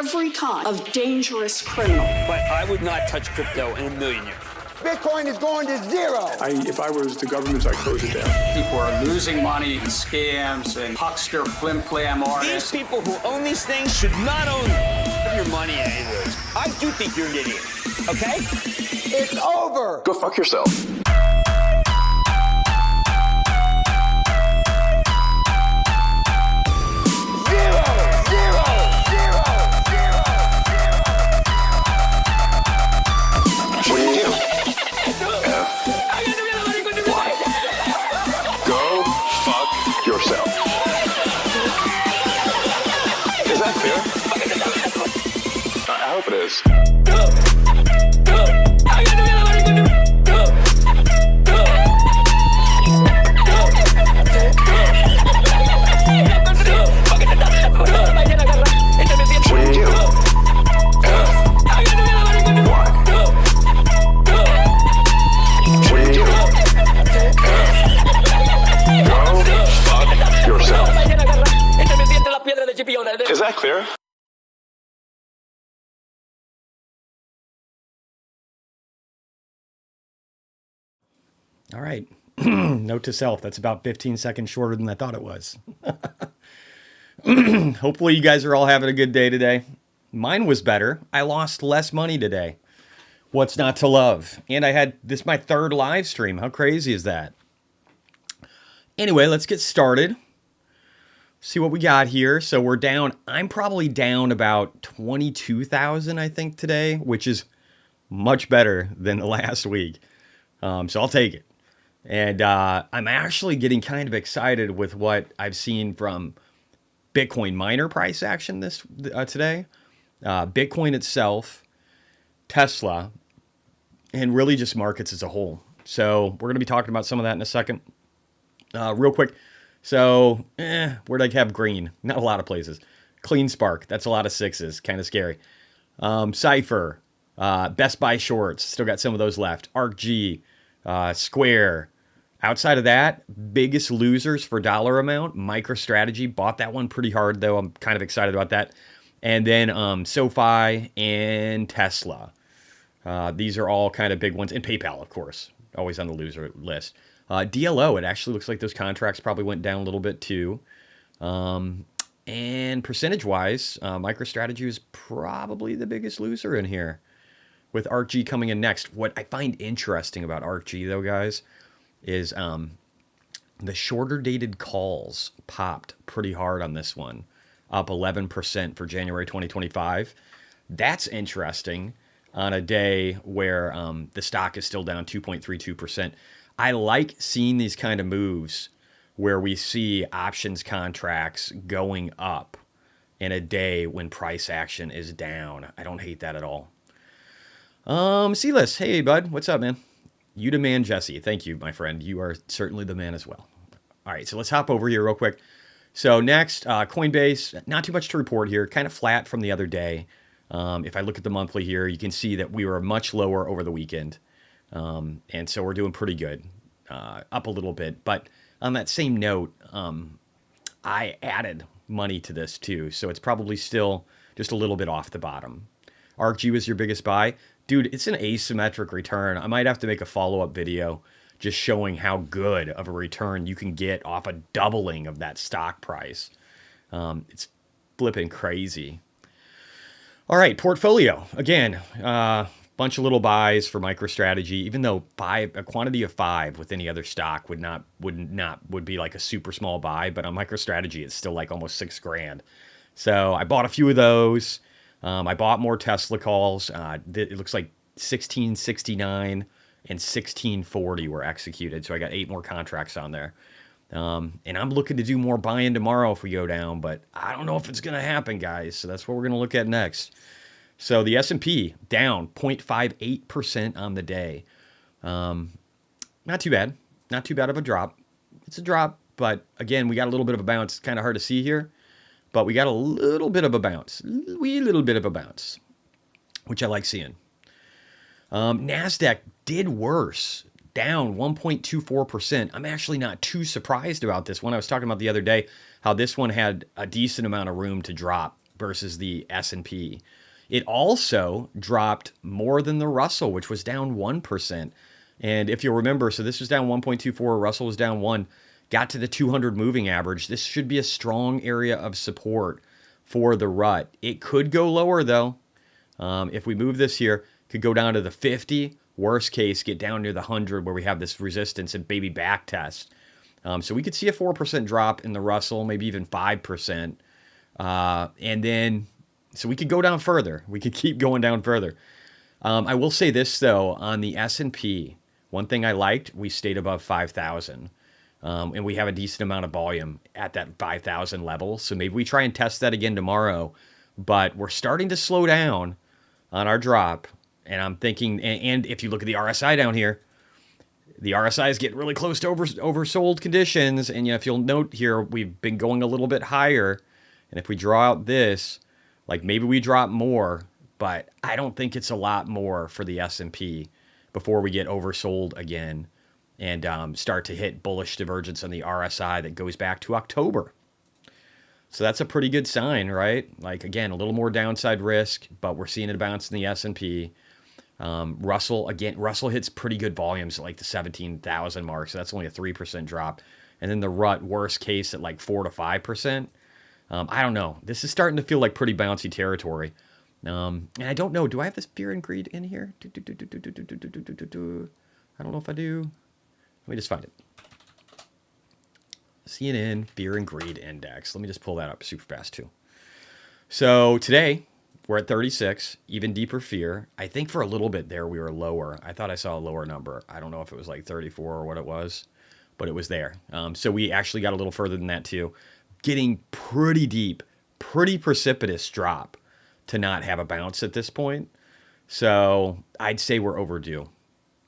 every kind of dangerous criminal. But I would not touch crypto in a million years. Bitcoin is going to zero. If I was the government, I'd close it down. People are losing money in scams and huckster flim-flam artists. These people who own these things should not own your money in any of those. I do think you're an idiot, okay? It's over. Go fuck yourself. I hope it is. Is that clear? All right. Note to self, that's about 15 seconds shorter than I thought it was. Hopefully you guys are all having a good day today. Mine was better. I lost less money today. What's not to love? And I had this my third live stream. How crazy is that? Anyway, let's get started. See what we got here. So we're down. I'm probably down about 22,000, I think, today, which is much better than the last week. So I'll take it. And I'm actually getting kind of excited with what I've seen from Bitcoin miner price action today. Bitcoin itself, Tesla, and really just markets as a whole. So we're going to be talking about some of that in a second. Real quick. So, where'd I have green? Not a lot of places. Clean Spark. That's a lot of sixes. Kind of scary. Cypher. Best Buy shorts. Still got some of those left. ARKG. Square. Outside of that, biggest losers for dollar amount. MicroStrategy. Bought that one pretty hard, though. I'm kind of excited about that. And then SoFi and Tesla. These are all kind of big ones. And PayPal, of course. Always on the loser list. DLO, it actually looks like those contracts probably went down a little bit too. And percentage-wise, MicroStrategy is probably the biggest loser in here, with ARKG coming in next. What I find interesting about ARKG, though, guys, is the shorter-dated calls popped pretty hard on this one, up 11% for January 2025. That's interesting on a day where the stock is still down 2.32%. I like seeing these kind of moves where we see options contracts going up in a day when price action is down. I don't hate that at all. C-List, hey bud, what's up, man? You the man, Jesse. Thank you, my friend. You are certainly the man as well. All right, so let's hop over here real quick. So next, Coinbase, not too much to report here. Kind of flat from the other day. If I look at the monthly here, you can see that we were much lower over the weekend. And so we're doing pretty good, up a little bit. But on that same note, I added money to this too. So it's probably still just a little bit off the bottom. ARKG was your biggest buy. Dude, it's an asymmetric return. I might have to make a follow-up video just showing how good of a return you can get off a doubling of that stock price. It's flipping crazy. All right, portfolio. Again, bunch of little buys for MicroStrategy, even though a quantity of 5 with any other stock would be like a super small buy, but on MicroStrategy it's still like almost $6,000. So I bought a few of those. I bought more Tesla calls. It looks like 1669 and 1640 were executed, so I got 8 more contracts on there. And I'm looking to do more buying tomorrow if we go down, but I don't know if it's going to happen, guys. So that's what we're going to look at next. So the S&P down 0.58% on the day. Not too bad. Not too bad of a drop. It's a drop, but again, we got a little bit of a bounce. It's kind of hard to see here, but we got a little bit of a bounce. Wee little bit of a bounce, which I like seeing. NASDAQ did worse, down 1.24%. I'm actually not too surprised about this one. I was talking about the other day how this one had a decent amount of room to drop versus the S&P. It also dropped more than the Russell, which was down 1%. And if you'll remember, so this was down 1.24, Russell was down 1, got to the 200 moving average. This should be a strong area of support for the rut. It could go lower though. If we move this here, could go down to the 50. Worst case, get down near the 100 where we have this resistance and baby back test. So we could see a 4% drop in the Russell, maybe even 5%. And then, so we could go down further. We could keep going down further. I will say this though, on the S&P, one thing I liked, we stayed above 5,000. And we have a decent amount of volume at that 5,000 level. So maybe we try and test that again tomorrow. But we're starting to slow down on our drop. And I'm thinking, and if you look at the RSI down here, the RSI is getting really close to oversold conditions. And if you'll note here, we've been going a little bit higher. And if we draw out this, like maybe we drop more, but I don't think it's a lot more for the S&P before we get oversold again and start to hit bullish divergence on the RSI that goes back to October. So that's a pretty good sign, right? Like, again, a little more downside risk, but we're seeing it bounce in the S&P. Russell hits pretty good volumes at like the 17,000 mark, so that's only a 3% drop. And then the rut, worst case, at like 4 to 5%. I don't know. This is starting to feel like pretty bouncy territory. And I don't know. Do I have this fear and greed in here? I don't know if I do. Let me just find it. CNN Fear and Greed Index. Let me just pull that up super fast too. So today we're at 36, even deeper fear. I think for a little bit there we were lower. I thought I saw a lower number. I don't know if it was like 34 or what it was, but it was there. So we actually got a little further than that too. Getting pretty deep, pretty precipitous drop to not have a bounce at this point. So I'd say we're overdue,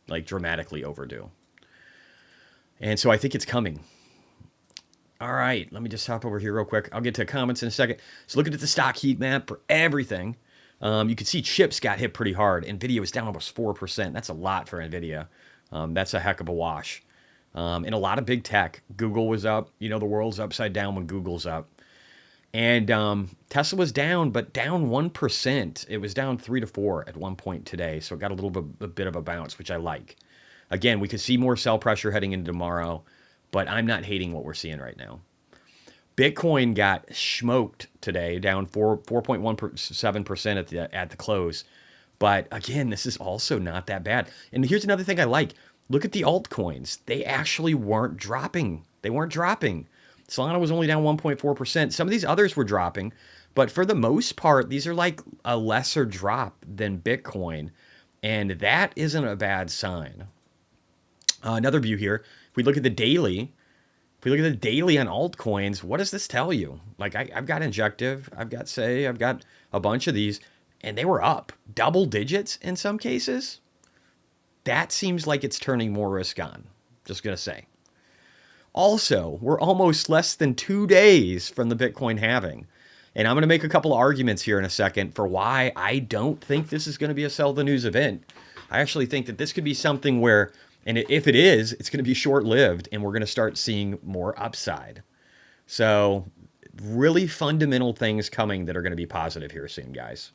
like dramatically overdue. And so I think it's coming. All right, let me just hop over here real quick. I'll get to comments in a second. So looking at the stock heat map for everything, you can see chips got hit pretty hard. NVIDIA was down almost 4%. That's a lot for NVIDIA. That's a heck of a wash. And a lot of big tech. Google was up. The world's upside down when Google's up. And Tesla was down, but down 1%. It was down 3 to 4 at one point today. So it got a bit of a bounce, which I like. Again, we could see more sell pressure heading into tomorrow, but I'm not hating what we're seeing right now. Bitcoin got smoked today, down 4.17% at the close. But again, this is also not that bad. And here's another thing I like. Look at the altcoins. They actually weren't dropping. Solana was only down 1.4%. Some of these others were dropping, but for the most part, these are like a lesser drop than Bitcoin. And that isn't a bad sign. Another view here. If we look at the daily, on altcoins, what does this tell you? Like I've got Injective, I've got Say, I've got a bunch of these, and they were up double digits in some cases. That seems like it's turning more risk on. Just going to say. Also, we're almost less than 2 days from the Bitcoin halving. And I'm going to make a couple of arguments here in a second for why I don't think this is going to be a sell the news event. I actually think that this could be something where, and if it is, it's going to be short-lived and we're going to start seeing more upside. So really fundamental things coming that are going to be positive here soon, guys.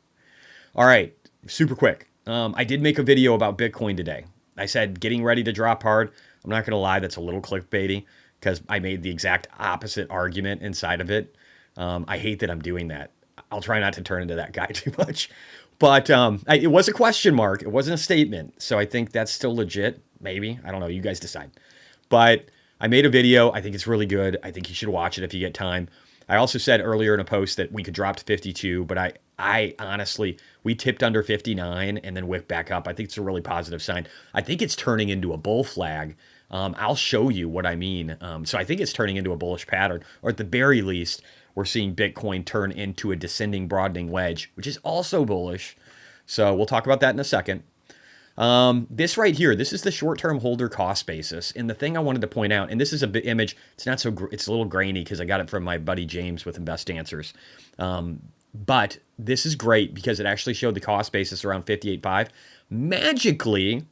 All right, super quick. I did make a video about Bitcoin today. I said getting ready to drop hard. I'm not going to lie, that's a little clickbaity because I made the exact opposite argument inside of it. I hate that I'm doing that. I'll try not to turn into that guy too much. But it was a question mark. It wasn't a statement. So I think that's still legit. Maybe. I don't know. You guys decide. But I made a video. I think it's really good. I think you should watch it if you get time. I also said earlier in a post that we could drop to 52, but I honestly, we tipped under 59 and then whipped back up. I think it's a really positive sign. I think it's turning into a bull flag. I'll show you what I mean. So I think it's turning into a bullish pattern, or at the very least, we're seeing Bitcoin turn into a descending broadening wedge, which is also bullish. So we'll talk about that in a second. This right here, this is the short-term holder cost basis. And the thing I wanted to point out, and this is a bit image, it's not so, it's a little grainy because I got it from my buddy James with Invest Answers. But this is great because it actually showed the cost basis around 58.5. Magically,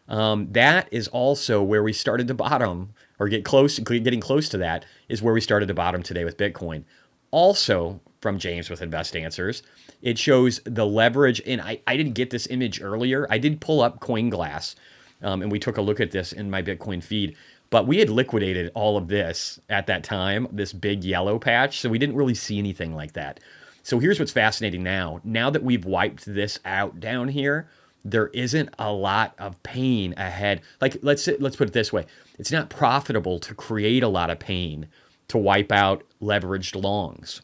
that is also where we started to bottom, or getting close to that is where we started to bottom today with Bitcoin. Also, from James with Invest Answers. It shows the leverage, and I didn't get this image earlier. I did pull up CoinGlass, and we took a look at this in my Bitcoin feed, but we had liquidated all of this at that time, this big yellow patch, so we didn't really see anything like that. So here's what's fascinating now. Now that we've wiped this out down here, there isn't a lot of pain ahead. Like, let's put it this way. It's not profitable to create a lot of pain to wipe out leveraged longs.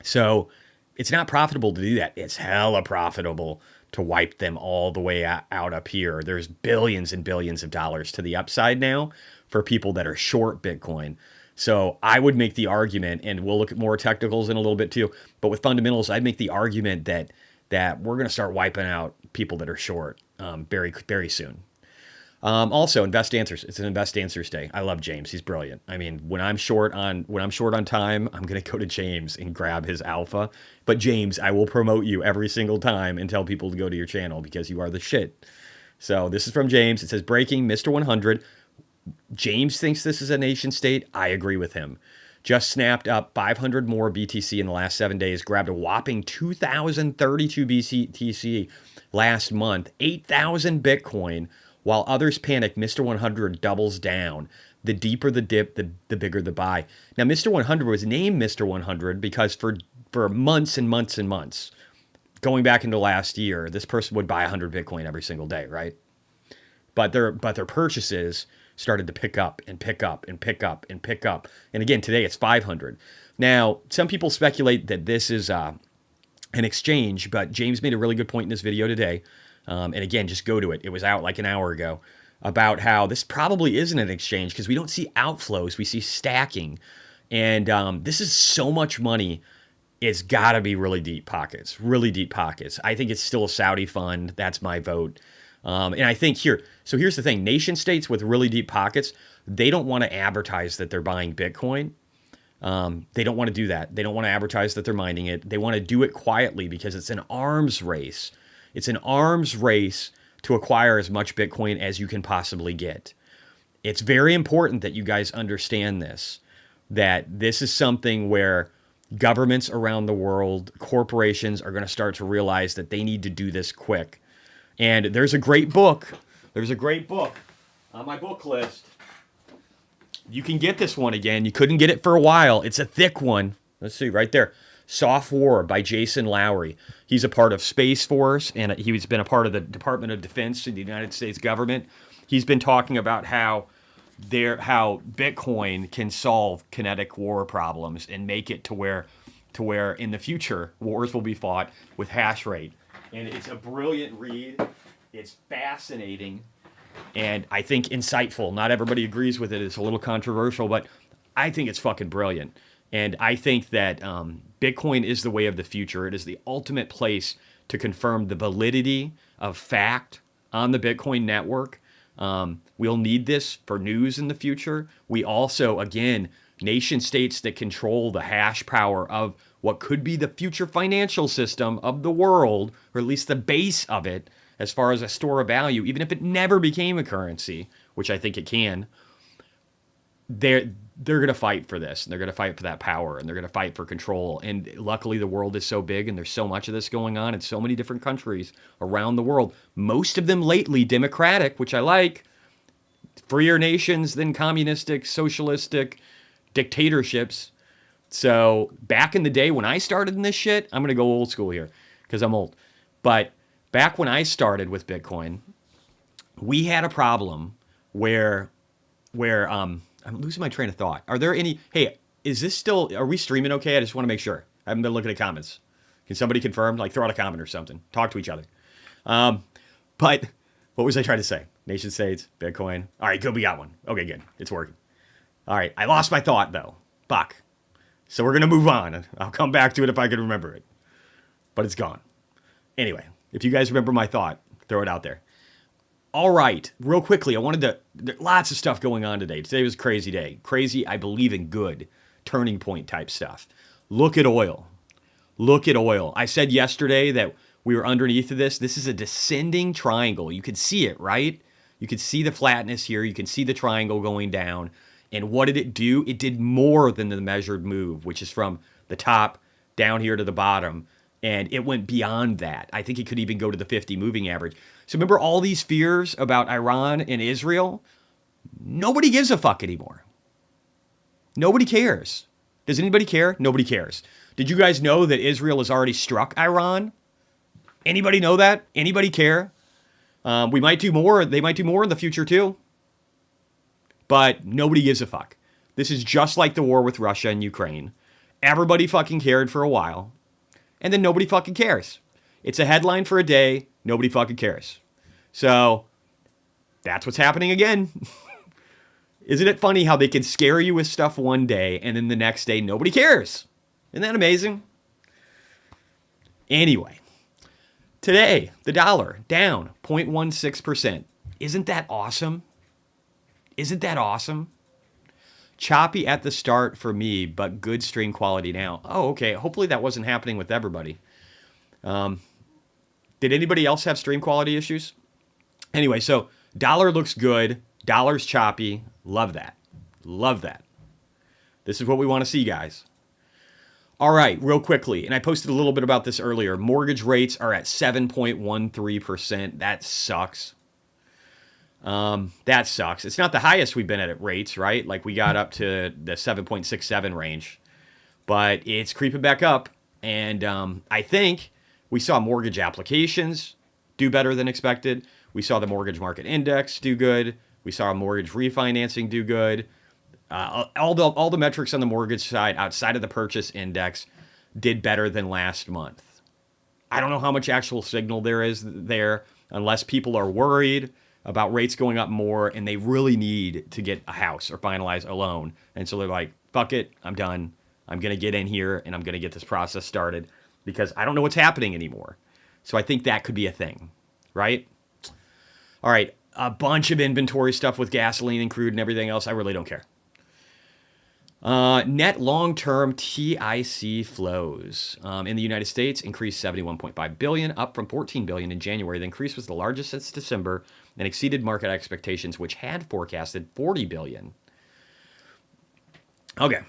So it's not profitable to do that. It's hella profitable to wipe them all the way out up here. There's billions and billions of dollars to the upside now for people that are short Bitcoin. So I would make the argument, and we'll look at more technicals in a little bit too, but with fundamentals, I'd make the argument that we're going to start wiping out people that are short very, very soon. Also, Invest Answers. It's an Invest Answers day. I love James. He's brilliant. I mean, when I'm short on time, I'm going to go to James and grab his alpha. But James, I will promote you every single time and tell people to go to your channel because you are the shit. So this is from James. It says, breaking Mr. 100. James thinks this is a nation state. I agree with him. Just snapped up 500 more BTC in the last 7 days, grabbed a whopping 2,032 BTC last month, 8,000 Bitcoin. While others panic, Mr. 100 doubles down. The deeper the dip, the bigger the buy. Now, Mr. 100 was named Mr. 100 because for months and months and months, going back into last year, this person would buy 100 Bitcoin every single day, right? But their purchases started to pick up and pick up and pick up and pick up. And again, today it's 500. Now, some people speculate that this is an exchange, but James made a really good point in this video today. And again, just go to it. It was out like an hour ago about how this probably isn't an exchange because we don't see outflows. We see stacking. And this is so much money. It's got to be really deep pockets, really deep pockets. I think it's still a Saudi fund. That's my vote. And I think so here's the thing. Nation states with really deep pockets, they don't want to advertise that they're buying Bitcoin. They don't want to do that. They don't want to advertise that they're mining it. They want to do it quietly because it's an arms race. It's an arms race to acquire as much Bitcoin as you can possibly get. It's very important that you guys understand this, that this is something where governments around the world, corporations are going to start to realize that they need to do this quick. And there's a great book. There's a great book on my book list. You can get this one again. You couldn't get it for a while. It's a thick one. Let's see, right there. Soft War by Jason Lowry. He's a part of Space Force, and he's been a part of the Department of Defense in the United States government. He's been talking about how Bitcoin can solve kinetic war problems and make it to where in the future wars will be fought with hash rate. And it's a brilliant read. It's fascinating, and I think insightful. Not everybody agrees with it. It's a little controversial, but I think it's fucking brilliant. And I think that Bitcoin is the way of the future. It is the ultimate place to confirm the validity of fact on the Bitcoin network. We'll need this for news in the future. We also, again, nation states that control the hash power of what could be the future financial system of the world, or at least the base of it, as far as a store of value, even if it never became a currency, which I think it can, they're going to fight for this, and they're going to fight for that power, and they're going to fight for control. And luckily, the world is so big, and there's so much of this going on in so many different countries around the world. Most of them lately democratic, which I like, freer nations than communistic, socialistic dictatorships. So back in the day when I started in this shit, I'm going to go old school here because I'm old. But back when I started with Bitcoin, we had a problem where I'm losing my train of thought. Are there any, hey, are we streaming okay? I just want to make sure. I haven't been looking at comments. Can somebody confirm? Like throw out a comment or something. Talk to each other. But what was I trying to say? Nation states, Bitcoin. All right, good. We got one. Okay, good. It's working. All right. I lost my thought though. Fuck. So we're going to move on. I'll come back to it if I can remember it. But it's gone. Anyway, if you guys remember my thought, throw it out there. All right, real quickly, lots of stuff going on today. Today was a crazy day. Crazy, I believe in good, turning point type stuff. Look at oil. Look at oil. I said yesterday that we were underneath of this. This is a descending triangle. You can see it, right? You can see the flatness here. You can see the triangle going down. And what did it do? It did more than the measured move, which is from the top down here to the bottom, and it went beyond that. I think it could even go to the 50 moving average. So remember all these fears about Iran and Israel? Nobody gives a fuck anymore. Nobody cares. Does anybody care? Nobody cares. Did you guys know that Israel has already struck Iran? Anybody know that? Anybody care? We might do more. They might do more in the future too. But nobody gives a fuck. This is just like the war with Russia and Ukraine. Everybody fucking cared for a while. And then nobody fucking cares. It's a headline for a day. Nobody fucking cares. So that's what's happening again. Isn't it funny how they can scare you with stuff one day and then the next day nobody cares? Isn't that amazing? Anyway, today the dollar down 0.16%. Isn't that awesome? Isn't that awesome? Choppy at the start for me, but good stream quality now. Oh, okay. Hopefully that wasn't happening with everybody. Did anybody else have stream quality issues? Anyway, so dollar looks good. Dollar's choppy. Love that. Love that. This is what we want to see, guys. All right, real quickly, and I posted a little bit about this earlier. Mortgage rates are at 7.13%. That sucks. That sucks. It's not the highest we've been at rates, right? Like we got up to the 7.67 range, but it's creeping back up. And I think we saw mortgage applications do better than expected. We saw the mortgage market index do good. We saw mortgage refinancing do good. All the metrics on the mortgage side outside of the purchase index did better than last month. I don't know how much actual signal there is there unless people are worried about rates going up more and they really need to get a house or finalize a loan. And so they're like, fuck it, I'm done. I'm going to get in here and I'm going to get this process started because I don't know what's happening anymore. So I think that could be a thing, right? All right, a bunch of inventory stuff with gasoline and crude and everything else. I really don't care. Net long-term TIC flows in the United States increased $71.5 billion, up from $14 billion in January. The increase was the largest since December and exceeded market expectations, which had forecasted $40 billion. Okay.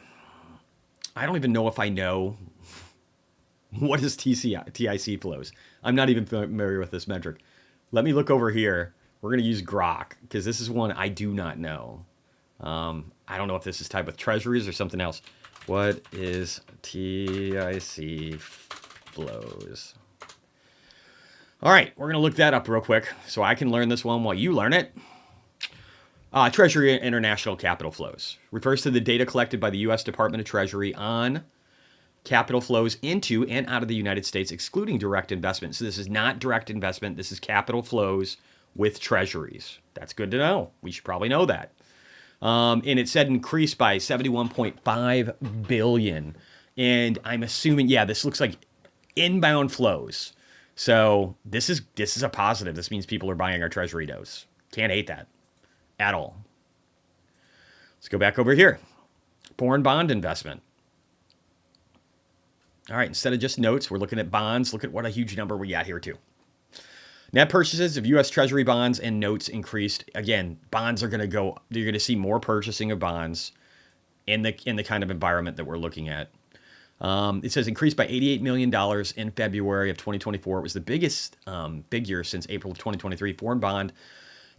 I don't even know if I know what is TIC flows. I'm not even familiar with this metric. Let me look over here. We're going to use Grok because this is one I do not know. I don't know if this is tied with treasuries or something else. What is TIC flows? All right, we're going to look that up real quick so I can learn this one while you learn it. Treasury International Capital Flows refers to the data collected by the U.S. Department of Treasury on capital flows into and out of the United States, excluding direct investment. So this is not direct investment. This is capital flows with treasuries. That's good to know. We should probably know that. And it said increased by $71.5 billion. And I'm assuming, yeah, this looks like inbound flows. So this is a positive. This means people are buying our treasury notes. Can't hate that at all. Let's go back over here. Foreign bond investment. All right, instead of just notes, we're looking at bonds. Look at what a huge number we got here too. Net purchases of U.S. Treasury bonds and notes increased. Again, bonds are going to go. You're going to see more purchasing of bonds in the kind of environment that we're looking at. It says increased by $88 million in February of 2024. It was the biggest figure since April of 2023. Foreign bond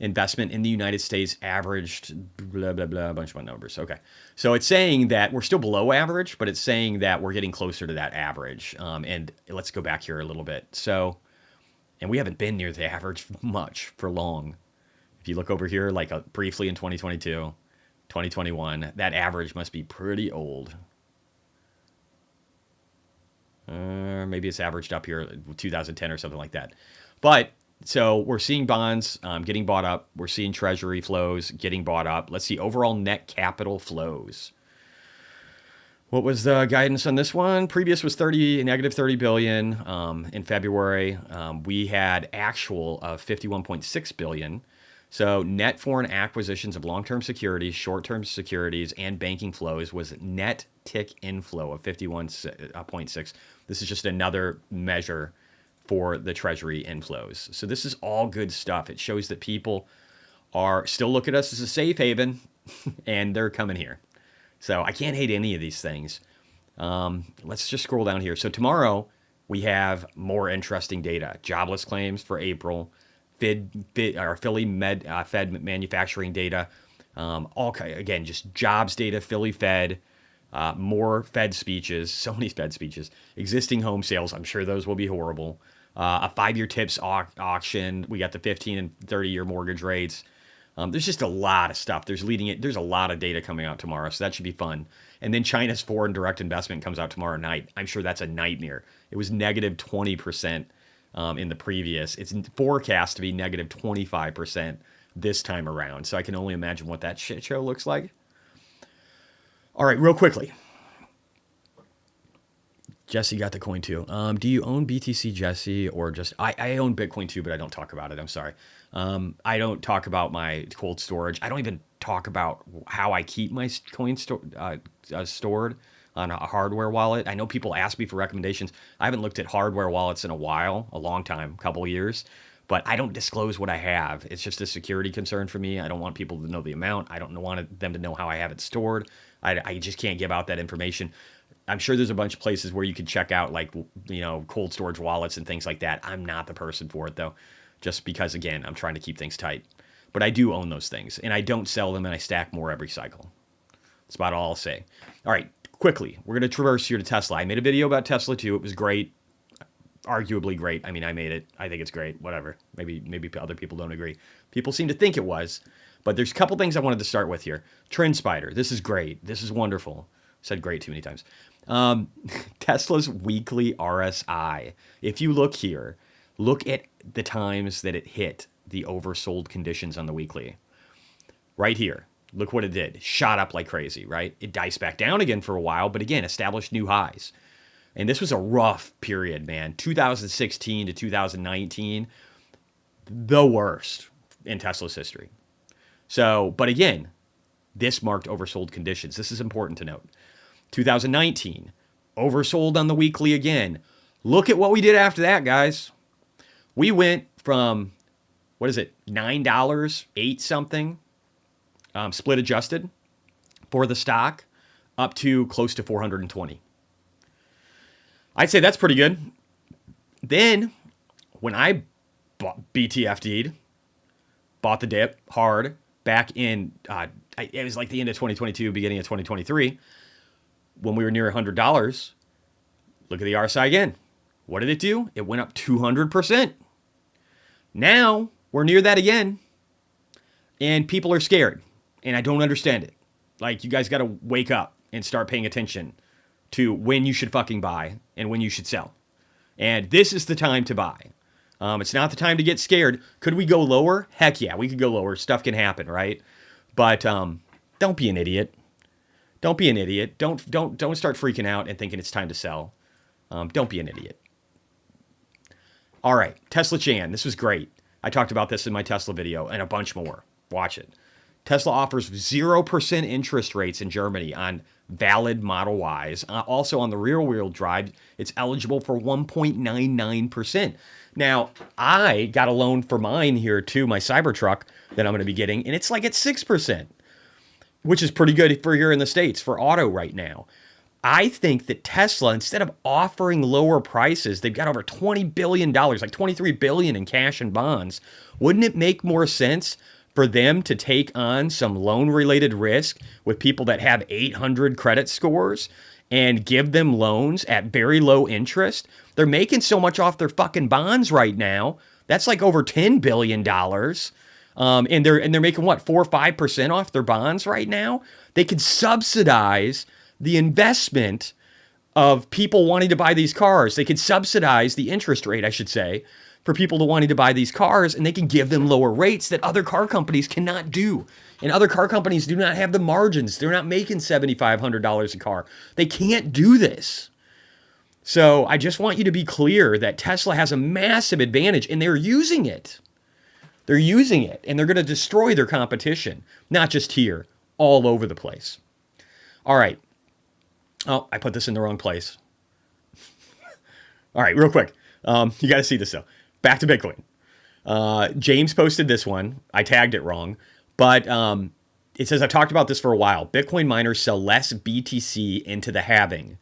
investment in the United States averaged blah, blah, blah, a bunch of numbers. Okay. So it's saying that we're still below average, but it's saying that we're getting closer to that average. And let's go back here a little bit. So, and we haven't been near the average much for long. If you look over here, like briefly in 2022, 2021, that average must be pretty old. Maybe it's averaged up here 2010 or something like that. But so we're seeing bonds getting bought up. We're seeing treasury flows getting bought up. Let's see overall net capital flows. What was the guidance on this one? Previous was negative 30 billion in February. We had actual of 51.6 billion. So net foreign acquisitions of long-term securities, short-term securities, and banking flows was net tick inflow of 51.6. This is just another measure for the treasury inflows. So this is all good stuff. It shows that people are still look at us as a safe haven and they're coming here. So I can't hate any of these things. Let's just scroll down here. So tomorrow we have more interesting data. Jobless claims for April, Fed manufacturing data, again, just jobs data, Philly Fed, more Fed speeches, so many Fed speeches, existing home sales. I'm sure those will be horrible. A 5-year tips auction. We got the 15 and 30-year mortgage rates. There's just a lot of stuff. There's a lot of data coming out tomorrow, so that should be fun. And then China's foreign direct investment comes out tomorrow night. I'm sure that's a nightmare. It was negative 20% in the previous. It's forecast to be negative 25% this time around. So I can only imagine what that shit show looks like. All right, real quickly. Jesse got the coin too. Do you own BTC, Jesse, or just I own Bitcoin too, but I don't talk about it. I'm sorry. I don't talk about my cold storage. I don't even talk about how I keep my coin stored on a hardware wallet. I know people ask me for recommendations. I haven't looked at hardware wallets in a while, a long time, couple of years, but I don't disclose what I have. It's just a security concern for me. I don't want people to know the amount. I don't want them to know how I have it stored. I just can't give out that information. I'm sure there's a bunch of places where you can check out cold storage wallets and things like that. I'm not the person for it though, just because again, I'm trying to keep things tight. But I do own those things and I don't sell them and I stack more every cycle. That's about all I'll say. All right, quickly, we're going to traverse here to Tesla. I made a video about Tesla too. It was great, arguably great. I mean, I made it. I think it's great, whatever. Maybe other people don't agree. People seem to think it was, but there's a couple things I wanted to start with here. TrendSpider, this is great. This is wonderful. Said great too many times. Tesla's weekly RSI. If you look here, look at the times that it hit the oversold conditions on the weekly. Right here. Look what it did. Shot up like crazy, right? It diced back down again for a while, but again, established new highs. And this was a rough period, man. 2016 to 2019, the worst in Tesla's history. So, but again, this marked oversold conditions. This is important to note. 2019, oversold on the weekly again. Look at what we did after that, guys. We went from, $9, 8 something, split adjusted for the stock, up to close to 420. I'd say that's pretty good. Then, when I BTFD'd, bought the dip hard back in, it was like the end of 2022, beginning of 2023, when we were near $100, look at the RSI again. What did it do? It went up 200%. Now we're near that again, and people are scared, and I don't understand it. Like, you guys got to wake up and start paying attention to when you should fucking buy and when you should sell. And this is the time to buy. It's not the time to get scared. Could we go lower? Heck yeah, we could go lower. Stuff can happen, right? But don't be an idiot. Don't be an idiot. Don't start freaking out and thinking it's time to sell. Don't be an idiot. All right, Tesla Chan. This was great. I talked about this in my Tesla video and a bunch more. Watch it. Tesla offers 0% interest rates in Germany on valid Model Ys. Also on the rear-wheel drive, it's eligible for 1.99%. Now, I got a loan for mine here too, my Cybertruck that I'm going to be getting, and it's like at 6%. Which is pretty good for here in the States for auto right now. I think that Tesla, instead of offering lower prices, they've got over $20 billion, like $23 billion in cash and bonds. Wouldn't it make more sense for them to take on some loan-related risk with people that have 800 credit scores and give them loans at very low interest? They're making so much off their fucking bonds right now. That's like over $10 billion. And they're making what, 4 or 5% off their bonds right now? They could subsidize the investment of people wanting to buy these cars. They could subsidize the interest rate, I should say, for people to wanting to buy these cars, and they can give them lower rates that other car companies cannot do. And other car companies do not have the margins. They're not making $7,500 a car. They can't do this. So I just want you to be clear that Tesla has a massive advantage, and they're using it. They're using it, and they're going to destroy their competition, not just here, all over the place. All right. Oh, I put this in the wrong place. All right, real quick. You got to see this, though. Back to Bitcoin. James posted this one. I tagged it wrong, but it says, I've talked about this for a while. Bitcoin miners sell less BTC into the halving.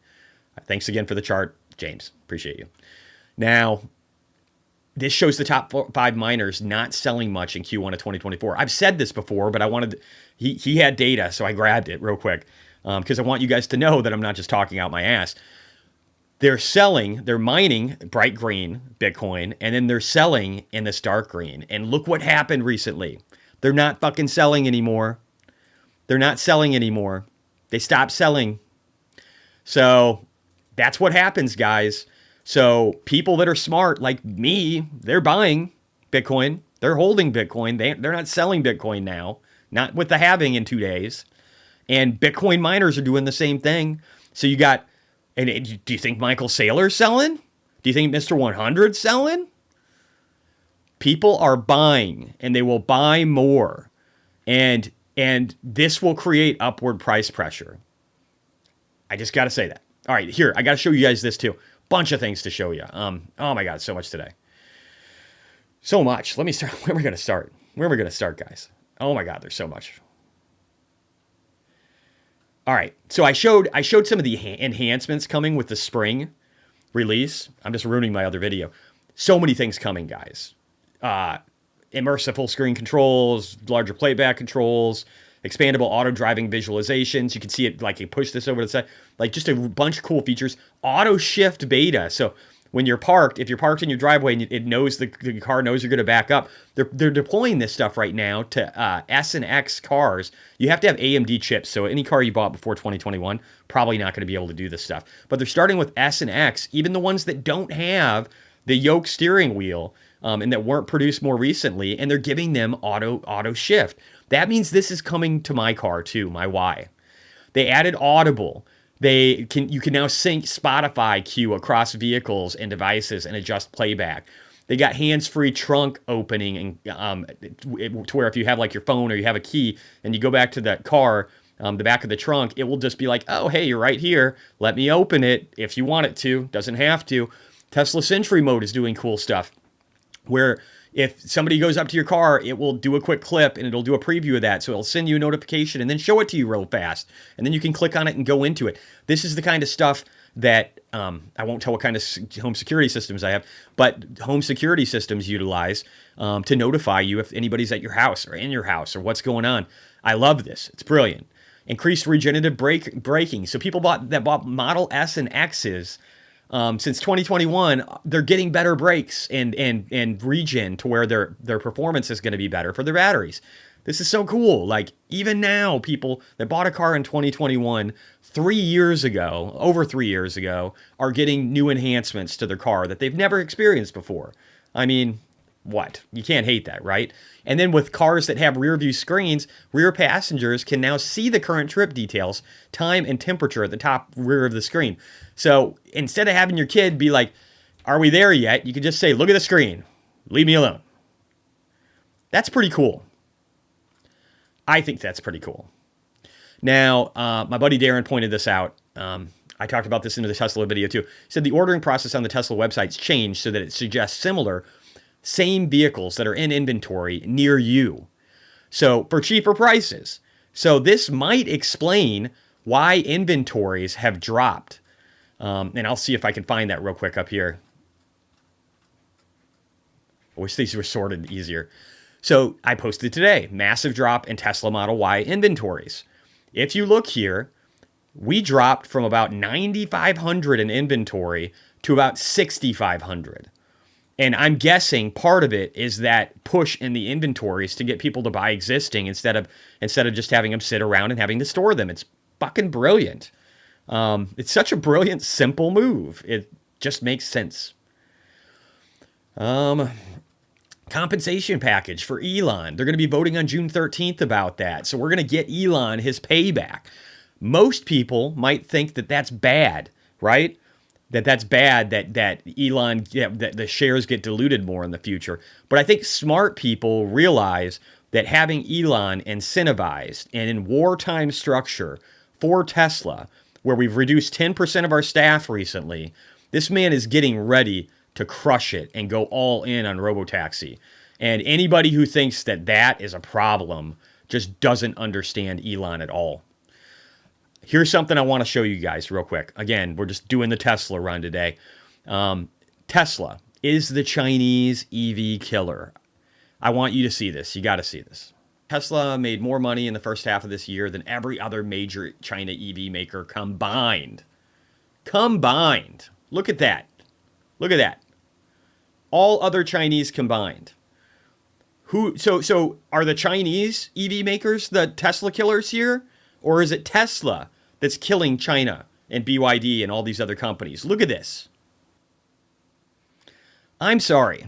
Thanks again for the chart, James. Appreciate you. Now, this shows the top 5 miners not selling much in Q1 of 2024. I've said this before, but I wanted he had data, so I grabbed it real quick because I want you guys to know that I'm not just talking out my ass. They're mining bright green Bitcoin, and then they're selling in this dark green. And look what happened recently. They're not fucking selling anymore. They're not selling anymore. They stopped selling. So that's what happens, guys. So people that are smart like me, they're buying Bitcoin. They're holding Bitcoin. They're not selling Bitcoin now. Not with the halving in 2 days. And Bitcoin miners are doing the same thing. So you got, and do you think Michael Saylor's selling? Do you think Mr. 100's selling? People are buying, and they will buy more. And this will create upward price pressure. I just got to say that. All right, here, I got to show you guys this too. Bunch of things to show you. Oh my God, so much today. So much. Let me start. Where are we going to start? Where are we going to start, guys? Oh my God, there's so much. All right, so I showed some of the enhancements coming with the spring release. I'm just ruining my other video. So many things coming, guys. Immersive full screen controls, larger playback controls, expandable auto driving visualizations. You can see it like you push this over to the side, like just a bunch of cool features. Auto shift beta. So when you're parked, if you're parked in your driveway and it knows the car knows you're going to back up, they're deploying this stuff right now to S and X cars. You have to have AMD chips. So any car you bought before 2021, probably not going to be able to do this stuff. But they're starting with S and X, even the ones that don't have the yoke steering wheel and that weren't produced more recently, and they're giving them auto shift. That means this is coming to my car too, my Y. They added Audible. You can now sync Spotify queue across vehicles and devices and adjust playback. They got hands-free trunk opening, and to where if you have like your phone or you have a key and you go back to that car, the back of the trunk, it will just be like, oh, hey, you're right here. Let me open it if you want it to. Doesn't have to. Tesla Sentry mode is doing cool stuff where if somebody goes up to your car, it will do a quick clip and it'll do a preview of that. So it'll send you a notification and then show it to you real fast. And then you can click on it and go into it. This is the kind of stuff that I won't tell what kind of home security systems I have, but home security systems utilize to notify you if anybody's at your house or in your house or what's going on. I love this. It's brilliant. Increased regenerative braking. So people that bought Model S and X's since 2021, they're getting better brakes and regen to where their performance is going to be better for their batteries. This is so cool. Like even now, people that bought a car in 2021, over 3 years ago, are getting new enhancements to their car that they've never experienced before. I mean, what? You can't hate that, right? And then with cars that have rear view screens, rear passengers can now see the current trip details, time and temperature at the top rear of the screen. So instead of having your kid be like, are we there yet? You can just say, look at the screen. Leave me alone. That's pretty cool. I think that's pretty cool. Now, my buddy Darren pointed this out. I talked about this in the Tesla video too. He said the ordering process on the Tesla website's changed so that it suggests same vehicles that are in inventory near you. So for cheaper prices. So this might explain why inventories have dropped. And I'll see if I can find that real quick up here. I wish these were sorted easier. So I posted today, massive drop in Tesla Model Y inventories. If you look here, we dropped from about 9,500 in inventory to about 6,500. And I'm guessing part of it is that push in the inventories to get people to buy existing instead of just having them sit around and having to store them. It's fucking brilliant. It's such a brilliant, simple move. It just makes sense. Compensation package for Elon. They're going to be voting on June 13th about that. So we're going to get Elon his payback. Most people might think that that's bad, right? That's bad that Elon, that the shares get diluted more in the future. But I think smart people realize that having Elon incentivized and in wartime structure for Tesla, where we've reduced 10% of our staff recently, this man is getting ready to crush it and go all in on robotaxi. And anybody who thinks that is a problem just doesn't understand Elon at all. Here's something I want to show you guys real quick. Again, we're just doing the Tesla run today. Tesla is the Chinese EV killer. I want you to see this. You got to see this. Tesla made more money in the first half of this year than every other major China EV maker combined. Combined. Look at that. Look at that. All other Chinese combined. So are the Chinese EV makers the Tesla killers here? Or is it Tesla that's killing China and BYD and all these other companies? Look at this. I'm sorry.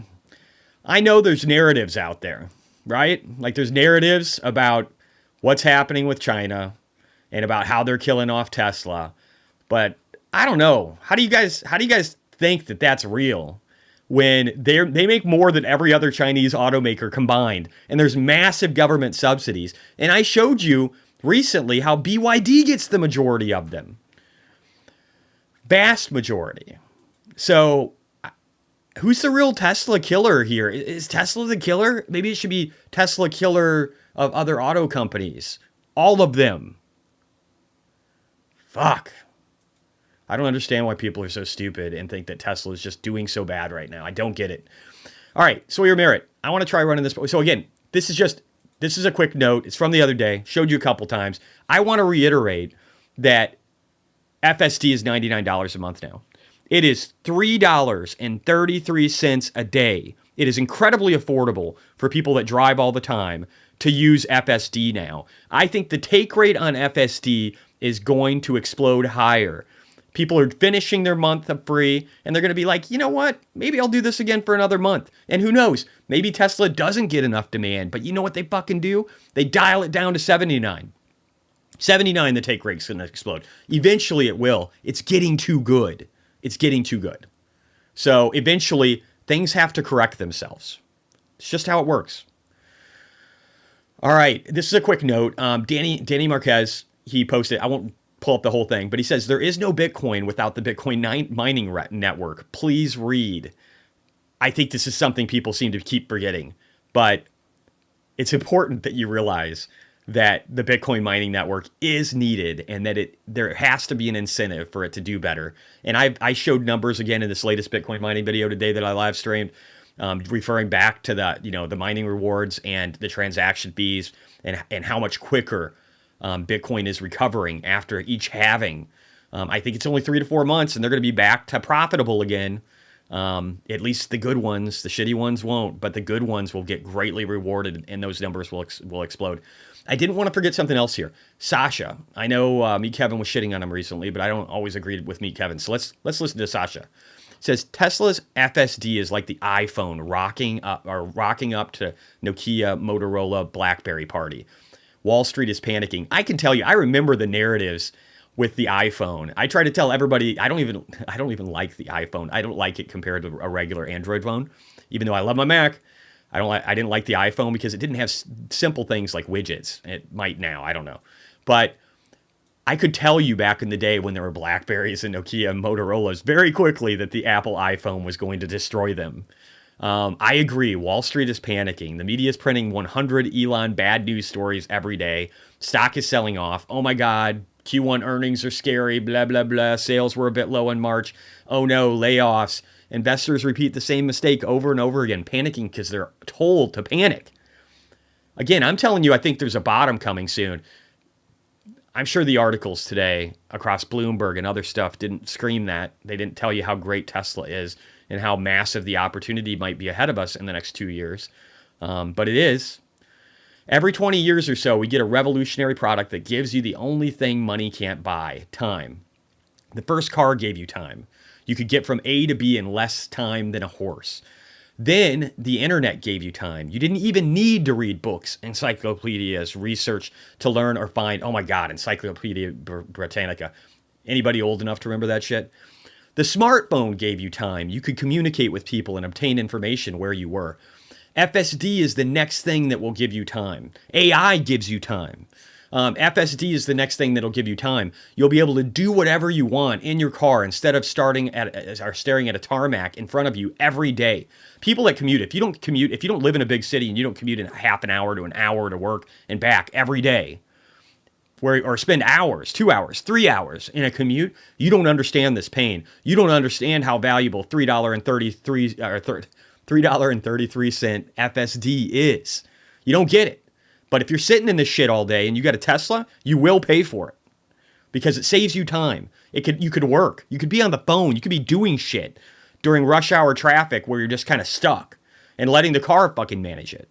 I know there's narratives out there, right? Like there's narratives about what's happening with China and about how they're killing off Tesla. But I don't know. How do you guys think that that's real when they make more than every other Chinese automaker combined and there's massive government subsidies? And I showed you recently how BYD gets the majority of them. Vast majority. So who's the real Tesla killer here? Is Tesla the killer? Maybe it should be Tesla killer of other auto companies. All of them. Fuck. I don't understand why people are so stupid and think that Tesla is just doing so bad right now. I don't get it. All right, Sawyer Merritt. I want to try running this. So again, this is a quick note. It's from the other day. Showed you a couple times. I want to reiterate that FSD is $99 a month now. It is $3.33 a day. It is incredibly affordable for people that drive all the time to use FSD now. I think the take rate on FSD is going to explode higher. People are finishing their month of free, and they're going to be like, you know what? Maybe I'll do this again for another month. And who knows? Maybe Tesla doesn't get enough demand, but you know what they fucking do? They dial it down to 79. 79, the take rate's going to explode. Eventually it will. It's getting too good. It's getting too good. So eventually things have to correct themselves. It's just how it works. All right. This is a quick note. Danny Marquez, he posted, I won't pull up the whole thing, but he says, there is no Bitcoin without the Bitcoin mining network. Please read. I think this is something people seem to keep forgetting, but it's important that you realize that the Bitcoin mining network is needed and that there has to be an incentive for it to do better. And I showed numbers again in this latest Bitcoin mining video today that I live streamed, referring back to the mining rewards and the transaction fees and how much quicker Bitcoin is recovering after each halving. I think it's only 3 to 4 months and they're going to be back to profitable again. At least the good ones. The shitty ones won't, but the good ones will get greatly rewarded and those numbers will explode. I didn't want to forget something else here. Sasha. I know Meet Kevin was shitting on him recently, but I don't always agree with Meet Kevin. So let's listen to Sasha. It says Tesla's FSD is like the iPhone rocking up to Nokia, Motorola, BlackBerry party. Wall Street is panicking. I can tell you, I remember the narratives with the iPhone. I try to tell everybody I don't even like the iPhone. I don't like it compared to a regular Android phone. Even though I love my Mac, I didn't like the iPhone because it didn't have simple things like widgets. It might now, I don't know. But I could tell you back in the day when there were BlackBerries and Nokia and Motorola's very quickly that the Apple iPhone was going to destroy them. I agree. Wall Street is panicking. The media is printing 100 Elon bad news stories every day. Stock is selling off. Oh my God, Q1 earnings are scary, blah, blah, blah. Sales were a bit low in March. Oh no, layoffs. Investors repeat the same mistake over and over again, panicking because they're told to panic. Again, I'm telling you, I think there's a bottom coming soon. I'm sure the articles today across Bloomberg and other stuff didn't scream that. They didn't tell you how great Tesla is and how massive the opportunity might be ahead of us in the next 2 years. But it is. Every 20 years or so, we get a revolutionary product that gives you the only thing money can't buy, time. The first car gave you time. You could get from A to B in less time than a horse. Then the internet gave you time. You didn't even need to read books, encyclopedias, research to learn or find. Oh my God, Encyclopedia Britannica. Anybody old enough to remember that shit? The smartphone gave you time. You could communicate with people and obtain information where you were. FSD is the next thing that will give you time. AI gives you time. FSD is the next thing that'll give you time. You'll be able to do whatever you want in your car instead of staring at a tarmac in front of you every day. People that commute, if you don't live in a big city and you don't commute in half an hour to an hour to work and back every day, or spend hours, 2 hours, 3 hours in a commute, you don't understand this pain. You don't understand how valuable $3.33 FSD is. You don't get it. But if you're sitting in this shit all day and you got a Tesla, you will pay for it because it saves you time. You could work. You could be on the phone. You could be doing shit during rush hour traffic where you're just kind of stuck and letting the car fucking manage it.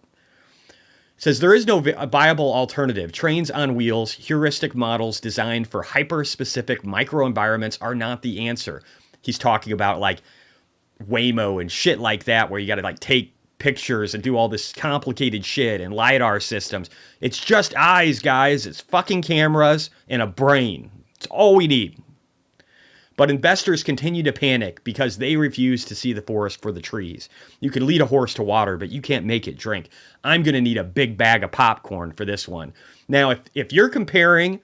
It says there is no viable alternative. Trains on wheels, heuristic models designed for hyper-specific microenvironments are not the answer. He's talking about like Waymo and shit like that, where you got to like take pictures and do all this complicated shit and LiDAR systems. It's just eyes, guys. It's fucking cameras and a brain. It's all we need. But investors continue to panic because they refuse to see the forest for the trees. You can lead a horse to water, but you can't make it drink. I'm going to need a big bag of popcorn for this one. Now, if you're comparing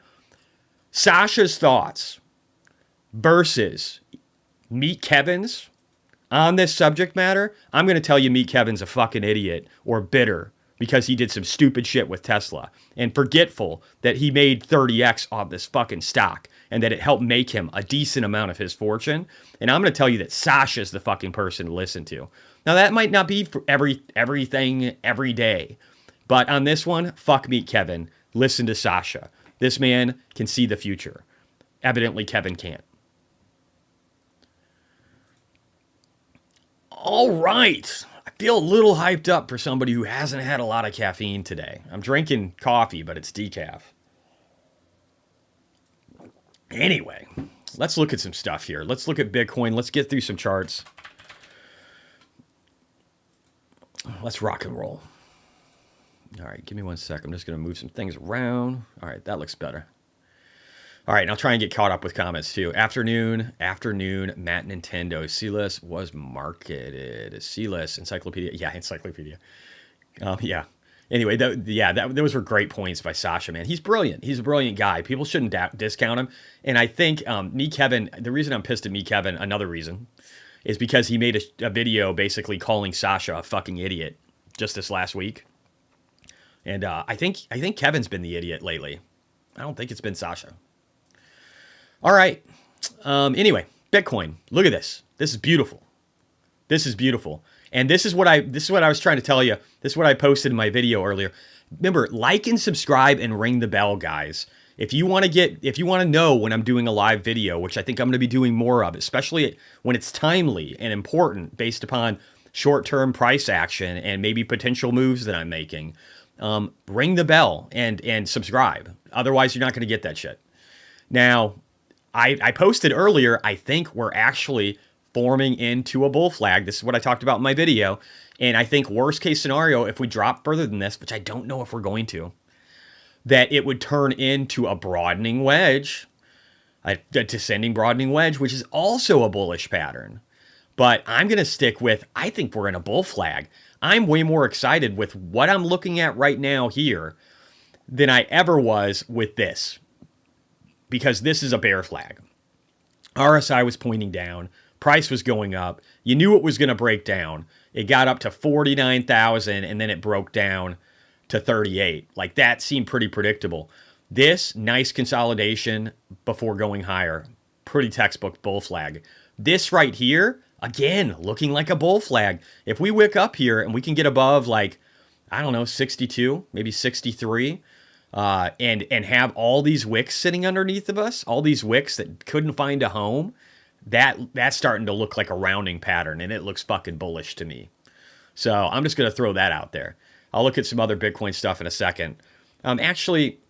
Sasha's thoughts versus Meet Kevin's on this subject matter, I'm going to tell you Meet Kevin's a fucking idiot or bitter because he did some stupid shit with Tesla and forgetful that he made 30x off this fucking stock and that it helped make him a decent amount of his fortune. And I'm going to tell you that Sasha's the fucking person to listen to. Now, that might not be for everything every day, but on this one, fuck Meet Kevin. Listen to Sasha. This man can see the future. Evidently, Kevin can't. All right. I feel a little hyped up for somebody who hasn't had a lot of caffeine today. I'm drinking coffee, but it's decaf. Anyway, let's look at some stuff here. Let's look at Bitcoin. Let's get through some charts. Let's rock and roll. All right, give me 1 sec. I'm just going to move some things around. All right, that looks better. All right, and I'll try and get caught up with comments too. Afternoon, Matt Nintendo. C-List was marketed. C-List, Encyclopedia. Yeah, Encyclopedia. Yeah. Anyway, those were great points by Sasha, man. He's brilliant. He's a brilliant guy. People shouldn't discount him. And I think me, Kevin, the reason I'm pissed at me, Kevin, another reason, is because he made a video basically calling Sasha a fucking idiot just this last week. And I think Kevin's been the idiot lately. I don't think it's been Sasha. All right. Anyway, Bitcoin. Look at this. This is beautiful. This is beautiful. And this is what I was trying to tell you. This is what I posted in my video earlier. Remember, like and subscribe and ring the bell, guys. If you want to know when I'm doing a live video, which I think I'm going to be doing more of, especially when it's timely and important based upon short-term price action and maybe potential moves that I'm making, ring the bell and subscribe. Otherwise, you're not going to get that shit. Now, I posted earlier, I think we're actually forming into a bull flag. This is what I talked about in my video. And I think worst case scenario, if we drop further than this, which I don't know if we're going to, that it would turn into a broadening wedge, a descending broadening wedge, which is also a bullish pattern. But I'm going to stick with, I think we're in a bull flag. I'm way more excited with what I'm looking at right now here than I ever was with this. Because this is a bear flag. RSI was pointing down. Price was going up. You knew it was going to break down. It got up to 49,000 and then it broke down to 38. Like that seemed pretty predictable. This nice consolidation before going higher. Pretty textbook bull flag. This right here, again, looking like a bull flag. If we wick up here and we can get above like, I don't know, 62, maybe 63, and have all these wicks sitting underneath of us, all these wicks that couldn't find a home, that's starting to look like a rounding pattern, and it looks fucking bullish to me. So I'm just going to throw that out there. I'll look at some other Bitcoin stuff in a second. Actually,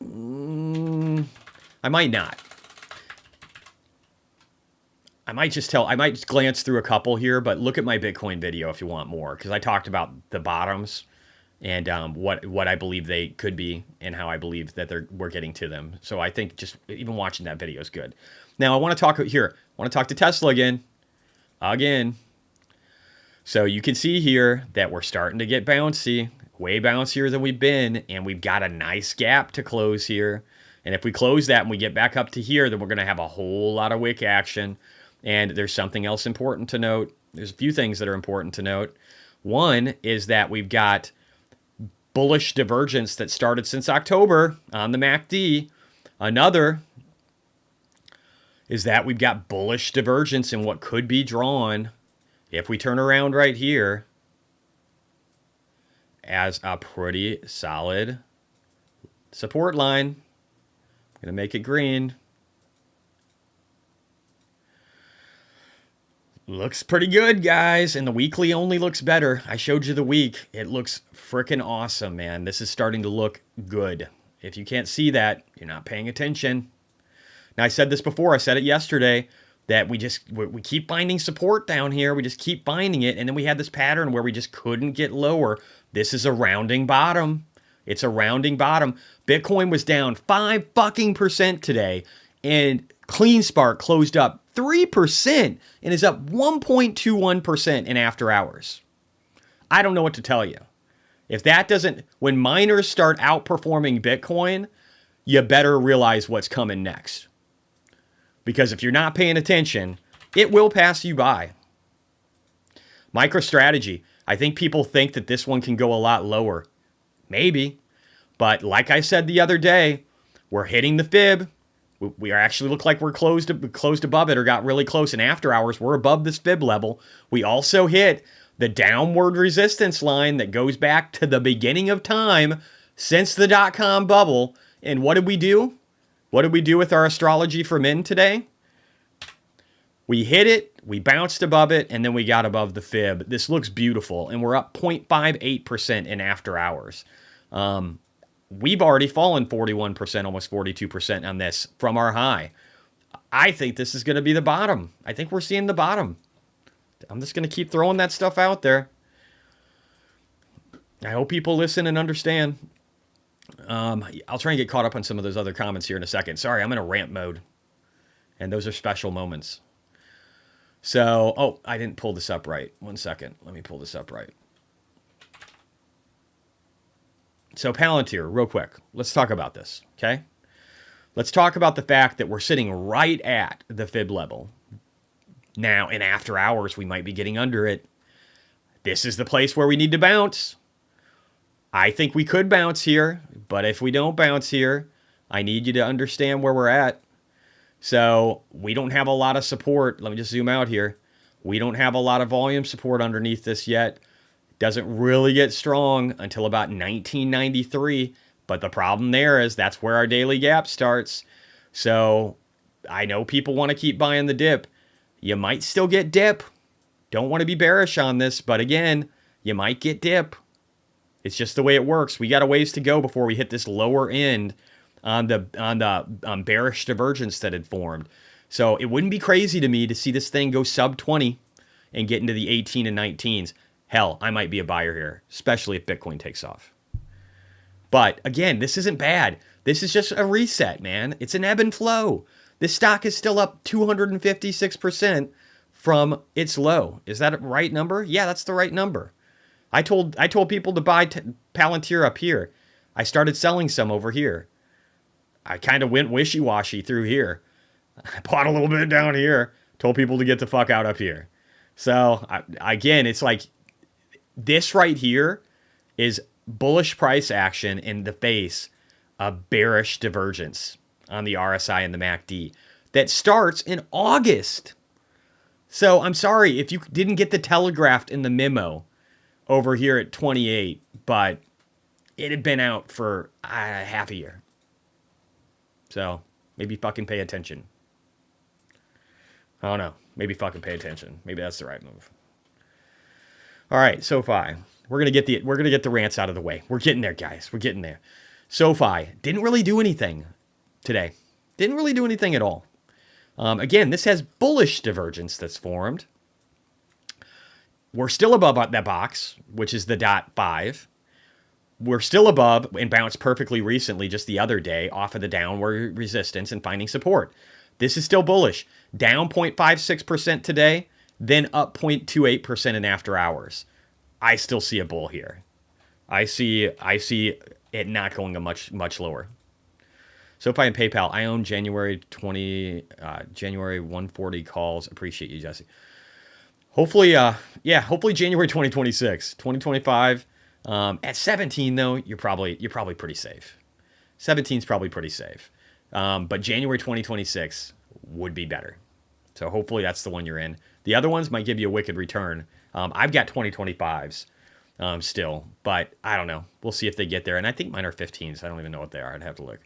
I might not. I might glance through a couple here, but look at my Bitcoin video if you want more, because I talked about the bottoms and what I believe they could be and how I believe that we're getting to them. So I think just even watching that video is good. Now I want to talk here. I want to talk to Tesla again. So you can see here that we're starting to get bouncy, way bouncier than we've been, and we've got a nice gap to close here. And if we close that and we get back up to here, then we're going to have a whole lot of wick action. And there's something else important to note. There's a few things that are important to note. One is that we've got bullish divergence that started since October on the MACD. Another is that we've got bullish divergence in what could be drawn, if we turn around right here, as a pretty solid support line. I'm going to make it green. Looks pretty good, guys. And the weekly only looks better. I showed you the week. It looks freaking awesome, man. This is starting to look good. If you can't see that, you're not paying attention. Now, I said this before. I said it yesterday, that we keep finding support down here. We just keep finding it. And then we had this pattern where we just couldn't get lower. This is a rounding bottom. It's a rounding bottom. Bitcoin was down 5% today. And CleanSpark closed up 3% and is up 1.21% in after hours. I don't know what to tell you. If that doesn't, when miners start outperforming Bitcoin, you better realize what's coming next. Because if you're not paying attention, it will pass you by. MicroStrategy. I think people think that this one can go a lot lower. Maybe. But like I said the other day, we're hitting the fib. We actually look like we're closed above it or got really close. In after hours, we're above this fib level. We also hit the downward resistance line that goes back to the beginning of time since the dot-com bubble. And what did we do? What did we do with our astrology for men today? We hit it, we bounced above it, and then we got above the fib. This looks beautiful, and we're up 0.58% in after hours. We've already fallen 41%, almost 42% on this from our high. I think this is going to be the bottom. I think we're seeing the bottom. I'm just going to keep throwing that stuff out there. I hope people listen and understand. I'll try and get caught up on some of those other comments here in a second. Sorry, I'm in a rant mode. And those are special moments. So, I didn't pull this up right. 1 second. Let me pull this up right. So Palantir, real quick. Let's talk about this, okay? Let's talk about the fact that we're sitting right at the fib level. Now, in after hours, we might be getting under it. This is the place where we need to bounce. I think we could bounce here, but if we don't bounce here, I need you to understand where we're at. So we don't have a lot of support. Let me just zoom out here. We don't have a lot of volume support underneath this yet. Doesn't really get strong until about 1993. But the problem there is that's where our daily gap starts. So I know people want to keep buying the dip. You might still get dip. Don't want to be bearish on this, but again, you might get dip. It's just the way it works. We got a ways to go before we hit this lower end on the bearish divergence that had formed. So it wouldn't be crazy to me to see this thing go sub 20 and get into the 18 and 19s. Hell, I might be a buyer here, especially if Bitcoin takes off. But again, this isn't bad. This is just a reset, man. It's an ebb and flow. This stock is still up 256% from its low. Is that a right number? Yeah, that's the right number. I told people to buy Palantir up here. I started selling some over here. I kind of went wishy-washy through here. I bought a little bit down here. Told people to get the fuck out up here. So, again, it's like this right here is bullish price action in the face of bearish divergence on the RSI and the MACD that starts in August. So, I'm sorry if you didn't get the telegraphed in the memo over here at 28, but it had been out for half a year. So, maybe fucking pay attention. I don't know. Maybe fucking pay attention. Maybe that's the right move. All right, SoFi. We're gonna get the rants out of the way. We're getting there, guys. We're getting there. SoFi didn't really do anything today. Didn't really do anything at all. Again, this has bullish divergence that's formed. We're still above that box, which is the .5. We're still above and bounced perfectly recently just the other day off of the downward resistance and finding support. This is still bullish. Down 0.56% today, then up 0.28% in after hours. I still see a bull here. I see it not going a much lower. SoFi and PayPal. I own January 140 calls. Appreciate you, Jesse. Hopefully January 2026, 2025. At 17 though, you're probably pretty safe. 17 is probably pretty safe. But January 2026 would be better. So hopefully that's the one you're in. The other ones might give you a wicked return. I've got 2025s still, but I don't know. We'll see if they get there. And I think mine are 15s. I don't even know what they are. I'd have to look.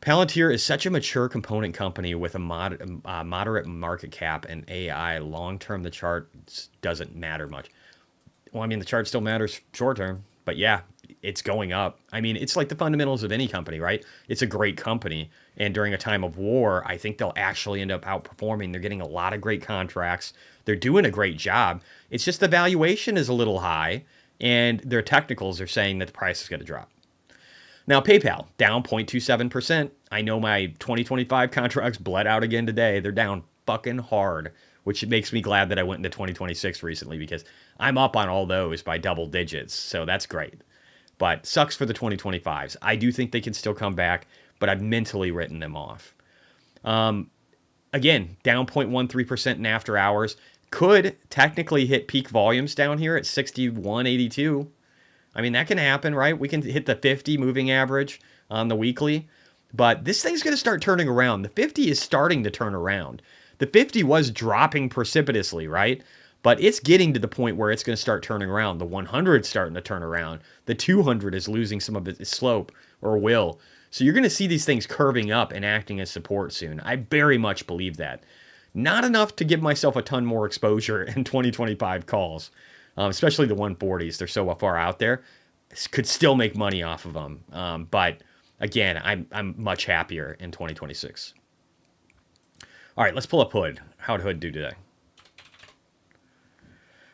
Palantir is such a mature component company with a moderate market cap and AI. Long-term, the chart doesn't matter much. Well, I mean, the chart still matters short-term, but yeah, it's going up. I mean, it's like the fundamentals of any company, right? It's a great company. And during a time of war, I think they'll actually end up outperforming. They're getting a lot of great contracts. They're doing a great job. It's just the valuation is a little high, and their technicals are saying that the price is going to drop. Now, PayPal, down 0.27%. I know my 2025 contracts bled out again today. They're down fucking hard, which makes me glad that I went into 2026 recently because I'm up on all those by double digits. So that's great. But sucks for the 2025s. I do think they can still come back, but I've mentally written them off. Again, down 0.13% in after hours. Could technically hit peak volumes down here at 61.82. I mean, that can happen, right? We can hit the 50 moving average on the weekly, but this thing's going to start turning around. The 50 is starting to turn around. The 50 was dropping precipitously, right? But it's getting to the point where it's going to start turning around. The 100 is starting to turn around. The 200 is losing some of its slope, or will. So you're going to see these things curving up and acting as support soon. I very much believe that. Not enough to give myself a ton more exposure in 2025 calls. Especially the 140s. They're so far out there. Could still make money off of them. But again, I'm much happier in 2026. All right, let's pull up Hood. How'd Hood do today?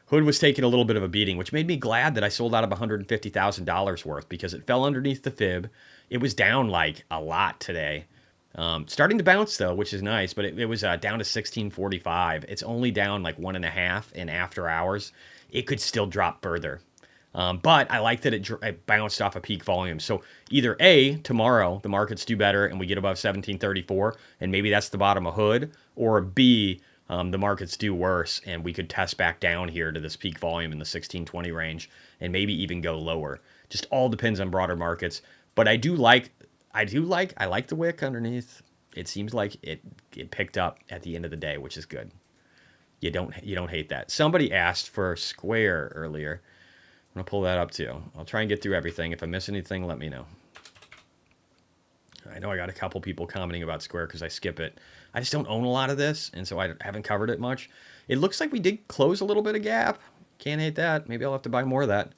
Hood was taking a little bit of a beating, which made me glad that I sold out of $150,000 worth because it fell underneath the fib. It was down like a lot today. Starting to bounce though, which is nice, but it was down to 1645. It's only down like 1.5 in after hours. It could still drop further. But I like that it bounced off a peak volume. So either A, tomorrow the markets do better and we get above 1734, and maybe that's the bottom of Hood, or B, the markets do worse and we could test back down here to this peak volume in the 1620 range and maybe even go lower. Just all depends on broader markets. But I like the wick underneath. It seems like it picked up at the end of the day, which is good. You don't hate that. Somebody asked for Square earlier. I'm going to pull that up too. I'll try and get through everything. If I miss anything, let me know. I know I got a couple people commenting about Square because I skip it. I just don't own a lot of this, and so I haven't covered it much. It looks like we did close a little bit of gap. Can't hate that. Maybe I'll have to buy more of that.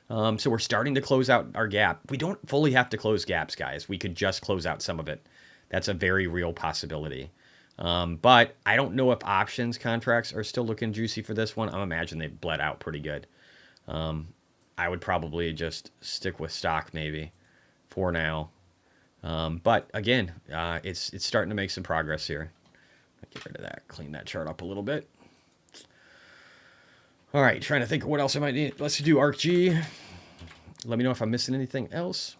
So we're starting to close out our gap. We don't fully have to close gaps, guys. We could just close out some of it. That's a very real possibility. But I don't know if options contracts are still looking juicy for this one. I imagine they bled out pretty good. I would probably just stick with stock maybe for now. But again, it's starting to make some progress here. Get rid of that, clean that chart up a little bit. All right, trying to think of what else I might need. Let's do ARKG. Let me know if I'm missing anything else.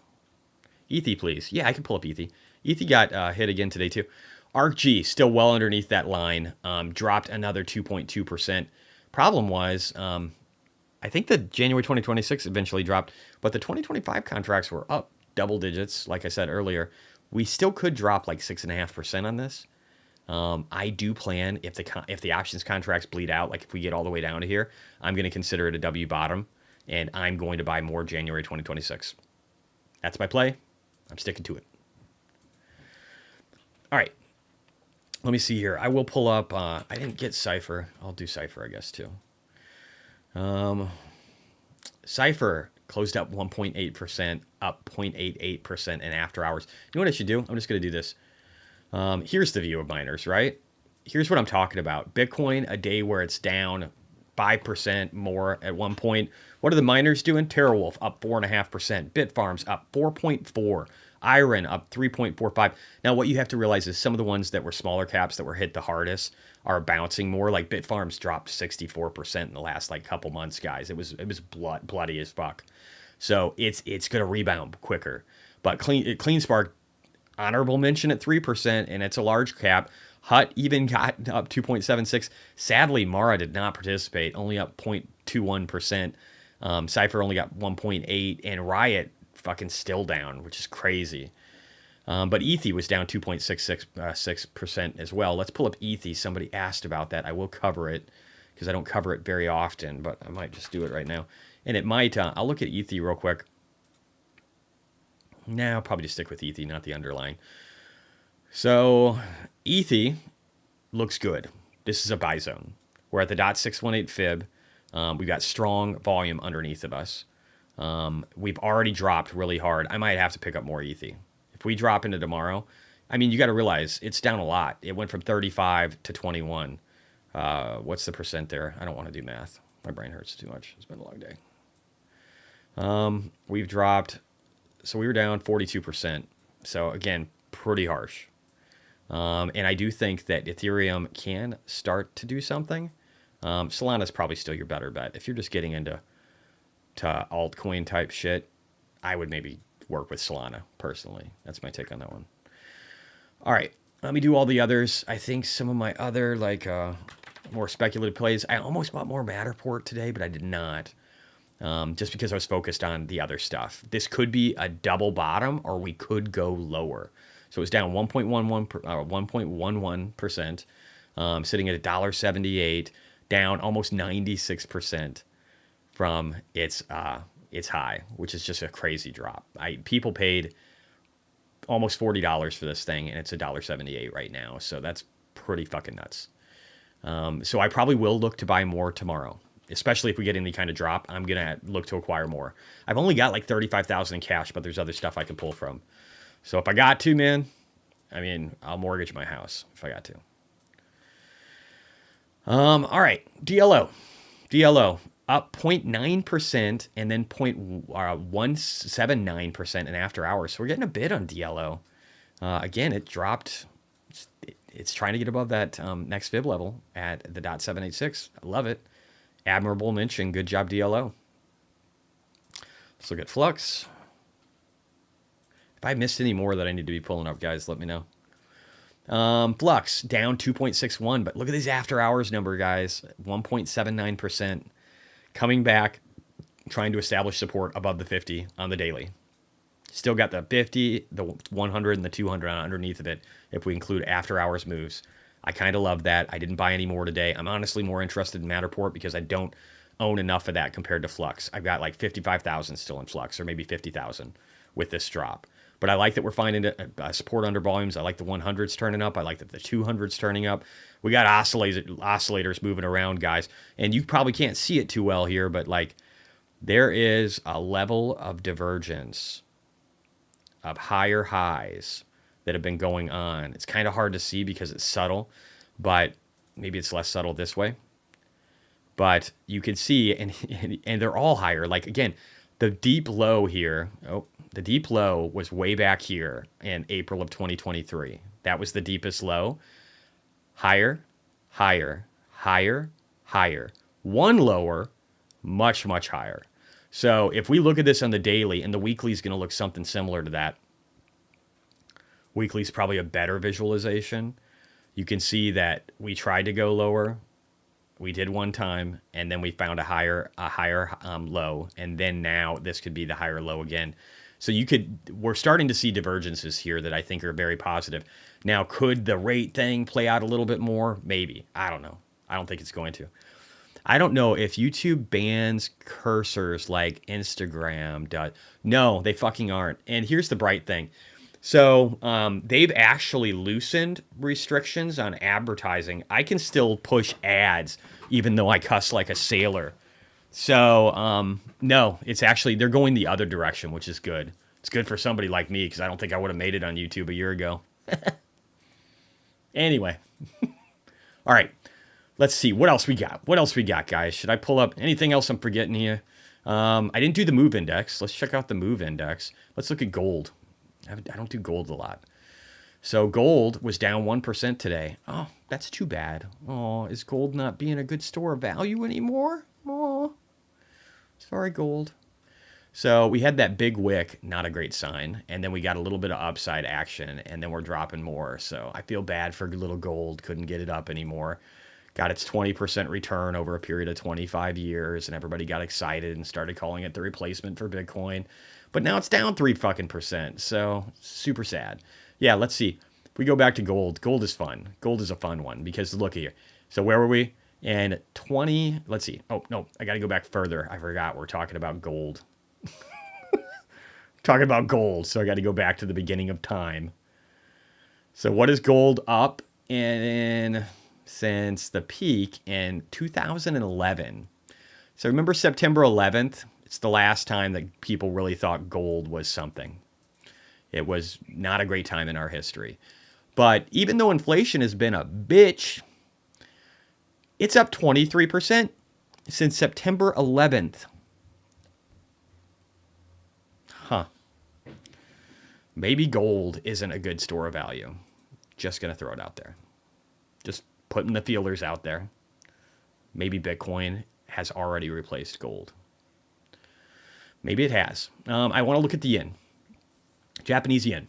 Ethy, please. Yeah, I can pull up Ethy. Ethy got hit again today too. ARKG still well underneath that line. Dropped another 2.2%. Problem was, I think the January 2026 eventually dropped, but the 2025 contracts were up double digits. Like I said earlier, we still could drop like 6.5% on this. I do plan if the options contracts bleed out, like if we get all the way down to here, I'm going to consider it a W bottom, and I'm going to buy more January 2026. That's my play. I'm sticking to it. All right. Let me see here. I will pull up. I didn't get Cypher. I'll do Cypher, I guess, too. Cypher closed up 1.8%, up 0.88% in after hours. You know what I should do? I'm just going to do this. Here's the view of miners, right? Here's what I'm talking about. Bitcoin, a day where it's down 5% more at one point. What are the miners doing? TeraWolf up 4.5%. Bitfarms up 4.4%. Iron up 3.45%. Now, what you have to realize is some of the ones that were smaller caps that were hit the hardest are bouncing more. Like Bitfarms dropped 64% in the last like couple months, guys. It was bloody as fuck. So it's going to rebound quicker. But CleanSpark, honorable mention at 3%, and it's a large cap. Hut even got up 2.76. Sadly, Mara did not participate, only up 0.21%. Cypher only got 1.8, and Riot fucking still down, which is crazy. But Ethy was down 2.66% as well. Let's pull up Ethy. Somebody asked about that. I will cover it because I don't cover it very often, but I might just do it right now. And it might, I'll look at Ethy real quick. I'll probably just stick with Ethy, not the underlying. So Ethy looks good. This is a buy zone. We're at the .618 fib. We've got strong volume underneath of us. We've already dropped really hard. I might have to pick up more Ethy. If we drop into tomorrow, I mean, you got to realize it's down a lot. It went from 35 to 21. What's the percent there? I don't want to do math. My brain hurts too much. It's been a long day. We've dropped, so we were down 42%. So again, pretty harsh. And I do think that Ethereum can start to do something. Solana's probably still your better bet. If you're just getting into altcoin type shit, I would maybe work with Solana personally. That's my take on that one. All right, let me do all the others. I think some of my other more speculative plays. I almost bought more Matterport today, but I did not. Just because I was focused on the other stuff. This could be a double bottom, or we could go lower. So it was down 1.11%, sitting at $1.78, down almost 96% from its high, which is just a crazy drop. People paid almost $40 for this thing, and it's $1.78 right now. So that's pretty fucking nuts. So I probably will look to buy more tomorrow, especially if we get any kind of drop. I'm going to look to acquire more. I've only got like 35,000 in cash, but there's other stuff I can pull from. So if I got to, man, I mean, I'll mortgage my house if I got to. All right, DLO up 0.9% and then 0.179% in after hours. So we're getting a bid on DLO. Again, it dropped. It's trying to get above that next fib level at the .786. I love it. Admirable mention. Good job, DLO. Let's look at Flux. If I missed any more that I need to be pulling up, guys, let me know. Flux down 2.61, but look at these after hours number, guys. 1.79%. Coming back, trying to establish support above the 50 on the daily. Still got the 50, the 100, and the 200 underneath of it if we include after hours moves. I kind of love that. I didn't buy any more today. I'm honestly more interested in Matterport because I don't own enough of that compared to Flux. I've got like 55,000 still in Flux, or maybe 50,000 with this drop. But I like that we're finding support under volumes. I like the 100s turning up. I like that the 200s turning up. We got oscillators moving around, guys. And you probably can't see it too well here, but like there is a level of divergence of higher highs that have been going on. It's kind of hard to see because it's subtle, but maybe it's less subtle this way. But you can see, and they're all higher. Like, again, the deep low here, the deep low was way back here in April of 2023. That was the deepest low. Higher, higher, higher, higher. One lower, much, much higher. So if we look at this on the daily, and the weekly is going to look something similar to that. Weekly is probably a better visualization. You can see that we tried to go lower. We did one time, and then we found a higher low, and then now this could be the higher low again. So we're starting to see divergences here that I think are very positive. Now, could the rate thing play out a little bit more? Maybe. I don't know. I don't think it's going to. I don't know if YouTube bans cursors like Instagram does. No, they fucking aren't. And here's the bright thing. So they've actually loosened restrictions on advertising. I can still push ads even though I cuss like a sailor. So no, it's actually, they're going the other direction, which is good. It's good for somebody like me because I don't think I would have made it on YouTube a year ago. Anyway. All right. Let's see. What else we got? What else we got, guys? Should I pull up anything else I'm forgetting here? I didn't do the move index. Let's check out the move index. Let's look at gold. I don't do gold a lot. So gold was down 1% today. Oh, that's too bad. Oh, is gold not being a good store of value anymore? Oh, sorry, gold. So we had that big wick, not a great sign. And then we got a little bit of upside action, and then we're dropping more. So I feel bad for little gold. Couldn't get it up anymore. got its 20% return over a period of 25 years, and everybody got excited and started calling it the replacement for Bitcoin. But now it's down 3%. So super sad. Yeah, let's see. If we go back to gold, gold is fun. Gold is a fun one because look here. So where were we? And let's see. Oh, no, I got to go back further. I forgot we're talking about gold. Talking about gold. So I got to go back to the beginning of time. So what is gold up in since the peak in 2011? So remember September 11th? It's the last time that people really thought gold was something. It was not a great time in our history. But even though inflation has been a bitch, it's up 23% since September 11th. Huh. Maybe gold isn't a good store of value. Just going to throw it out there. Just putting the feelers out there. Maybe Bitcoin has already replaced gold. Maybe it has. I want to look at the yen. Japanese yen.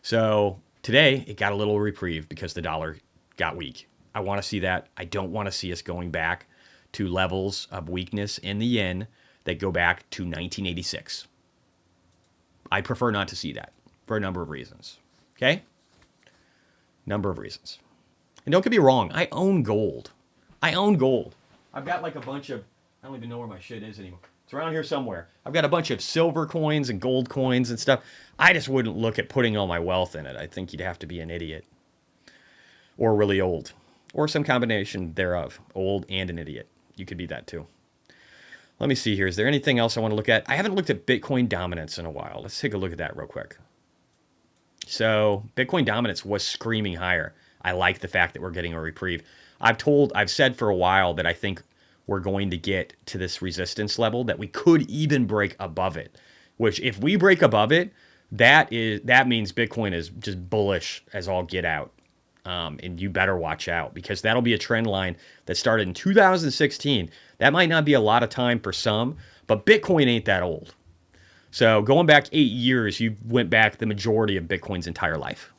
So today it got a little reprieve because the dollar got weak. I want to see that. I don't want to see us going back to levels of weakness in the yen that go back to 1986. I prefer not to see that for a number of reasons. Okay? Number of reasons. And don't get me wrong, I own gold. I've got like a bunch of, I don't even know where my shit is anymore. It's around here somewhere. I've got a bunch of silver coins and gold coins and stuff. I just wouldn't look at putting all my wealth in it. I think you'd have to be an idiot. Or really old. Or some combination thereof. Old and an idiot. You could be that too. Let me see here. Is there anything else I want to look at? I haven't looked at Bitcoin dominance in a while. Let's take a look at that real quick. So Bitcoin dominance was screaming higher. I like the fact that we're getting a reprieve. I've said for a while that I think we're going to get to this resistance level that we could even break above it. Which if we break above it, that means Bitcoin is just bullish as all get out. And you better watch out because that'll be a trend line that started in 2016. That might not be a lot of time for some, but Bitcoin ain't that old. So going back 8 years, you went back the majority of Bitcoin's entire life.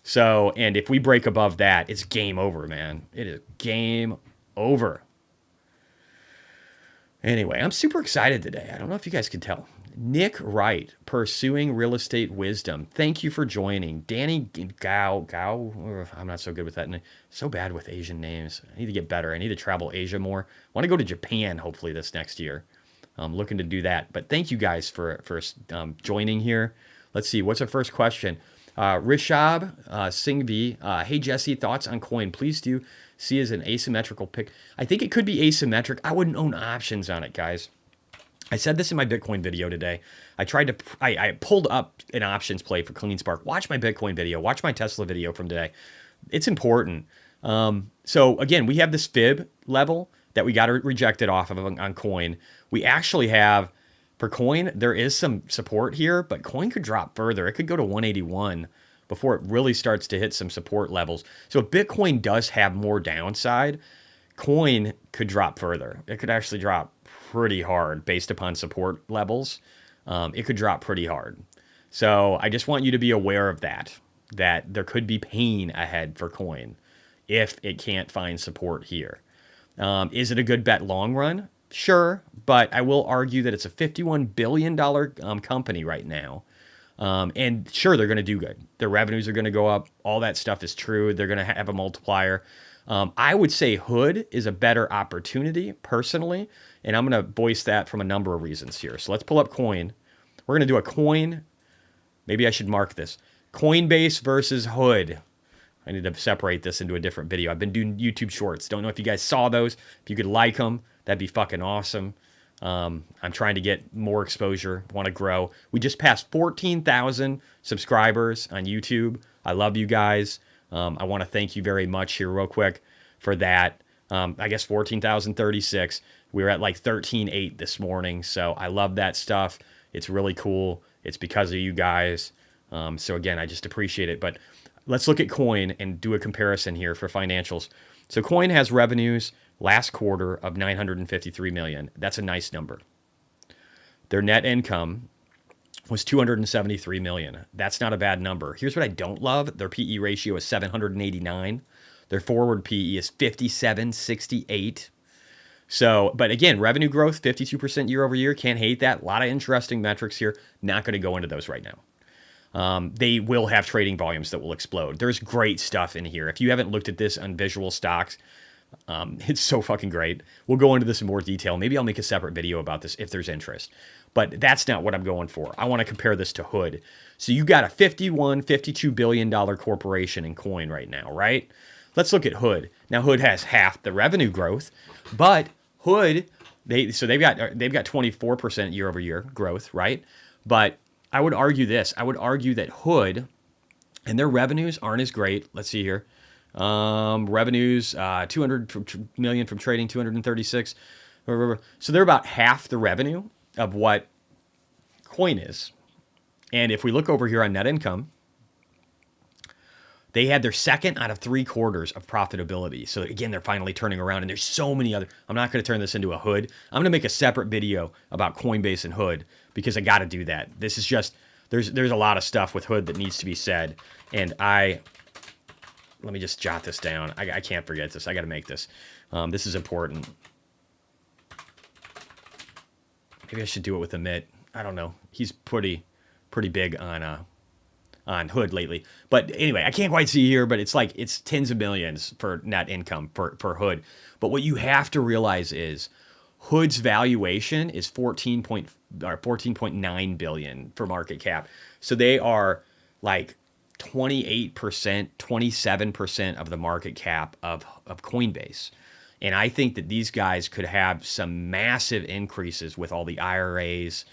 So, and if we break above that, it's game over, man. It is game over. Anyway, I'm super excited today. I don't know if you guys can tell. Nick Wright, Pursuing Real Estate Wisdom. Thank you for joining. Danny Gao. I'm not so good with that. So bad with Asian names. I need to get better. I need to travel Asia more. I want to go to Japan, hopefully, this next year. I'm looking to do that. But thank you guys for joining here. Let's see. What's our first question? Rishab Singhvi. Hey, Jesse, thoughts on coin? Please do see as an asymmetrical pick. I think it could be asymmetric. I wouldn't own options on it, guys. I said this in my Bitcoin video today. I pulled up an options play for CleanSpark. Watch my Bitcoin video. Watch my Tesla video from today. It's important. So again, we have this fib level that we got to reject it off of on coin. We actually have, for coin, there is some support here, but coin could drop further. It could go to 181 before it really starts to hit some support levels. So if Bitcoin does have more downside, coin could drop further. It could actually drop pretty hard based upon support levels. It could drop pretty hard. So I just want you to be aware of that there could be pain ahead for coin if it can't find support here. Is it a good bet long run? Sure, but I will argue that it's a $51 billion company right now. And sure, they're going to do good. Their revenues are going to go up. All that stuff is true. They're going to have a multiplier. I would say Hood is a better opportunity, personally, and I'm going to voice that from a number of reasons here. So let's pull up coin. We're going to do a coin. Maybe I should mark this. Coinbase versus Hood. I need to separate this into a different video. I've been doing YouTube shorts. Don't know if you guys saw those. If you could like them, that'd be fucking awesome. I'm trying to get more exposure, want to grow. We just passed 14,000 subscribers on YouTube. I love you guys. I want to thank you very much here real quick for that. I guess 14,036. We were at like 13.8 this morning. So I love that stuff. It's really cool. It's because of you guys. So again, I just appreciate it. But let's look at coin and do a comparison here for financials. So coin has revenues last quarter of $953 million. That's a nice number. Their net income was $273 million. That's not a bad number. Here's what I don't love. Their PE ratio is 789. Their forward PE is 57.68. So, but again, revenue growth, 52% year over year. Can't hate that. A lot of interesting metrics here. Not going to go into those right now. They will have trading volumes that will explode. There's great stuff in here. If you haven't looked at this on visual stocks, it's so fucking great. We'll go into this in more detail. Maybe I'll make a separate video about this if there's interest. But that's not what I'm going for. I want to compare this to Hood. So you got a $52 billion corporation in coin right now, right? Let's look at Hood. Now Hood has half the revenue growth, but Hood, they've got 24% year over year growth, right? But I would argue this. I would argue that Hood and their revenues aren't as great. Let's see here. Revenues, 200 million from trading, 236. So they're about half the revenue of what coin is. And if we look over here on net income, they had their second out of 3 quarters of profitability. So again, they're finally turning around, and there's so many other. I'm not going to turn this into a Hood. I'm going to make a separate video about Coinbase and Hood because I got to do that. This is just there's a lot of stuff with Hood that needs to be said, and let me just jot this down. I can't forget this. I got to make this. This is important. Maybe I should do it with Amit. I don't know. He's pretty big on Hood lately. But anyway, I can't quite see here, but it's tens of millions for net income for Hood. But what you have to realize is Hood's valuation is 14.9 billion for market cap. So they are like 28%, 27% of the market cap of Coinbase. And I think that these guys could have some massive increases with all the IRAs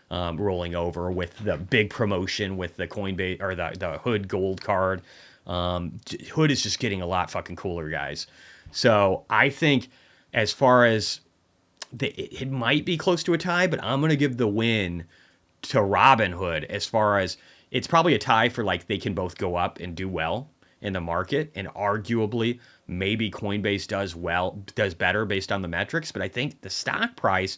rolling over, with the big promotion with the Coinbase or the Hood Gold card. Hood is just getting a lot fucking cooler, guys. So I think as far as it might be close to a tie, but I'm going to give the win to Robinhood as far as it's probably a tie for like they can both go up and do well in the market, and arguably maybe Coinbase does better based on the metrics, but I think the stock price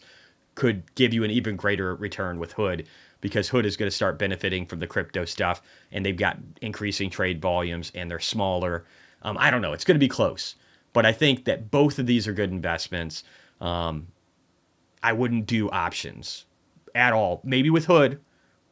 could give you an even greater return with Hood because Hood is going to start benefiting from the crypto stuff, and they've got increasing trade volumes, and they're smaller. I don't know. It's going to be close, but I think that both of these are good investments. I wouldn't do options at all. Maybe with Hood.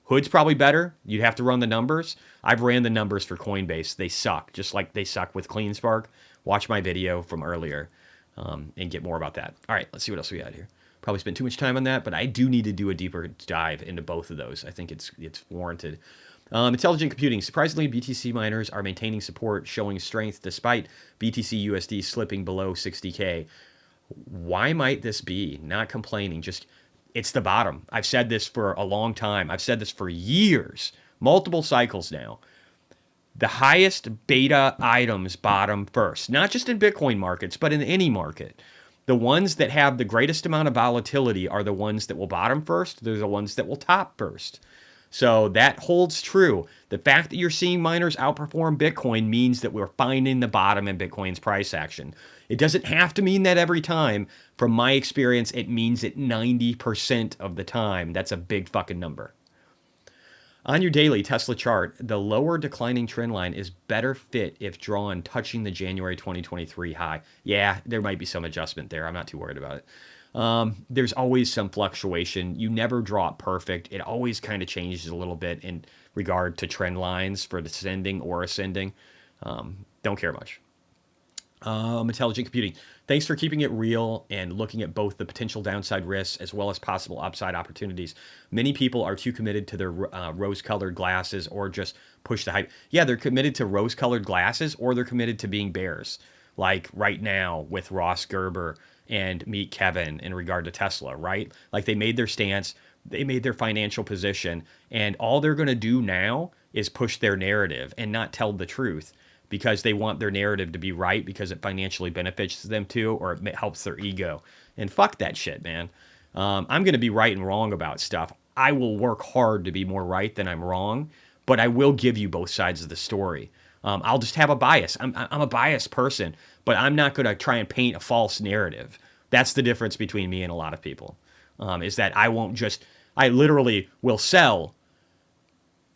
Hood's probably better. You'd have to run the numbers. I've ran the numbers for Coinbase. They suck, just like they suck with CleanSpark. Watch my video from earlier and get more about that. All right, let's see what else we got here. Probably spent too much time on that, but I do need to do a deeper dive into both of those. I think it's warranted. Intelligent computing. Surprisingly, BTC miners are maintaining support, showing strength despite BTC USD slipping below 60K. Why might this be? Not complaining, just it's the bottom. I've said this for a long time. I've said this for years, multiple cycles now. The highest beta items bottom first, not just in Bitcoin markets, but in any market. The ones that have the greatest amount of volatility are the ones that will bottom first. They're the ones that will top first. So that holds true. The fact that you're seeing miners outperform Bitcoin means that we're finding the bottom in Bitcoin's price action. It doesn't have to mean that every time. From my experience, it means it 90% of the time. That's a big fucking number. On your daily Tesla chart, the lower declining trend line is better fit if drawn touching the January 2023 high. Yeah, there might be some adjustment there. I'm not too worried about it. There's always some fluctuation. You never draw it perfect. It always kind of changes a little bit in regard to trend lines for descending or ascending. Don't care much. Intelligent computing. Thanks for keeping it real and looking at both the potential downside risks as well as possible upside opportunities. Many people are too committed to their rose-colored glasses or just push the hype. Yeah, they're committed to rose-colored glasses or they're committed to being bears. Like right now with Ross Gerber and Meet Kevin in regard to Tesla, right? Like they made their stance, they made their financial position, and all they're going to do now is push their narrative and not tell the truth, because they want their narrative to be right because it financially benefits them too, or it helps their ego. And fuck that shit, man. I'm going to be right and wrong about stuff. I will work hard to be more right than I'm wrong, but I will give you both sides of the story. I'll just have a bias. I'm a biased person, but I'm not going to try and paint a false narrative. That's the difference between me and a lot of people, is that I literally will sell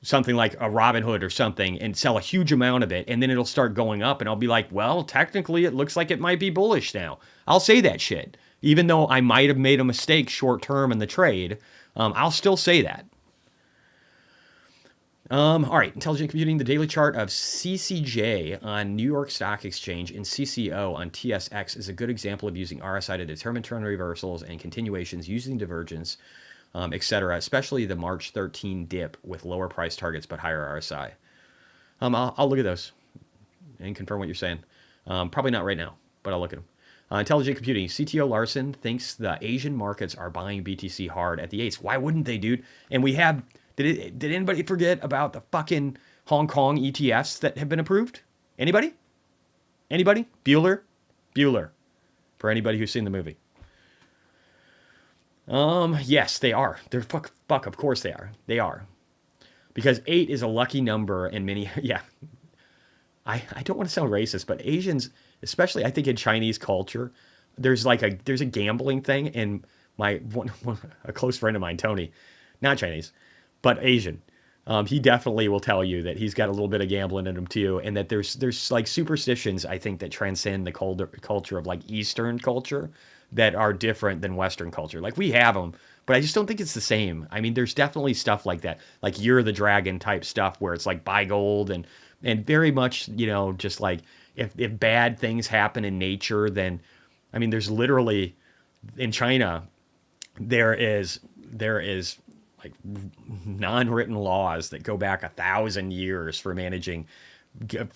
something like a Robinhood or something and sell a huge amount of it, and then it'll start going up, and I'll be like, well, technically it looks like it might be bullish now. I'll say that shit. Even though I might have made a mistake short term in the trade, I'll still say that. All right, Intelligent Computing, the daily chart of CCJ on New York Stock Exchange and CCO on TSX is a good example of using RSI to determine trend reversals and continuations using divergence, etc., especially the March 13 dip with lower price targets but higher RSI. I'll look at those and confirm what you're saying. Probably not right now, but I'll look at them. Intelligent Computing, CTO Larson thinks the Asian markets are buying BTC hard at the 8s. Why wouldn't they, dude? And we have... Did anybody forget about the fucking Hong Kong ETFs that have been approved? Anybody? Anybody? Bueller? Bueller. For anybody who's seen the movie. Yes, they are. They're fuck, of course they are. They are. Because 8 is a lucky number and many, yeah. I don't want to sound racist, but Asians, especially I think in Chinese culture, there's a gambling thing, and a close friend of mine, Tony, not Chinese, but Asian. He definitely will tell you that he's got a little bit of gambling in him too, and that there's like superstitions, I think, that transcend the culture of like Eastern culture that are different than Western culture. Like we have them, but I just don't think it's the same. I mean, there's definitely stuff like that, like You're the Dragon type stuff where it's like buy gold and very much, just like if bad things happen in nature, then, I mean, there's literally in China, there is like non-written laws that go back 1,000 years for managing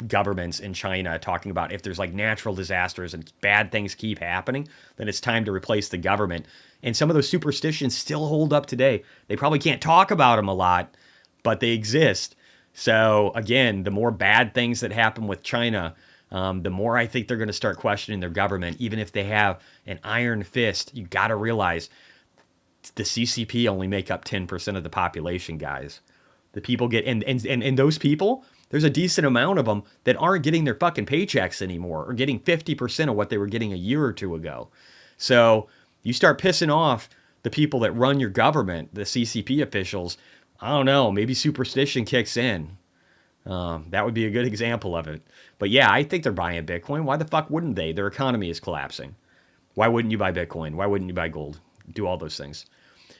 governments in China, talking about if there's like natural disasters and bad things keep happening, then it's time to replace the government. And some of those superstitions still hold up today. They probably can't talk about them a lot, but they exist. So again, the more bad things that happen with China, the more I think they're going to start questioning their government. Even if they have an iron fist, you got to realize the CCP only make up 10% of the population, guys. The people get, and those people, there's a decent amount of them that aren't getting their fucking paychecks anymore, or getting 50% of what they were getting a year or two ago. So you start pissing off the people that run your government, the CCP officials, I don't know, maybe superstition kicks in. That would be a good example of it. But yeah, I think they're buying Bitcoin. Why the fuck wouldn't they? Their economy is collapsing. Why wouldn't you buy Bitcoin? Why wouldn't you buy gold? Do all those things.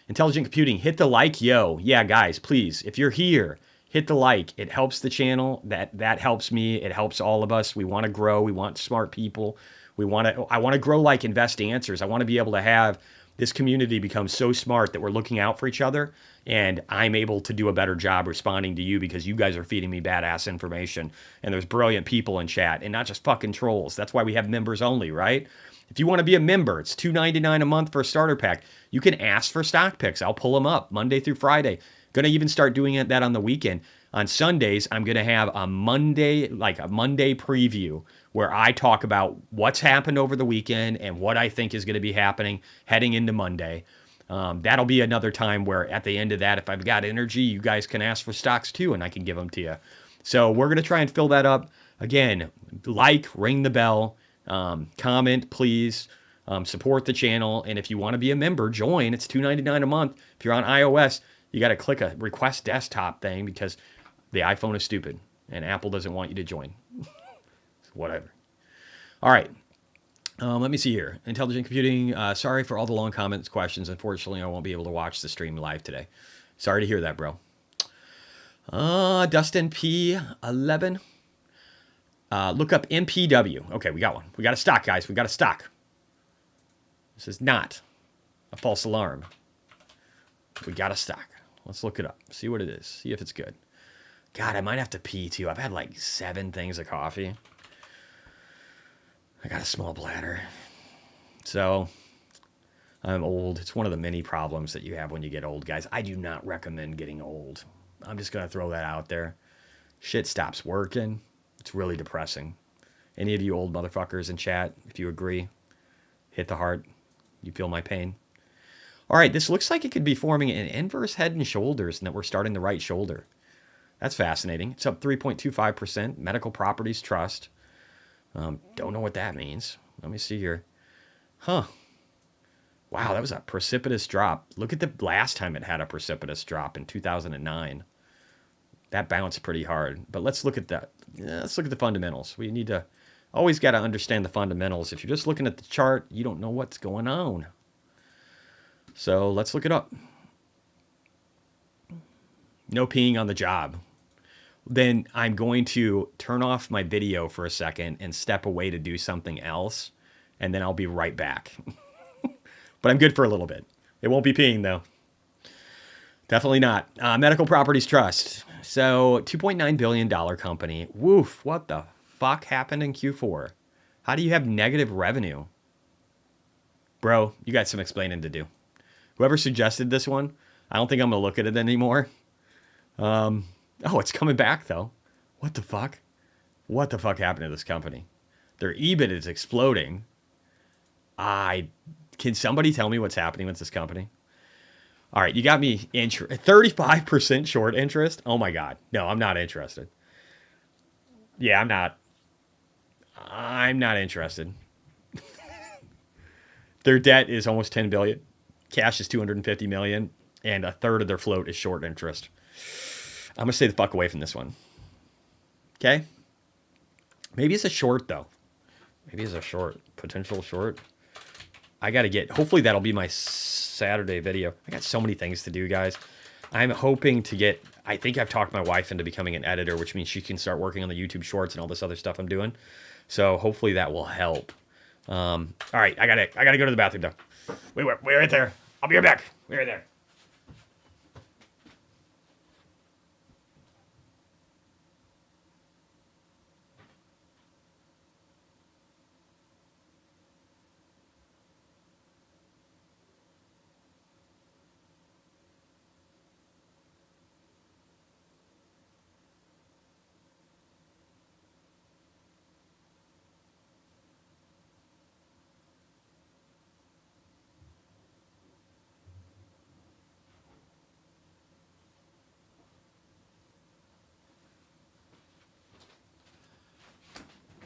Intelligent Computing, hit the like, yo. Yeah, guys, please, if you're here, hit the like. It helps the channel. That helps me. It helps all of us. We want to grow. We want smart people. I want to grow like Invest Answers. I want to be able to have this community become so smart that we're looking out for each other, and I'm able to do a better job responding to you because you guys are feeding me badass information, and there's brilliant people in chat, and not just fucking trolls. That's why we have members only, right? If you want to be a member, it's $2.99 a month for a starter pack. You can ask for stock picks. I'll pull them up Monday through Friday. Going to even start doing that on the weekend. On Sundays, I'm going to have a Monday preview where I talk about what's happened over the weekend and what I think is going to be happening heading into Monday. That'll be another time where at the end of that, if I've got energy, you guys can ask for stocks too, and I can give them to you. So we're going to try and fill that up. Again, like, ring the bell, comment, please. Support the channel. And if you want to be a member, join. It's $2.99 a month. If you're on iOS, you got to click a request desktop thing because the iPhone is stupid and Apple doesn't want you to join. Whatever. All right. Let me see here. Intelligent Computing. Sorry for all the long comments, questions. Unfortunately, I won't be able to watch the stream live today. Sorry to hear that, bro. Dustin P11. Look up MPW. Okay, we got one. We got a stock, guys. We got a stock. This is not a false alarm. We got a stock. Let's look it up. See what it is. See if it's good. God, I might have to pee too. I've had like 7 things of coffee. I got a small bladder. So, I'm old. It's one of the many problems that you have when you get old, guys. I do not recommend getting old. I'm just going to throw that out there. Shit stops working. It's really depressing. Any of you old motherfuckers in chat, if you agree, hit the heart. You feel my pain. All right, this looks like it could be forming an inverse head and shoulders, and that we're starting the right shoulder. That's fascinating. It's up 3.25%. Medical Properties Trust. Don't know what that means. Let me see here. Huh. Wow, that was a precipitous drop. Look at the last time it had a precipitous drop in 2009. That bounced pretty hard. But let's look at that. Yeah, let's look at the fundamentals. We need to always got to understand the fundamentals. If you're just looking at the chart, you don't know what's going on. So let's look it up. No peeing on the job. Then I'm going to turn off my video for a second and step away to do something else. And then I'll be right back. But I'm good for a little bit. It won't be peeing though. Definitely not. Medical Properties Trust. So $2.9 billion company. Woof. What the fuck happened in Q4? How do you have negative revenue? Bro, you got some explaining to do. Whoever suggested this one, I don't think I'm going to look at it anymore. Oh, it's coming back though. What the fuck? What the fuck happened to this company? Their EBIT is exploding. Can somebody tell me what's happening with this company? All right, you got me 35% short interest. Oh my God. No, I'm not interested. Yeah, I'm not interested. Their debt is almost 10 billion. Cash is 250 million. And a third of their float is short interest. I'm going to stay the fuck away from this one. Okay? Maybe it's a short, though. Maybe it's a short. Potential short. I got to get... Hopefully that'll be my Saturday video. I got so many things to do, guys. I'm hoping to get... I think I've talked my wife into becoming an editor, which means she can start working on the YouTube shorts and all this other stuff I'm doing. So hopefully that will help. All right, I gotta go to the bathroom, though. Wait right there. I'll be right back. Wait right there.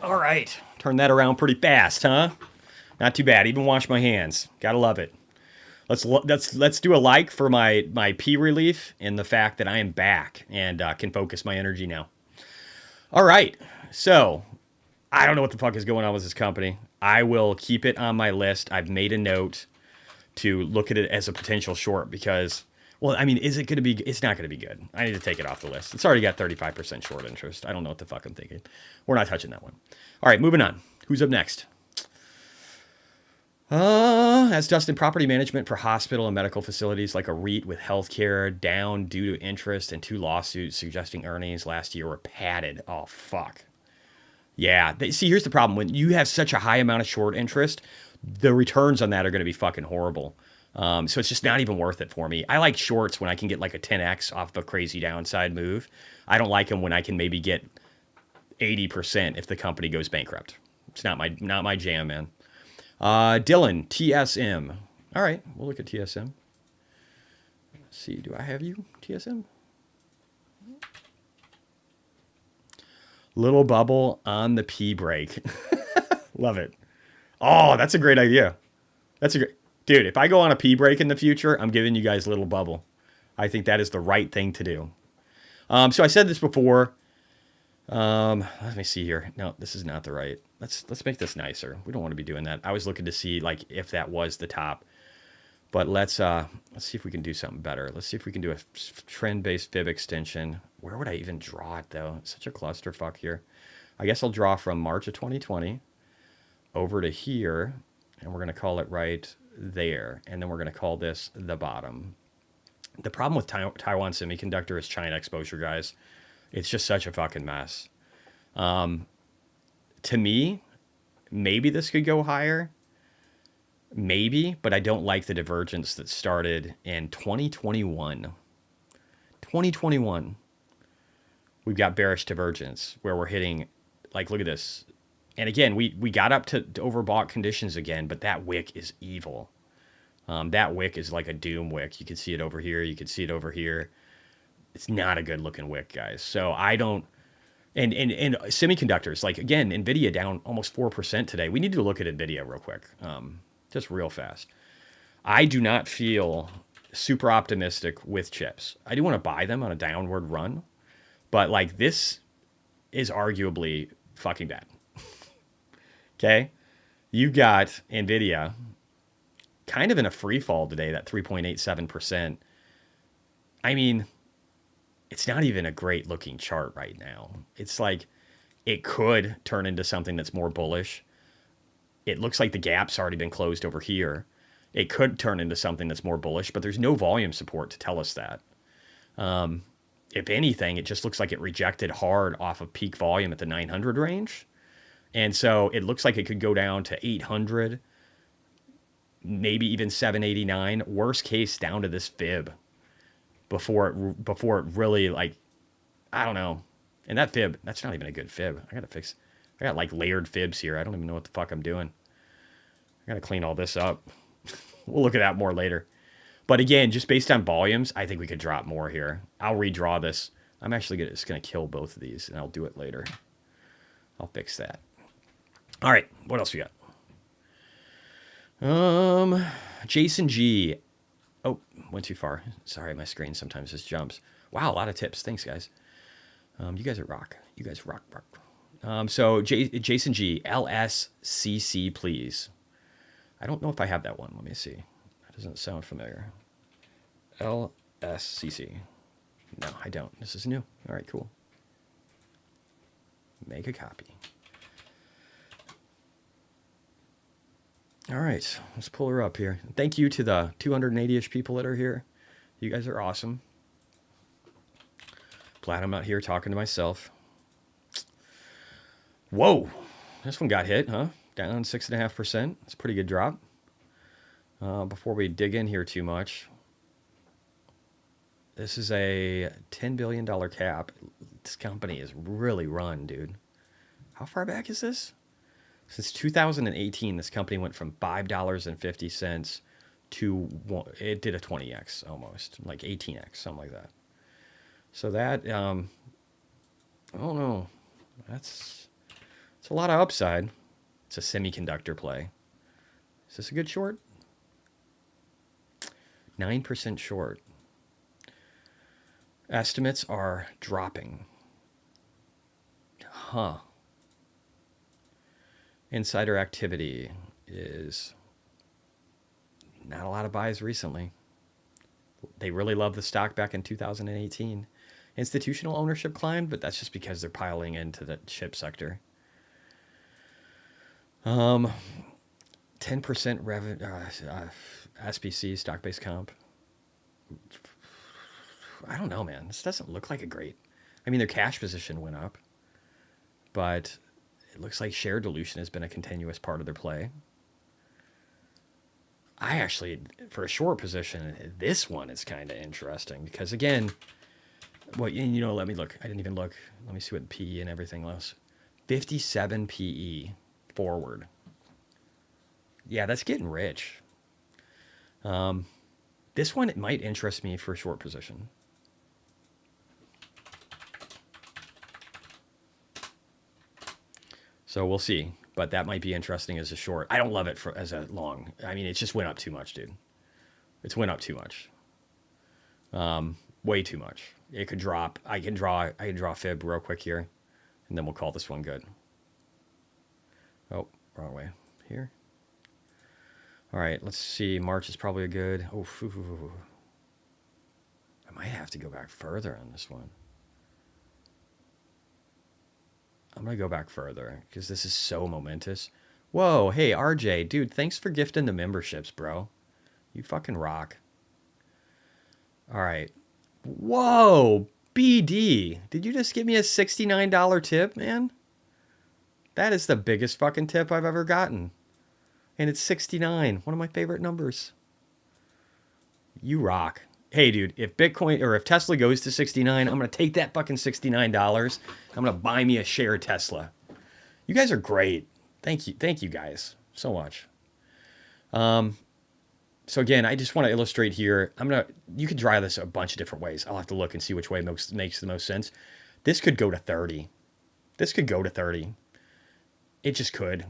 All right. Turn that around pretty fast, huh? Not too bad. Even wash my hands. Gotta love it. Let's do a like for my pee relief and the fact that I am back and can focus my energy now. All right. So I don't know what the fuck is going on with this company. I will keep it on my list. I've made a note to look at it as a potential short because, well, I mean, is it going to be? It's not going to be good. I need to take it off the list. It's already got 35% short interest. I don't know what the fuck I'm thinking. We're not touching that one. All right, moving on. Who's up next? As Dustin, property management for hospital and medical facilities like a REIT with healthcare down due to interest and 2 lawsuits suggesting earnings last year were padded. Oh, fuck. Yeah. See, here's the problem. When you have such a high amount of short interest, the returns on that are going to be fucking horrible. So it's just not even worth it for me. I like shorts when I can get like a 10x off of a crazy downside move. I don't like them when I can maybe get 80% if the company goes bankrupt. It's not my jam, man. Dylan, TSM. All right, we'll look at TSM. Let's see, do I have you, TSM? Little bubble on the P break. Love it. Oh, that's a great idea. Dude, if I go on a P break in the future, I'm giving you guys little bubble. I think that is the right thing to do. So I said this before. Let me see here. No, this is not the right. Let's make this nicer. We don't want to be doing that. I was looking to see like if that was the top. But let's see if we can do something better. Let's see if we can do a trend-based fib extension. Where would I even draw it though? It's such a clusterfuck here. I guess I'll draw from March of 2020 over to here, and we're going to call it right there. And then we're going to call this the bottom. The problem with Taiwan Semiconductor is China exposure, guys. It's just such a fucking mess. To me, maybe this could go higher. Maybe, but I don't like the divergence that started in 2021. 2021. We've got bearish divergence where we're hitting, like, look at this. And again, we got up to overbought conditions again, but that wick is evil. That wick is like a doom wick. You can see it over here. You can see it over here. It's not a good looking wick, guys. So I don't, and semiconductors, like again, NVIDIA down almost 4% today. We need to look at NVIDIA real quick, just real fast. I do not feel super optimistic with chips. I do want to buy them on a downward run, But like this is arguably fucking bad. Okay? You got Nvidia kind of in a free fall today, that 3.87%. I mean, it's not even a great looking chart right now. It's like it could turn into something that's more bullish. It looks like the gap's already been closed over here. It could turn into something that's more bullish, but there's no volume support to tell us that. If anything, it just looks like it rejected hard off of peak volume at the 900 range. And so it looks like it could go down to 800, maybe even 789, worst case down to this fib before it really, like, I don't know. And that fib, that's not even a good fib. I got like layered fibs here. I don't even know what the fuck I'm doing. I got to clean all this up. We'll look at that more later. But again, just based on volumes, I think we could drop more here. I'll redraw this. I'm actually just going to kill both of these, and I'll do it later. I'll fix that. All right, what else we got? Jason G. Oh, went too far. Sorry, my screen sometimes just jumps. Wow, a lot of tips. Thanks, guys. You guys are rock. You guys rock. So Jason G. LSCC, please. I don't know if I have that one. Let me see. That doesn't sound familiar. LSCC. No, I don't. This is new. All right, cool. Make a copy. All right, let's pull her up here. Thank you to the 280-ish people that are here. You guys are awesome. Glad I'm not here talking to myself. Whoa, this one got hit, huh? Down 6.5%. That's a pretty good drop. Before we dig in here too much, this is a $10 billion cap. This company is really run, dude. How far back is this? Since 2018, this company went from $5.50 to, it did a 20x almost, like 18x, something like that. So that, I don't know. It's a lot of upside. It's a semiconductor play. Is this a good short? 9% short. Estimates are dropping. Huh. Insider activity is not a lot of buys recently. They really loved the stock back in 2018. Institutional ownership climbed, but that's just because they're piling into the chip sector. 10% SBC, stock-based comp. I don't know, man. This doesn't look like a great... I mean, their cash position went up, but it looks like share dilution has been a continuous part of their play. I actually, for a short position, this one is kind of interesting because, again, well, you know, let me look. I didn't even look. Let me see what PE and everything was. 57 PE forward. Yeah, that's getting rich. This one, it might interest me for a short position. So we'll see, but that might be interesting as a short. I don't love it as a long. I mean, it just went up too much, dude. It's went up too much. Way too much. It could drop. I can draw fib real quick here, and then we'll call this one good. Oh, wrong way. Here. All right, let's see. March is probably a good. Oh, I might have to go back further on this one. I'm going to go back further because this is so momentous. Whoa, hey, RJ, dude, thanks for gifting the memberships, bro. You fucking rock. All right. Whoa, BD. Did you just give me a $69 tip, man? That is the biggest fucking tip I've ever gotten. And it's 69, one of my favorite numbers. You rock. Hey, dude, if Bitcoin or if Tesla goes to 69, I'm going to take that fucking $69. I'm going to buy me a share of Tesla. You guys are great. Thank you. Thank you guys so much. So again, I just want to illustrate here. You could draw this a bunch of different ways. I'll have to look and see which way makes the most sense. This could go to 30. This could go to 30. It just could.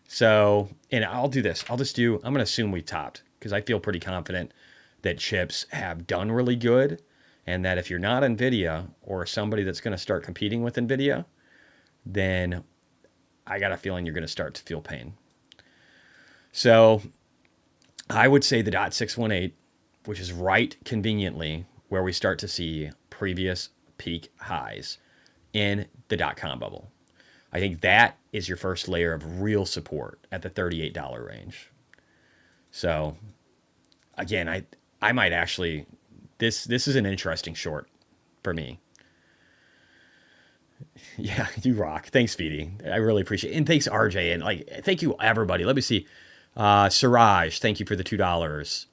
So, and I'll do this. I'm going to assume we topped because I feel pretty confident that chips have done really good And that if you're not NVIDIA or somebody that's going to start competing with NVIDIA, then I got a feeling you're going to start to feel pain. So I would say the .618, which is right conveniently where we start to see previous peak highs in the .com bubble. I think that is your first layer of real support at the $38 range. So again, I might actually, this is an interesting short for me. Yeah, you rock. Thanks, Speedy. I really appreciate it. And thanks, RJ. And like, thank you, everybody. Let me see. Siraj, thank you for the $2.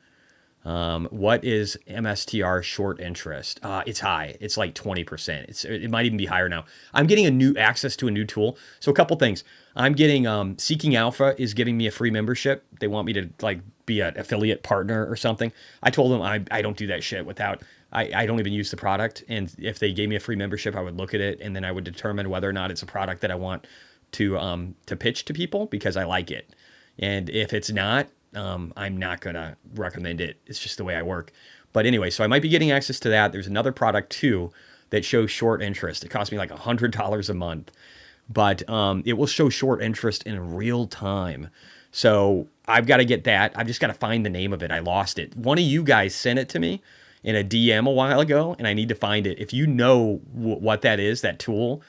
What is MSTR short interest? It's high. It's like 20%. It might even be higher now. I'm getting access to a new tool. So a couple things. I'm getting Seeking Alpha is giving me a free membership. They want me to like be an affiliate partner or something. I told them I don't do that shit without. I don't even use the product. And if they gave me a free membership, I would look at it and then I would determine whether or not it's a product that I want to pitch to people because I like it. And if it's not, I'm not going to recommend it. It's just the way I work. But anyway, so I might be getting access to that. There's another product too that shows short interest. It costs me like $100 a month, but it will show short interest in real time. So I've got to get that. I've just got to find the name of it. I lost it. One of you guys sent it to me in a DM a while ago, and I need to find it. If you know what that is, that tool,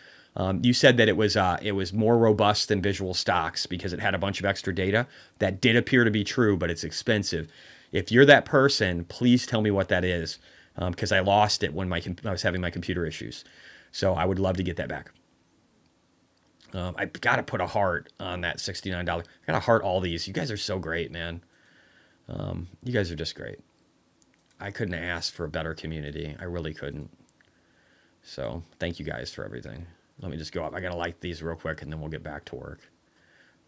you said that it was more robust than visual stocks because it had a bunch of extra data. That did appear to be true, but it's expensive. If you're that person, please tell me what that is because I lost it when I was having my computer issues. So I would love to get that back. I've got to put a heart on that $69. I got to heart all these. You guys are so great, man. You guys are just great. I couldn't ask for a better community. I really couldn't. So thank you guys for everything. Let me just go up. I got to like these real quick and then we'll get back to work.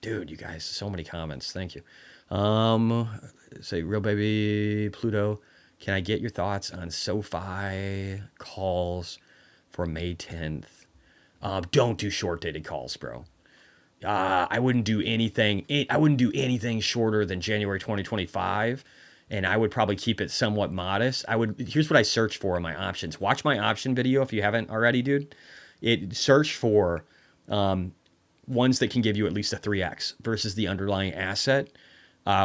Dude, you guys, so many comments. Thank you. Say, Real Baby Pluto, can I get your thoughts on SoFi calls for May 10th? Don't do short-dated calls, bro. I wouldn't do anything. I wouldn't do anything shorter than January 2025, and I would probably keep it somewhat modest. Here's what I search for in my options. Watch my option video if you haven't already, dude. Search for ones that can give you at least a 3x versus the underlying asset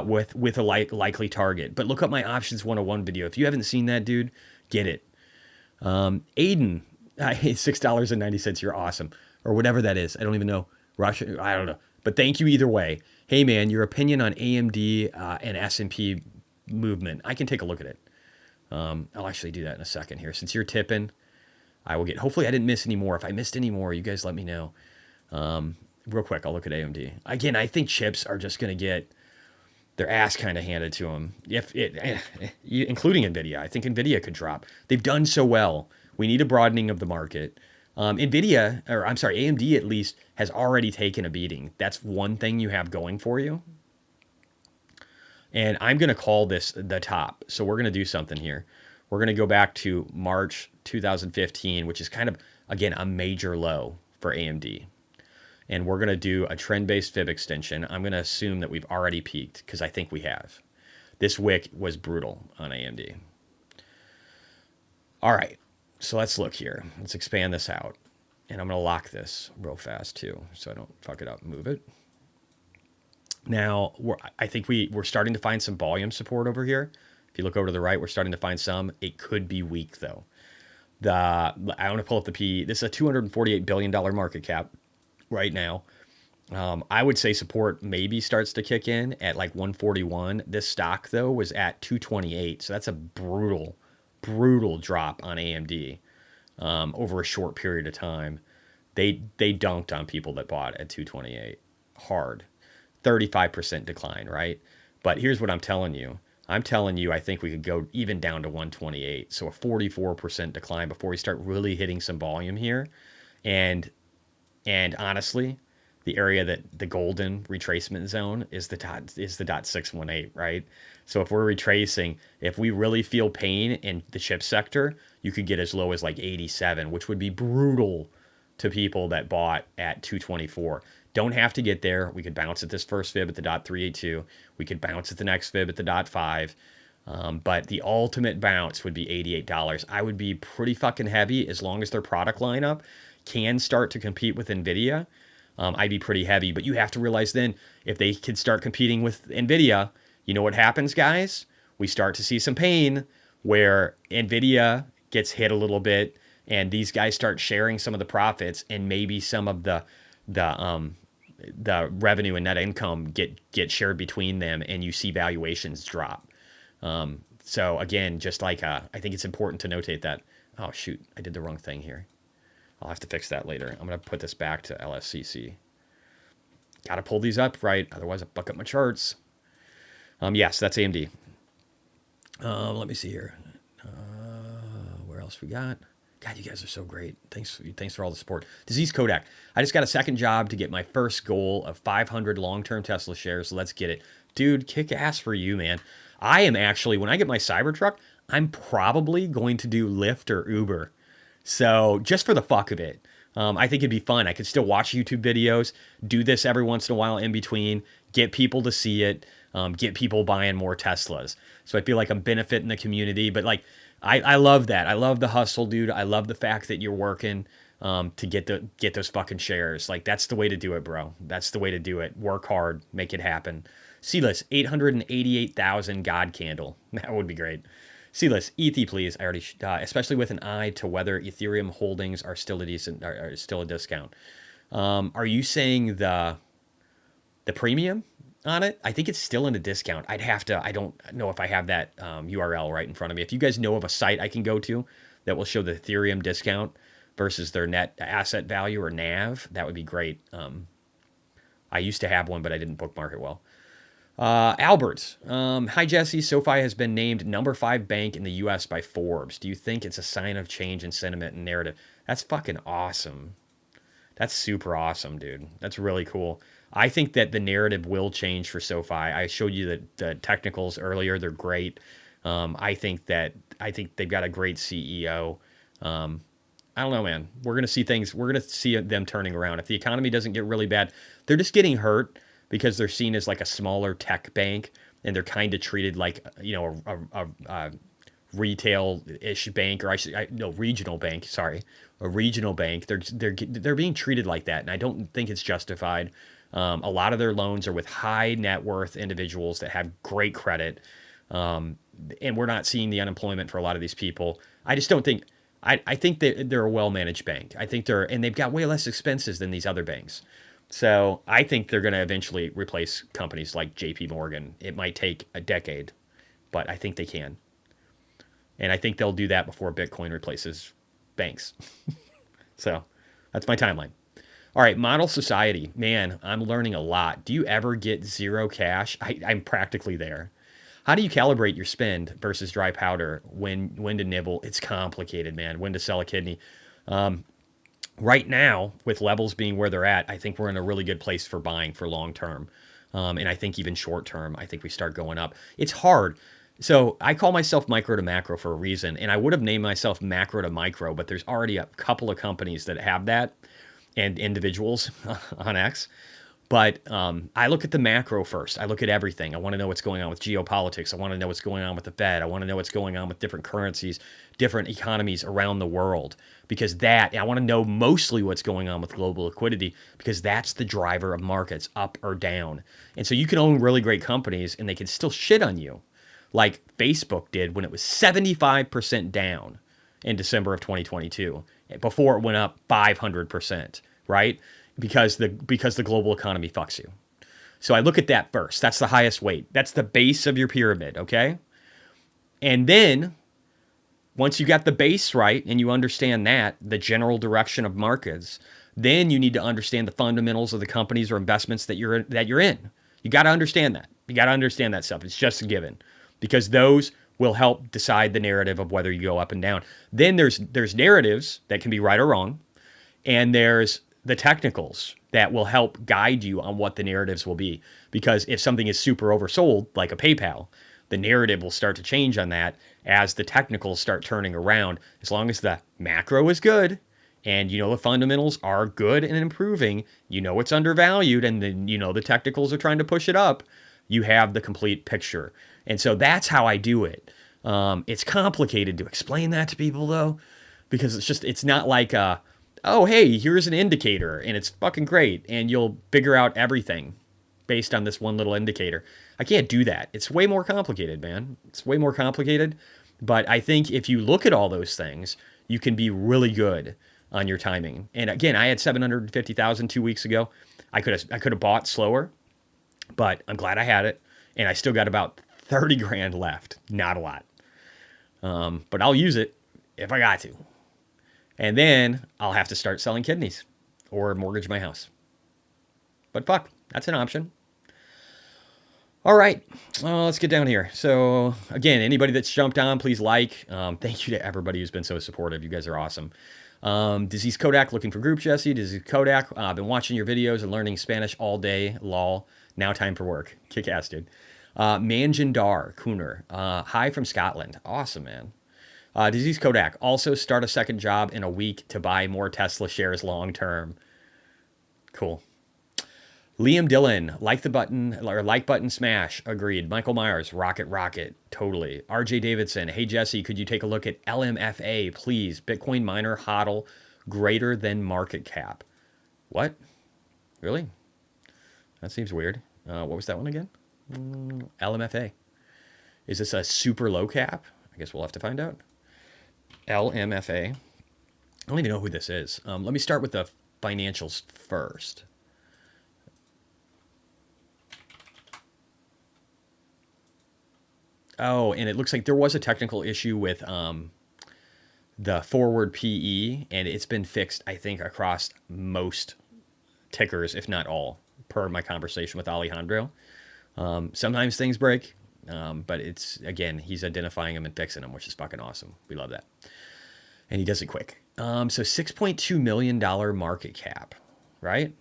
with a likely target. But look up my options 101 video. If you haven't seen that, dude, get it. Aiden, $6.90. You're awesome, or whatever that is. I don't even know. Russia, I don't know. But thank you either way. Hey man, your opinion on AMD and S&P movement. I can take a look at it. I'll actually do that in a second here. Since you're tipping, I will get, hopefully I didn't miss any more. If I missed any more, you guys let me know. Real quick, I'll look at AMD. Again, I think chips are just going to get their ass kind of handed to them, including NVIDIA. I think NVIDIA could drop. They've done so well. We need a broadening of the market. AMD at least has already taken a beating. That's one thing you have going for you. And I'm going to call this the top. So we're going to do something here. We're going to go back to March 2015, which is kind of, again, a major low for AMD. And we're going to do a trend-based fib extension. I'm going to assume that we've already peaked because I think we have. This wick was brutal on AMD. All right, so let's look here. Let's expand this out. And I'm going to lock this real fast too so I don't fuck it up. Move it. Now, I think we're starting to find some volume support over here. If you look over to the right, we're starting to find some. It could be weak though. I want to pull up the PE. This is a $248 billion market cap right now. I would say support maybe starts to kick in at like 141. This stock though was at 228. So that's a brutal drop on AMD over a short period of time. They dunked on people that bought at 228 hard. 35% decline, right? But here's what I'm telling you. I think we could go even down to 128. So a 44% decline before we start really hitting some volume here. And honestly, the area that the golden retracement zone is the .618, right? So if we're retracing, if we really feel pain in the chip sector, you could get as low as like 87, which would be brutal to people that bought at 224. Don't have to get there. We could bounce at this first fib at the .382. We could bounce at the next fib at the .5. But the ultimate bounce would be $88. I would be pretty fucking heavy as long as their product lineup can start to compete with NVIDIA. I'd be pretty heavy, but you have to realize then if they can start competing with NVIDIA, you know what happens, guys? We start to see some pain where NVIDIA gets hit a little bit and these guys start sharing some of the profits and maybe some of the revenue and net income get shared between them and you see valuations drop. So again, just like, I think it's important to notate that, oh shoot, I did the wrong thing here. I'll have to fix that later. I'm going to put this back to LSCC. Got to pull these up, right? Otherwise I fuck up my charts. Yes, that's AMD. Let me see here. Where else we got? God, you guys are so great. Thanks for all the support. Disease Kodak. I just got a second job to get my first goal of 500 long-term Tesla shares. Let's get it. Dude, kick ass for you, man. I am actually, when I get my Cybertruck, I'm probably going to do Lyft or Uber. So just for the fuck of it, I think it'd be fun. I could still watch YouTube videos, do this every once in a while in between, get people to see it, get people buying more Teslas. So I feel like I'm benefiting the community. But like, I love that. I love the hustle, dude. I love the fact that you're working to get those fucking shares. Like, that's the way to do it, bro. That's the way to do it. Work hard, make it happen. C-list, 888,000 God candle. That would be great. C-list, ETH, please. I already, especially with an eye to whether Ethereum holdings are still a discount. Are you saying the premium on it? I think it's still in a discount. I don't know if I have that URL right in front of me. If you guys know of a site I can go to that will show the Ethereum discount versus their net asset value or NAV, that would be great. I used to have one, but I didn't bookmark it well. Albert, hi Jesse. SoFi has been named number 5 bank in the U.S. by Forbes. Do you think it's a sign of change in sentiment and narrative? That's fucking awesome. That's super awesome, dude. That's really cool. I think that the narrative will change for SoFi. I showed you the technicals earlier. They're great. I think they've got a great CEO. I don't know, man. We're going to see things. We're going to see them turning around. If the economy doesn't get really bad, they're just getting hurt because they're seen as like a smaller tech bank and they're kind of treated like, you know, a retail-ish bank, or regional bank. Sorry, a regional bank. They're being treated like that, and I don't think it's justified. A lot of their loans are with high net worth individuals that have great credit, and we're not seeing the unemployment for a lot of these people. I just don't think. I think that they're a well-managed bank. I think and they've got way less expenses than these other banks. So I think they're going to eventually replace companies like JP Morgan. It might take a decade, but I think they can. And I think they'll do that before Bitcoin replaces banks. So that's my timeline. All right, model society. Man, I'm learning a lot. Do you ever get zero cash? I'm practically there. How do you calibrate your spend versus dry powder? When to nibble? It's complicated, man. When to sell a kidney? Right now, with levels being where they're at, I think we're in a really good place for buying for long term. And I think even short term, I think we start going up. It's hard. So I call myself micro to macro for a reason. And I would have named myself macro to micro, but there's already a couple of companies that have that and individuals on X. But I look at the macro first. I look at everything. I want to know what's going on with geopolitics. I want to know what's going on with the Fed. I want to know what's going on with different currencies, different economies around the world. Because I want to know mostly what's going on with global liquidity, because that's the driver of markets, up or down. And so you can own really great companies and they can still shit on you, like Facebook did when it was 75% down in December of 2022, before it went up 500%, right? Because the global economy fucks you. So I look at that first. That's the highest weight. That's the base of your pyramid, okay? And then once you got the base right and you understand that, the general direction of markets, then you need to understand the fundamentals of the companies or investments that you're in. You got to understand that. You got to understand that stuff. It's just a given, because those will help decide the narrative of whether you go up and down. Then there's narratives that can be right or wrong, and there's the technicals that will help guide you on what the narratives will be. Because if something is super oversold, like a PayPal, the narrative will start to change on that as the technicals start turning around. As long as the macro is good and the fundamentals are good and improving, it's undervalued, and then the technicals are trying to push it up, you have the complete picture. And so that's how I do it. It's complicated to explain that to people though, because it's not like, oh, hey, here's an indicator and it's fucking great. And you'll figure out everything based on this one little indicator. I can't do that. It's way more complicated, man. It's way more complicated. But I think if you look at all those things, you can be really good on your timing. And again, I had 750,000 2 weeks ago. I could have bought slower, but I'm glad I had it. And I still got about 30 grand left. Not a lot. But I'll use it if I got to. And then I'll have to start selling kidneys or mortgage my house. But fuck, that's an option. All right, let's get down here. So again, anybody that's jumped on, please like. Thank you to everybody who's been so supportive. You guys are awesome. Disease Kodak looking for group, Jesse. Disease Kodak. I've been watching your videos and learning Spanish all day. Lol. Now time for work. Kick ass, dude. Manjindar Cooner. Hi from Scotland. Awesome, man. Disease Kodak. Also start a second job in a week to buy more Tesla shares long term. Cool. Liam Dillon, like button smash. Agreed. Michael Myers, rocket, totally. RJ Davidson, hey Jesse, could you take a look at LMFA, please? Bitcoin miner hodl greater than market cap. What? Really? That seems weird. What was that one again? LMFA. Is this a super low cap? I guess we'll have to find out. LMFA. I don't even know who this is. Let me start with the financials first. Oh, and it looks like there was a technical issue with the forward PE, and it's been fixed, I think, across most tickers, if not all, per my conversation with Alejandro. Sometimes things break, but it's, again, he's identifying them and fixing them, which is fucking awesome. We love that. And he does it quick. So $6.2 million market cap, right?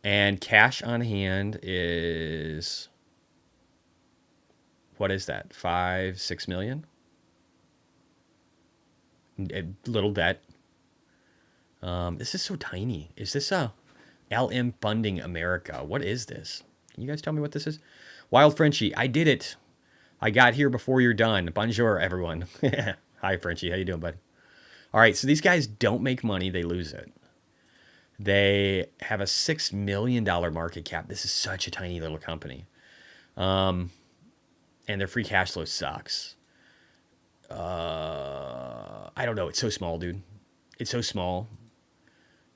And cash on hand is... What is that? 5-6 million? A little debt. This is so tiny. Is this a LM Funding America? What is this? Can you guys tell me what this is? Wild Frenchie, I did it. I got here before you're done. Bonjour, everyone. Hi, Frenchie. How you doing, bud? All right, so these guys don't make money. They lose it. They have a $6 million market cap. This is such a tiny little company. And their free cash flow sucks. I don't know. It's so small, dude. It's so small.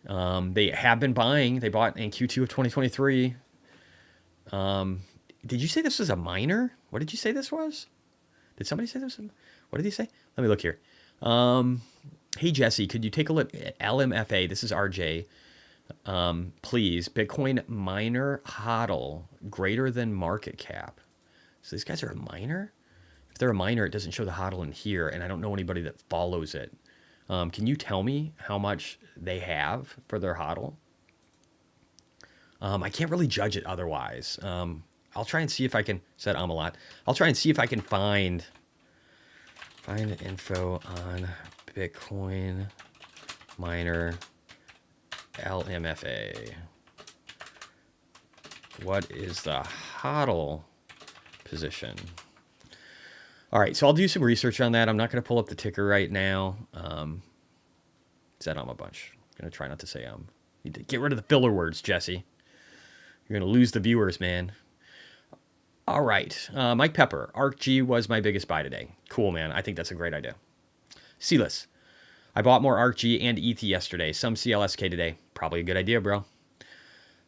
They have been buying. They bought in Q2 of 2023. Did you say this was a miner? What did you say this was? Did somebody say this? What did he say? Let me look here. Hey, Jesse, could you take a look at LMFA? This is RJ. Please. Bitcoin miner hodl greater than market cap. So these guys are a miner? If they're a miner, it doesn't show the hodl in here, and I don't know anybody that follows it. Can you tell me how much they have for their hodl? I can't really judge it otherwise. I'll try and see if I can, said Amalat. I'll try and see if I can find info on Bitcoin miner LMFA. What is the hodl position? All right, so I'll do some research on that. I'm not going to pull up the ticker right now. Said a bunch. I'm going to try not to say Need to get rid of the filler words, Jesse. You're going to lose the viewers, man. All right, Mike Pepper. ARKG was my biggest buy today. Cool, man. I think that's a great idea. Sealess. I bought more ARKG and ETH yesterday. Some CLSK today. Probably a good idea, bro.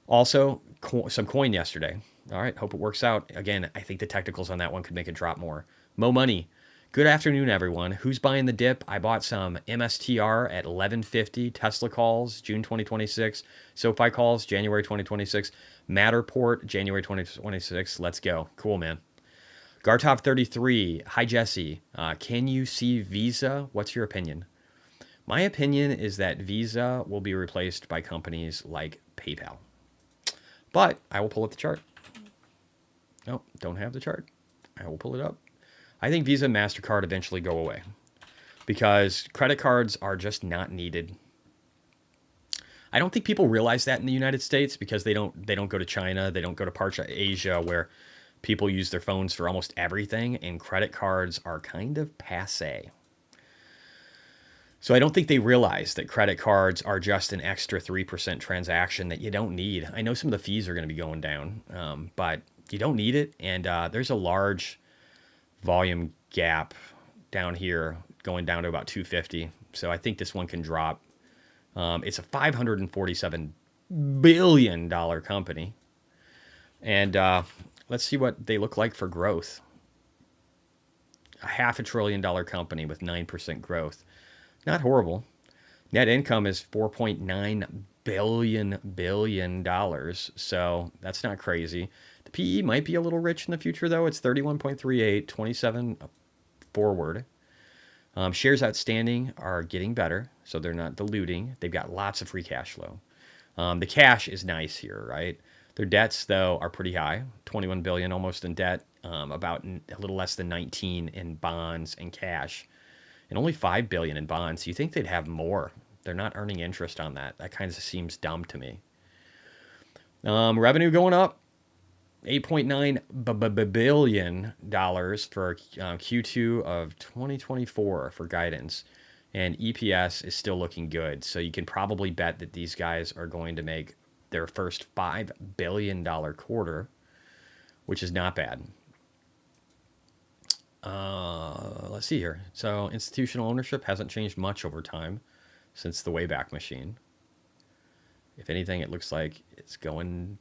Also, some coin yesterday. All right, hope it works out. Again, I think the technicals on that one could make it drop more. Mo Money. Good afternoon, everyone. Who's buying the dip? I bought some MSTR at 1150. Tesla calls, June 2026. SoFi calls, January 2026. Matterport, January 2026. Let's go. Cool, man. Gartop33. Hi, Jesse. Can you see Visa? What's your opinion? My opinion is that Visa will be replaced by companies like PayPal. But I will pull up the chart. Oh, don't have the chart. I will pull it up. I think Visa and MasterCard eventually go away because credit cards are just not needed. I don't think people realize that in the United States because they don't go to China, they don't go to parts of Asia where People use their phones for almost everything, and credit cards are kind of passé. So I don't think they realize that credit cards are just an extra 3% transaction that you don't need. I know some of the fees are going to be going down, but you don't need it. And there's a large volume gap down here going down to about 250. So I think this one can drop. It's a $547 billion company. And let's see what they look like for growth. A $500 billion company with 9% growth. Not horrible. Net income is $4.9 billion. So that's not crazy. The PE might be a little rich in the future, though. It's 31.38, 27 forward. Shares outstanding are getting better, so they're not diluting. They've got lots of free cash flow. The cash is nice here, right? Their debts, though, are pretty high. 21 billion almost in debt, about a little less than 19 in bonds and cash, and only 5 billion in bonds. You think they'd have more? They're not earning interest on that. That kind of seems dumb to me. Revenue going up, $8.9 billion for Q2 of 2024 for guidance. And EPS is still looking good. So you can probably bet that these guys are going to make their first $5 billion quarter, which is not bad. Let's see here. So institutional ownership hasn't changed much over time since the Wayback Machine. If anything, it looks like it's going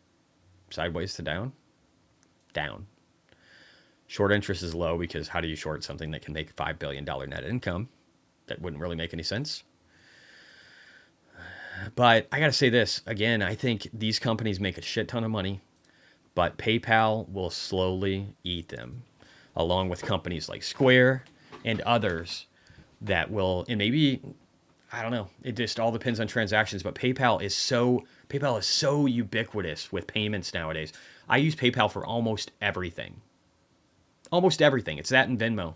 sideways to down. Down. Short interest is low because how do you short something that can make $5 billion net income? That wouldn't really make any sense. But I got to say this again. I think these companies make a shit ton of money, but PayPal will slowly eat them, along with companies like Square and others that will, and maybe, I don't know, it just all depends on transactions, but PayPal is so ubiquitous with payments nowadays. I use PayPal for almost everything. Almost everything. It's that and Venmo.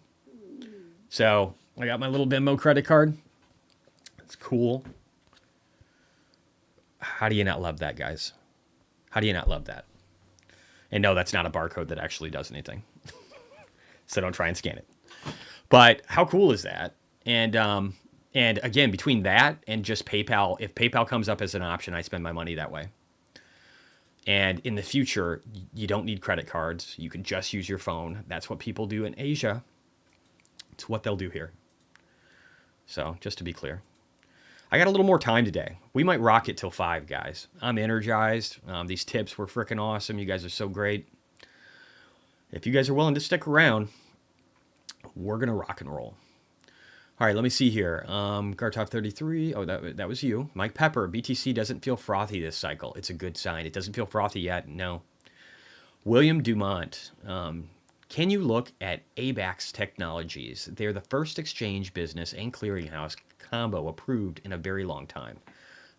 So I got my little Venmo credit card. It's cool. How do you not love that, guys? How do you not love that? And no, that's not a barcode that actually does anything. So don't try and scan it. But how cool is that? And again, between that and just PayPal, if PayPal comes up as an option, I spend my money that way. And in the future, you don't need credit cards. You can just use your phone. That's what people do in Asia. It's what they'll do here. So just to be clear. I got a little more time today. We might rock it till 5, guys. I'm energized. These tips were freaking awesome. You guys are so great. If you guys are willing to stick around, we're going to rock and roll. All right, let me see here. Gartov 33. Oh, that was you. Mike Pepper. BTC doesn't feel frothy this cycle. It's a good sign. It doesn't feel frothy yet. No. William Dumont. Can you look at ABAX Technologies? They're the first exchange business and clearinghouse combo approved in a very long time.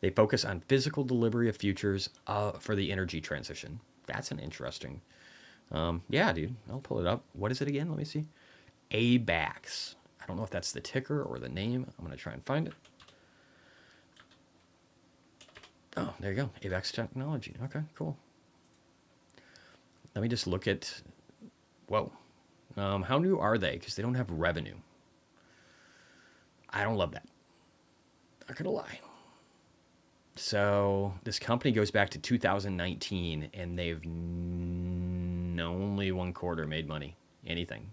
They focus on physical delivery of futures for the energy transition. That's an interesting. Yeah, dude. I'll pull it up. What is it again? Let me see. ABAX. I don't know if that's the ticker or the name. I'm going to try and find it. Oh, there you go. ABAX Technology. Okay, cool. Let me just look at... Whoa. How new are they? Because they don't have revenue. I don't love that. Not going to lie. So this company goes back to 2019, and they've only one quarter made money. Anything.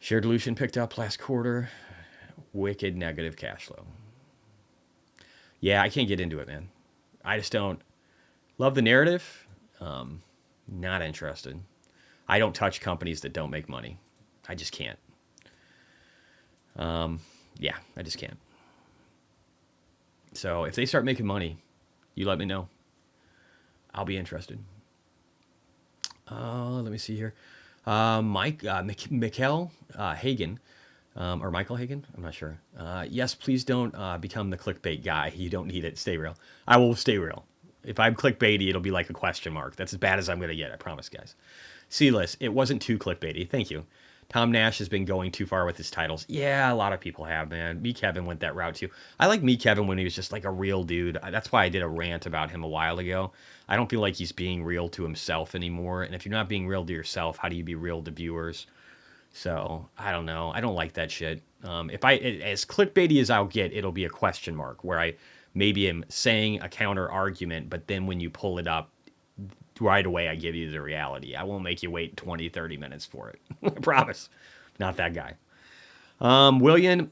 Share dilution picked up last quarter. Wicked negative cash flow. Yeah, I can't get into it, man. I just don't love the narrative. Not interested. I don't touch companies that don't make money. I just can't. Yeah, I just can't. So if they start making money, you let me know. I'll be interested. Let me see here. Michael Hagen, or Michael Hagen, I'm not sure. Yes, please don't become the clickbait guy. You don't need it. Stay real. I will stay real. If I'm clickbaity, it'll be like a question mark. That's as bad as I'm going to get, I promise, guys. C-list, it wasn't too clickbaity. Thank you. Tom Nash has been going too far with his titles. Yeah, a lot of people have, man. Me Kevin went that route too. I like Me Kevin when he was just like a real dude. That's why I did a rant about him a while ago. I don't feel like he's being real to himself anymore. And if you're not being real to yourself, how do you be real to viewers? So I don't know. I don't like that shit. If I as clickbaity as I'll get, it'll be a question mark where I maybe am saying a counter argument, but then when you pull it up right away, I give you the reality. I won't make you wait 20, 30 minutes for it. I promise. Not that guy. William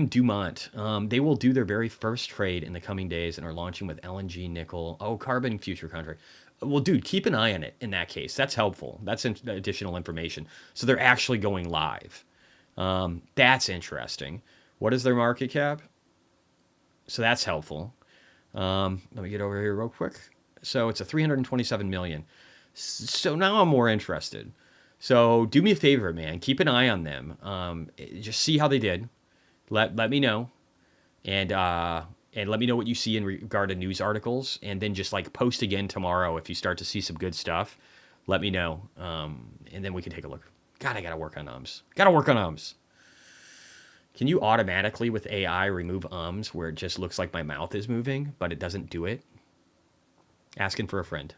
Dumont. They will do their very first trade in the coming days and are launching with LNG, nickel. Oh, carbon future contract. Well, dude, keep an eye on it in that case. That's helpful. That's additional information. So they're actually going live. That's interesting. What is their market cap? So that's helpful. Let me get over here real quick. So it's a 327 million. So now I'm more interested. So do me a favor, man. Keep an eye on them. Just see how they did. Let me know. And let me know what you see in regard to news articles. And then just like post again tomorrow if you start to see some good stuff. Let me know. And then we can take a look. God, I got to work on ums. Can you automatically with AI remove ums where it just looks like my mouth is moving, but it doesn't do it? Asking for a friend.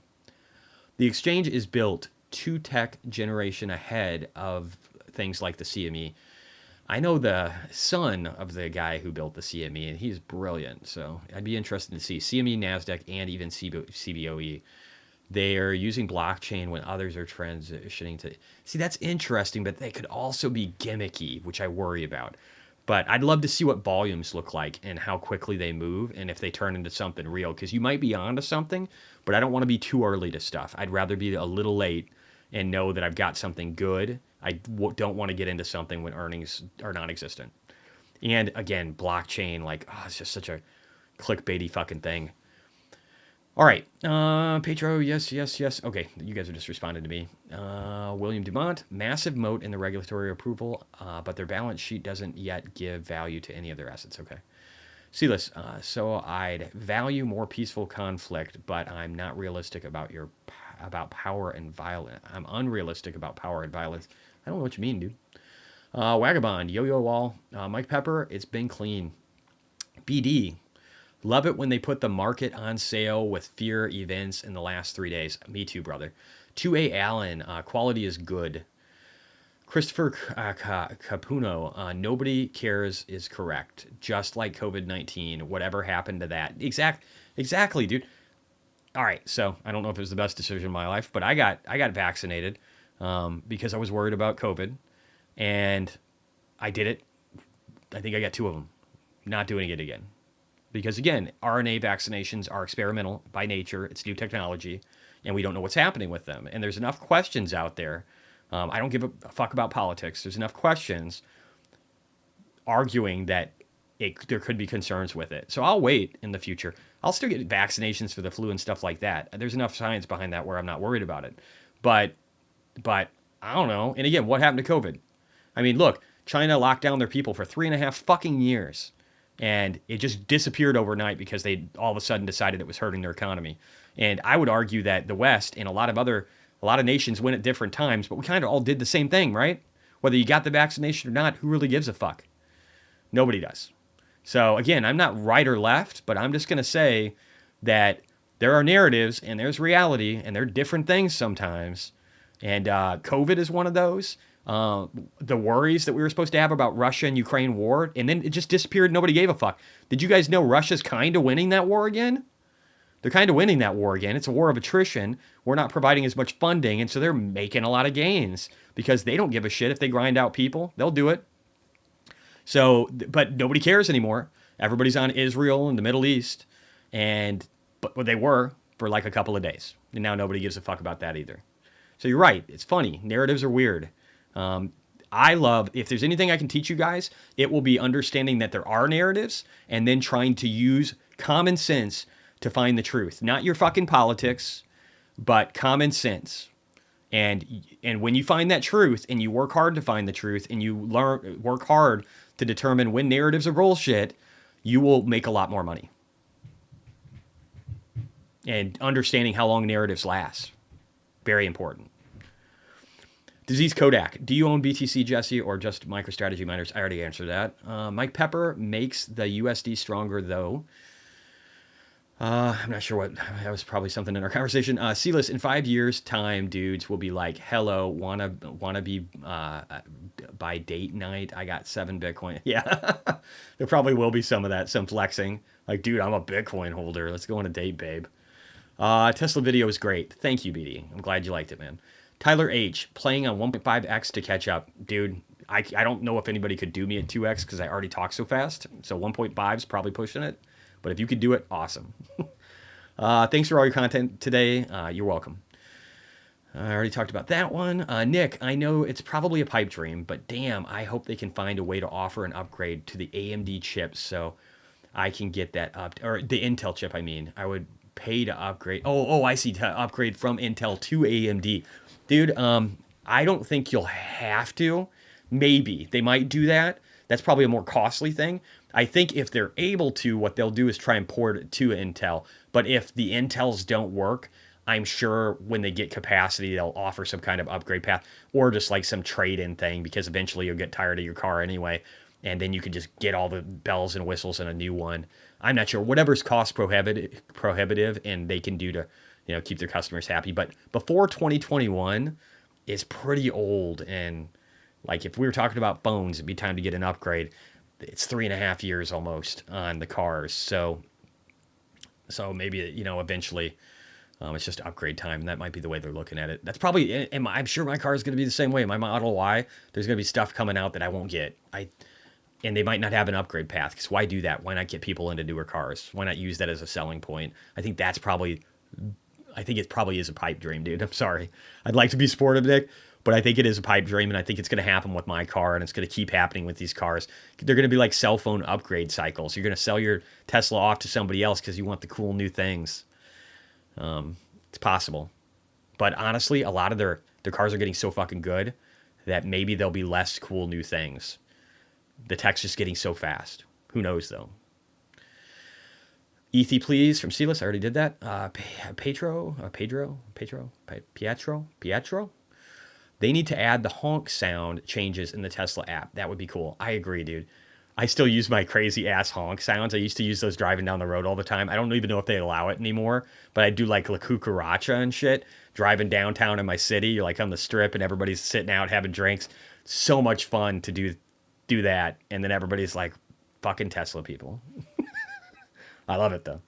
The exchange is built 2 tech generation ahead of things like the CME. I know the son of the guy who built the CME, and he's brilliant. So I'd be interested to see CME, NASDAQ, and even CBOE. They are using blockchain when others are transitioning to... See, that's interesting, but they could also be gimmicky, which I worry about. But I'd love to see what volumes look like and how quickly they move and if they turn into something real. Because you might be onto something, but I don't want to be too early to stuff. I'd rather be a little late and know that I've got something good. I don't want to get into something when earnings are non-existent. And again, blockchain, like, oh, it's just such a clickbaity fucking thing. All right. Petro, yes. Okay, you guys are just responding to me. William Dumont, massive moat in the regulatory approval, but their balance sheet doesn't yet give value to any of their assets. Okay. Sealess, so I'd value more peaceful conflict, but I'm not realistic about power and violence. I'm unrealistic about power and violence. I don't know what you mean, dude. Vagabond, Yo-Yo Wall, Mike Pepper, it's been clean. BD, love it when they put the market on sale with fear events in the last 3 days. Me too, brother. 2A Allen, quality is good. Christopher Capuno, nobody cares is correct. Just like COVID-19, whatever happened to that. Exactly, dude. All right, so I don't know if it was the best decision in my life, but I got vaccinated because I was worried about COVID, and I did it. I think I got 2 of them. Not doing it again. Because again, RNA vaccinations are experimental by nature. It's new technology, and we don't know what's happening with them. And there's enough questions out there. I don't give a fuck about politics. There's enough questions arguing that there could be concerns with it. So I'll wait in the future. I'll still get vaccinations for the flu and stuff like that. There's enough science behind that where I'm not worried about it. But I don't know. And again, what happened to COVID? I mean, look, China locked down their people for 3.5 fucking years. And it just disappeared overnight because they all of a sudden decided it was hurting their economy. And I would argue that the West and a lot of nations went at different times, but we kind of all did the same thing, right? Whether you got the vaccination or not, who really gives a fuck? Nobody does. So again, I'm not right or left, but I'm just going to say that there are narratives and there's reality and they're different things sometimes. And COVID is one of those. The worries that we were supposed to have about Russia and Ukraine war, and then it just disappeared. Nobody gave a fuck. Did you guys know Russia's kind of winning that war again? They're kind of winning that war again. It's a war of attrition. We're not providing as much funding, and so they're making a lot of gains because they don't give a shit if they grind out people. They'll do it. So, but nobody cares anymore. Everybody's on Israel and the Middle East, but they were for like a couple of days, and now nobody gives a fuck about that either. So you're right. It's funny. Narratives are weird. I love, if there's anything I can teach you guys, it will be understanding that there are narratives and then trying to use common sense to find the truth. Not your fucking politics, but common sense. And when you find that truth and you work hard to find the truth and you work hard to determine when narratives are bullshit, you will make a lot more money. And understanding how long narratives last. Very important. Disease Kodak. Do you own BTC, Jesse, or just MicroStrategy miners? I already answered that. Mike Pepper makes the USD stronger, though. I'm not sure what. That was probably something in our conversation. Silas, in 5 years' time, dudes will be like, hello, wanna be by date night? I got 7 Bitcoin. Yeah, there probably will be some of that, some flexing. Like, dude, I'm a Bitcoin holder. Let's go on a date, babe. Tesla video is great. Thank you, BD. I'm glad you liked it, man. Tyler H, playing on 1.5x to catch up. Dude, I don't know if anybody could do me at 2x because I already talk so fast. So 1.5 is probably pushing it. But if you could do it, awesome. Thanks for all your content today. You're welcome. I already talked about that one. Nick, I know it's probably a pipe dream, but damn, I hope they can find a way to offer an upgrade to the AMD chips so I can get that up. Or the Intel chip, I mean. I would pay to upgrade. Oh, I see. To upgrade from Intel to AMD. Dude, I don't think you'll have to. Maybe. They might do that. That's probably a more costly thing. I think if they're able to, what they'll do is try and port it to Intel. But if the Intels don't work, I'm sure when they get capacity, they'll offer some kind of upgrade path or just like some trade-in thing because eventually you'll get tired of your car anyway. And then you can just get all the bells and whistles in a new one. I'm not sure. Whatever's cost prohibitive and they can do to, keep their customers happy. But before 2021 is pretty old. And like if we were talking about phones, it'd be time to get an upgrade. It's 3.5 years almost on the cars. So maybe, eventually it's just upgrade time. And that might be the way they're looking at it. That's probably, and I'm sure my car is going to be the same way. My Model Y, there's going to be stuff coming out that I won't get. And they might not have an upgrade path because why do that? Why not get people into newer cars? Why not use that as a selling point? I think it probably is a pipe dream, dude. I'm sorry. I'd like to be sportive, Nick, but I think it is a pipe dream, and I think it's going to happen with my car, and it's going to keep happening with these cars. They're going to be like cell phone upgrade cycles. You're going to sell your Tesla off to somebody else because you want the cool new things. It's possible. But honestly, a lot of their cars are getting so fucking good that maybe there'll be less cool new things. The tech's just getting so fast. Who knows, though? Ethy, please, from Silas. I already did that. Pietro. They need to add the honk sound changes in the Tesla app. That would be cool. I agree, dude. I still use my crazy ass honk sounds. I used to use those driving down the road all the time. I don't even know if they allow it anymore, but I do like La Cucaracha and shit. Driving downtown in my city, you're like on the strip and everybody's sitting out having drinks. So much fun to do that. And then everybody's like, fucking Tesla people. I love it though.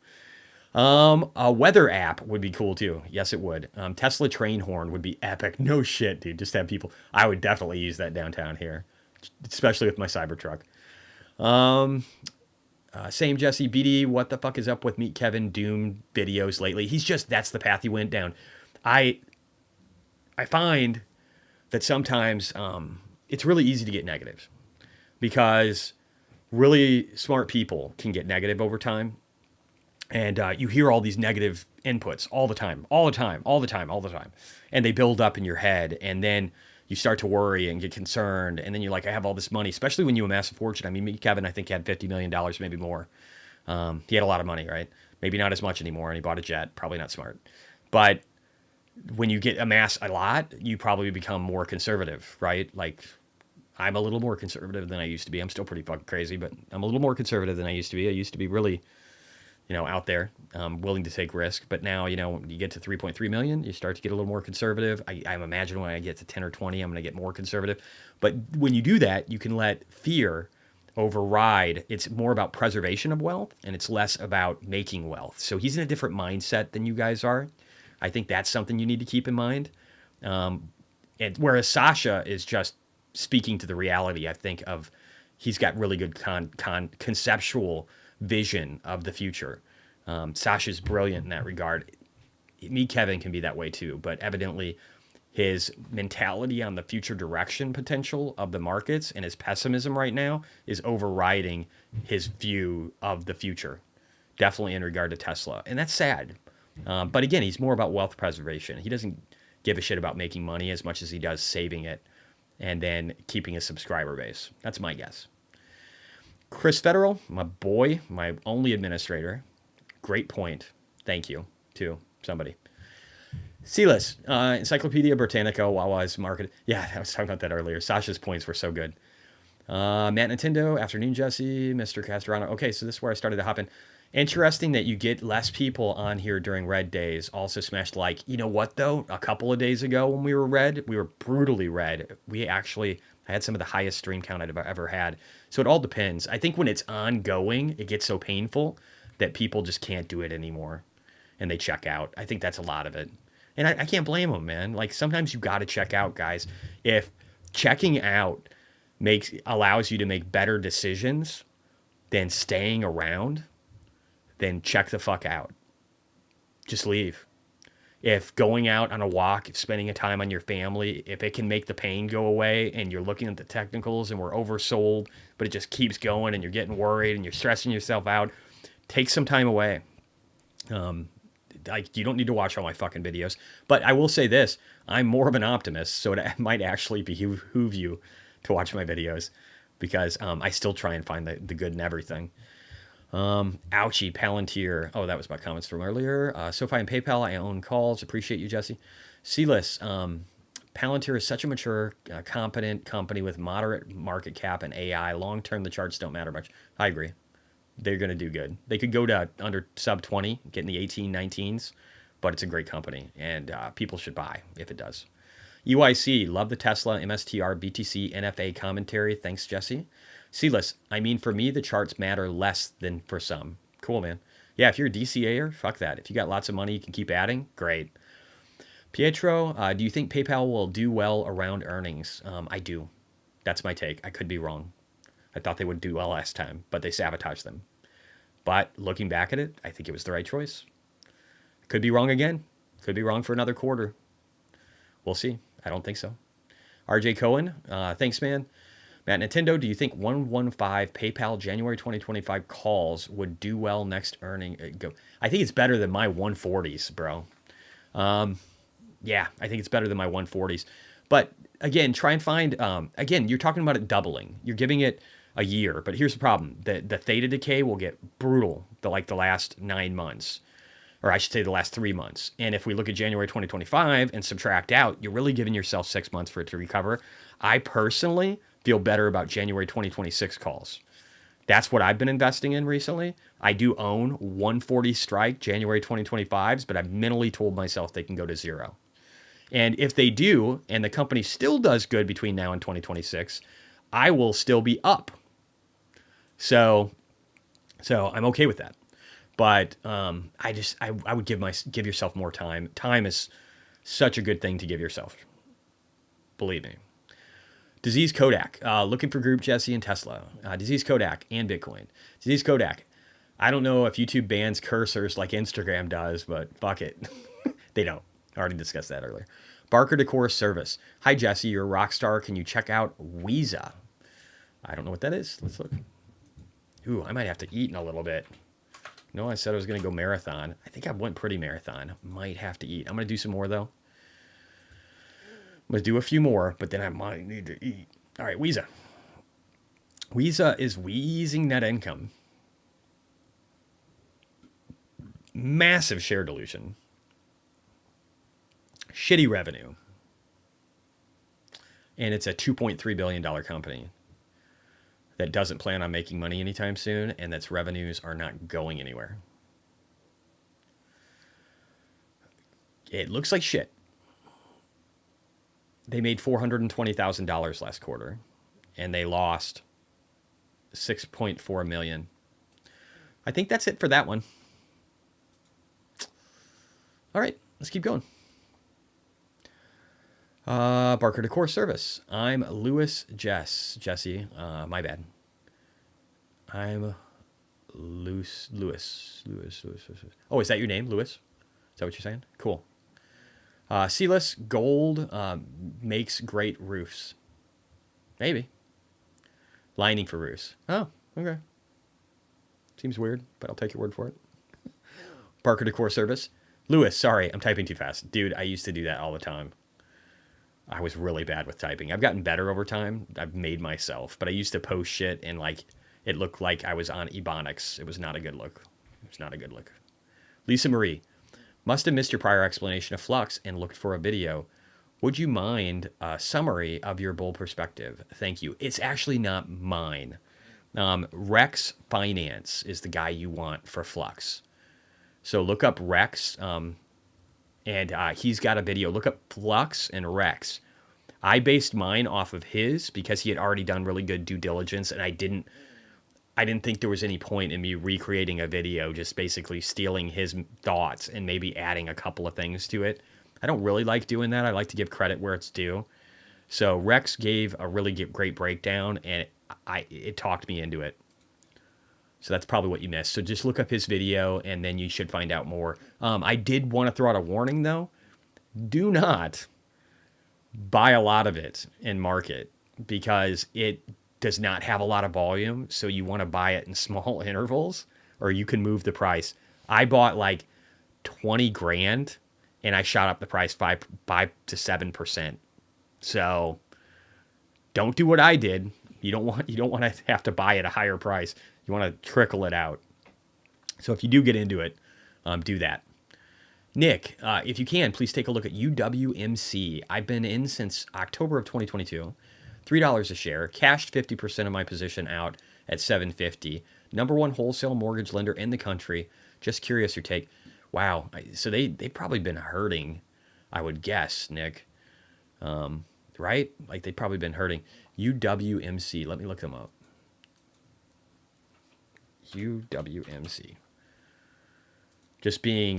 A weather app would be cool too. Yes, it would. Tesla train horn would be epic. No shit, dude. Just have people. I would definitely use that downtown here, especially with my Cybertruck. Same Jesse BD. What the fuck is up with Meet Kevin Doom videos lately? That's the path he went down. I find that sometimes it's really easy to get negatives because really smart people can get negative over time. And you hear all these negative inputs all the time. And they build up in your head. And then you start to worry and get concerned. And then you're like, I have all this money, especially when you amass a fortune. I mean, Kevin, I think, had $50 million, maybe more. He had a lot of money, right? Maybe not as much anymore. And he bought a jet. Probably not smart. But when you amass a lot, you probably become more conservative, right? Like, I'm a little more conservative than I used to be. I'm still pretty fucking crazy, but I'm a little more conservative than I used to be. I used to be really, out there, willing to take risk. But now, when you get to 3.3 million, you start to get a little more conservative. I imagine when I get to 10 or 20, I'm going to get more conservative. But when you do that, you can let fear override. It's more about preservation of wealth, and it's less about making wealth. So he's in a different mindset than you guys are. I think that's something you need to keep in mind. And whereas Sasha is just speaking to the reality, I think, of he's got really good conceptual vision of the future. Sasha's brilliant in that regard. Me, Kevin, can be that way too, but evidently his mentality on the future direction potential of the markets and his pessimism right now is overriding his view of the future, definitely in regard to Tesla. And that's sad. But again, he's more about wealth preservation. He doesn't give a shit about making money as much as he does saving it and then keeping a subscriber base. That's my guess. Chris Federal, my boy, my only administrator. Great point. Thank you to somebody. Sealess, Encyclopedia Britannica, Wawa's market. Yeah, I was talking about that earlier. Sasha's points were so good. Matt Nintendo, afternoon Jesse, Mr. Castrano. Okay, so this is where I started to hop in. Interesting that you get less people on here during red days. Also smashed like. You know what though? A couple of days ago when we were red, we were brutally red. I had some of the highest stream count I've ever had. So it all depends. I think when it's ongoing, it gets so painful that people just can't do it anymore. And they check out. I think that's a lot of it. And I can't blame them, man. Like sometimes you got to check out, guys. If checking out allows you to make better decisions than staying around, then check the fuck out. Just leave. If going out on a walk, if spending a time on your family, if it can make the pain go away and you're looking at the technicals and we're oversold, but it just keeps going and you're getting worried and you're stressing yourself out, take some time away. You don't need to watch all my fucking videos. But I will say this, I'm more of an optimist, so it might actually behoove you to watch my videos because I still try and find the good in everything. Ouchie, Palantir. Oh, that was my comments from earlier. SoFi and PayPal, I own calls. Appreciate you, Jesse. Sealess. Palantir is such a mature, competent company with moderate market cap and AI. Long term, the charts don't matter much. I agree. They're going to do good. They could go to under sub 20, get in the 18, 19s, but it's a great company, and people should buy if it does. UIC, love the Tesla, MSTR, BTC, NFA commentary. Thanks, Jesse. Sealess, I mean, for me, the charts matter less than for some. Cool, man. Yeah, if you're a DCA'er, fuck that. If you got lots of money, you can keep adding. Great. Pietro, do you think PayPal will do well around earnings? I do. That's my take. I could be wrong. I thought they would do well last time, but they sabotaged them. But looking back at it, I think it was the right choice. Could be wrong again. Could be wrong for another quarter. We'll see. I don't think so. RJ Cohen, thanks, man. Matt Nintendo, do you think 115 PayPal January 2025 calls would do well next earning? I think it's better than my 140s, bro. Yeah, I think it's better than my 140s. But again, try and find, again, you're talking about it doubling. You're giving it a year, but here's the problem. The theta decay will get brutal the last 9 months, or I should say the last 3 months. And if we look at January 2025 and subtract out, you're really giving yourself 6 months for it to recover. I personally feel better about January 2026 calls. That's what I've been investing in recently. I do own 140 strike January 2025s, but I've mentally told myself they can go to zero. And if they do, and the company still does good between now and 2026, I will still be up. So I'm okay with that. But I would give yourself more time. Time is such a good thing to give yourself. Believe me. Disease Kodak, looking for Group Jesse and Tesla. Disease Kodak and Bitcoin. Disease Kodak. I don't know if YouTube bans cursors like Instagram does, but fuck it. They don't. I already discussed that earlier. Barker Decor Service. Hi, Jesse. You're a rock star. Can you check out Weeza? I don't know what that is. Let's look. Ooh, I might have to eat in a little bit. No, I said I was going to go marathon. I think I went pretty marathon. Might have to eat. I'm going to do some more, though. I'm going to do a few more, but then I might need to eat. All right, Weeza. Weeza is wheezing net income. Massive share dilution. Shitty revenue. And it's a $2.3 billion company that doesn't plan on making money anytime soon, and that's revenues are not going anywhere. It looks like shit. They made $420,000 last quarter, and they lost $6.4 million. I think that's it for that one. All right, let's keep going. Barker Decor Service. I'm Jesse. My bad. I'm Lewis. Oh, is that your name, Lewis? Is that what you're saying? Cool. Sealess Gold makes great roofs. Maybe. Lining for roofs. Oh, okay. Seems weird, but I'll take your word for it. Barker Decor Service. Lewis, sorry, I'm typing too fast. Dude, I used to do that all the time. I was really bad with typing. I've gotten better over time. I've made myself. But I used to post shit and it looked like I was on Ebonics. It was not a good look. Lisa Marie. Must have missed your prior explanation of Flux and looked for a video. Would you mind a summary of your bull perspective? Thank you. It's actually not mine. Rex Finance is the guy you want for Flux. So look up Rex, and he's got a video. Look up Flux and Rex. I based mine off of his because he had already done really good due diligence, and I didn't think there was any point in me recreating a video, just basically stealing his thoughts and maybe adding a couple of things to it. I don't really like doing that. I like to give credit where it's due. So Rex gave a really great breakdown, and it talked me into it. So that's probably what you missed. So just look up his video, and then you should find out more. I did want to throw out a warning, though. Do not buy a lot of it and market, because it does not have a lot of volume. So you want to buy it in small intervals, or you can move the price. I bought like 20 grand, and I shot up the price 5 to 7%. So don't do what I did. You don't want to have to buy at a higher price. You want to trickle it out. So if you do get into it, do that. Nick, if you can, please take a look at UWMC. I've been in since October of 2022. $3 a share. Cashed 50% of my position out at $7.50. Number one wholesale mortgage lender in the country. Just curious your take. Wow. So they've probably been hurting, I would guess, Nick. Right? Like they've probably been hurting. UWMC. Let me look them up. UWMC. Just being,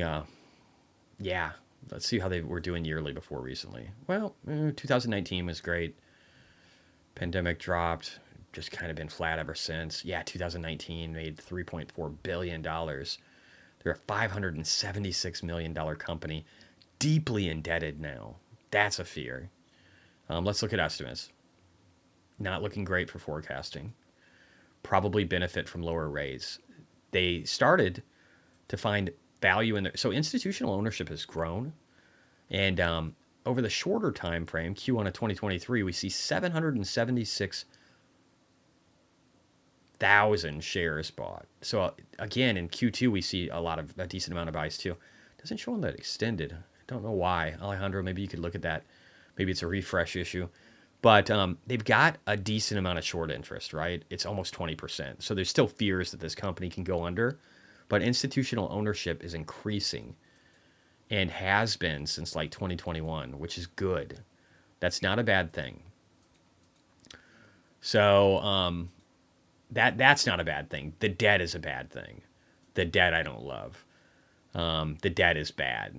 yeah. Let's see how they were doing yearly before recently. Well, 2019 was great. Pandemic dropped. Just kind of been flat ever since. Yeah, 2019 made $3.4 billion. They're a $576 million company. Deeply indebted now. That's a fear. Let's look at estimates. Not looking great for forecasting. Probably benefit from lower rates. They started to find value in their... So institutional ownership has grown. And over the shorter time frame, Q1 of 2023, we see 776,000 shares bought. So again, in Q2, we see a decent amount of buys too. Doesn't show on that extended. I don't know why. Alejandro, maybe you could look at that. Maybe it's a refresh issue. But they've got a decent amount of short interest, right? It's almost 20%. So there's still fears that this company can go under. But institutional ownership is increasing and has been since like 2021, which is good. That's not a bad thing. So that's not a bad thing. The debt is a bad thing. The debt I don't love. The debt is bad.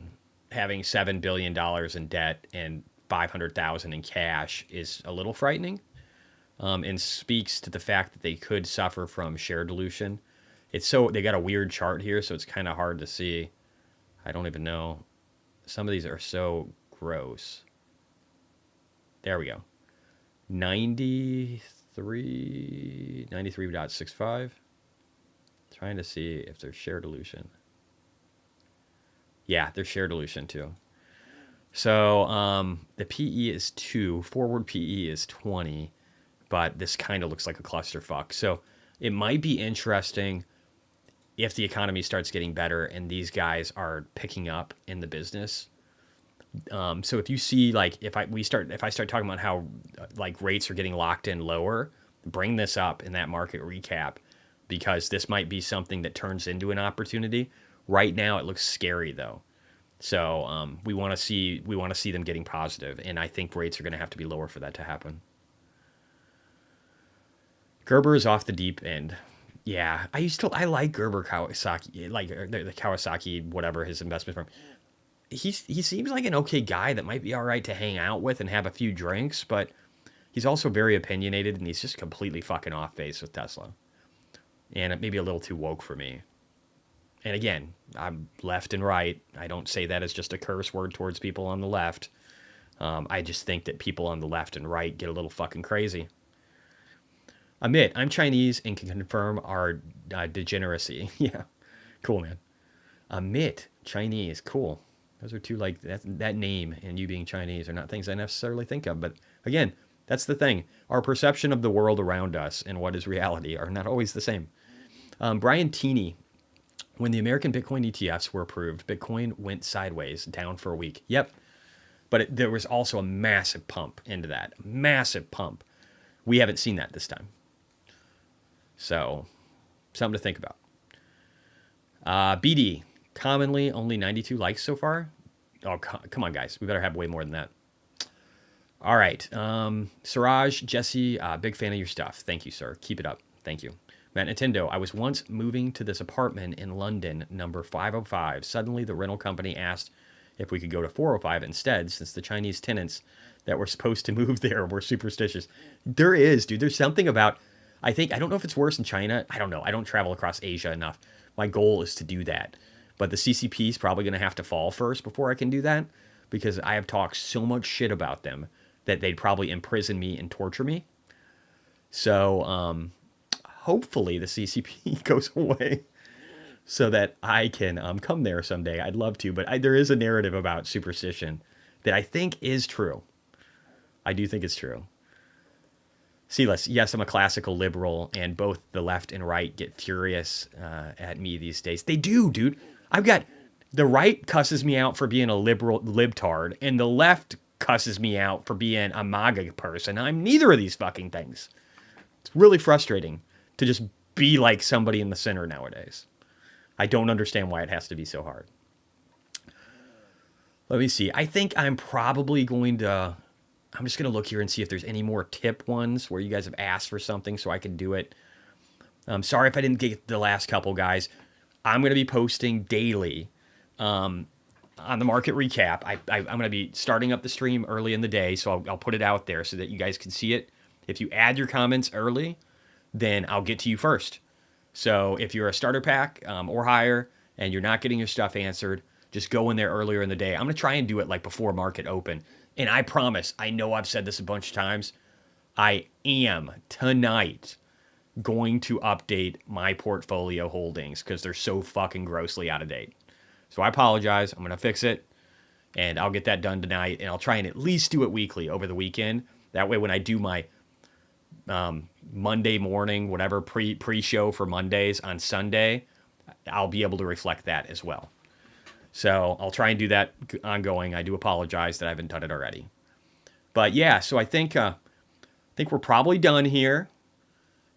Having $7 billion in debt and 500,000 in cash is a little frightening, and speaks to the fact that they could suffer from share dilution. They got a weird chart here, so it's kind of hard to see. I don't even know. Some of these are so gross. There we go. 93.65. Trying to see if there's share dilution. Yeah, there's share dilution too. So the PE is 2, forward PE is 20, but this kind of looks like a clusterfuck. So it might be interesting if the economy starts getting better and these guys are picking up in the business. So if you see, like, if I start talking about how like rates are getting locked in lower, bring this up in that market recap, because this might be something that turns into an opportunity. Right now, it looks scary though. So we want to see them getting positive, and I think rates are going to have to be lower for that to happen. Gerber is off the deep end. Yeah, I like Gerber Kawasaki, like the Kawasaki, whatever his investment firm. He seems like an okay guy that might be all right to hang out with and have a few drinks, but he's also very opinionated, and he's just completely fucking off base with Tesla, and it may be a little too woke for me. And again, I'm left and right. I don't say that as just a curse word towards people on the left. I just think that people on the left and right get a little fucking crazy. Amit, I'm Chinese and can confirm our degeneracy. Yeah, cool, man. Amit, Chinese, cool. Those are two, like, that name and you being Chinese are not things I necessarily think of. But again, that's the thing. Our perception of the world around us and what is reality are not always the same. Brian Teeney, When the American Bitcoin ETFs were approved, Bitcoin went sideways, down for a week. Yep. But there was also a massive pump into that. Massive pump. We haven't seen that this time. So, something to think about. BD, commonly only 92 likes so far. Oh, come on, guys. We better have way more than that. All right. Siraj, Jesse, big fan of your stuff. Thank you, sir. Keep it up. Thank you. Matt Nintendo, I was once moving to this apartment in London, number 505. Suddenly, the rental company asked if we could go to 405 instead, since the Chinese tenants that were supposed to move there were superstitious. There is, dude. There's something about, I don't know if it's worse in China. I don't know. I don't travel across Asia enough. My goal is to do that. But the CCP is probably going to have to fall first before I can do that, because I have talked so much shit about them that they'd probably imprison me and torture me. So, hopefully the CCP goes away so that I can come there someday. I'd love to, but there is a narrative about superstition that I think is true. I do think it's true. Sealess, yes, I'm a classical liberal, and both the left and right get furious at me these days. They do, dude. I've got the right cusses me out for being a liberal libtard, and the left cusses me out for being a MAGA person. I'm neither of these fucking things. It's really frustrating to just be like somebody in the center nowadays. I don't understand why it has to be so hard. Let me see. I think I'm probably going to... I'm just going to look here and see if there's any more tip ones where you guys have asked for something so I can do it. I'm sorry if I didn't get the last couple, guys. I'm going to be posting daily on the market recap. I'm going to be starting up the stream early in the day, so I'll put it out there so that you guys can see it. If you add your comments early, then I'll get to you first. So if you're a starter pack or higher and you're not getting your stuff answered, just go in there earlier in the day. I'm going to try and do it like before market open. And I promise, I know I've said this a bunch of times, I am tonight going to update my portfolio holdings because they're so fucking grossly out of date. So I apologize. I'm going to fix it, and I'll get that done tonight, and I'll try and at least do it weekly over the weekend. That way when I do my Monday morning, whatever, pre-show for Mondays on Sunday, I'll be able to reflect that as well. So I'll try and do that ongoing. I do apologize that I haven't done it already. But yeah, so I think we're probably done here.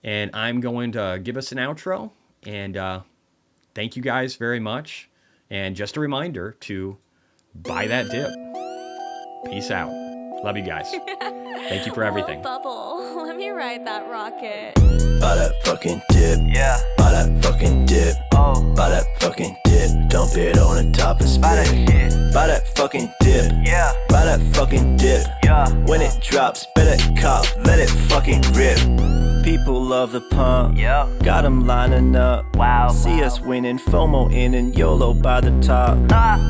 And I'm going to give us an outro. And thank you guys very much. And just a reminder to buy that dip. Peace out. Love you guys. Thank you for everything. Bubble, let me ride that rocket. Buy that fucking dip. Yeah. Buy that fucking dip. Oh. Buy that fucking dip. Dump it on the top and spit. Buy that shit. Buy that fucking dip. Yeah. Buy that fucking dip. Yeah. When it drops, better cop. Let it fucking rip. People love the pump. Yep. Got them lining up. Wow. See us winning, FOMO in and YOLO by the top.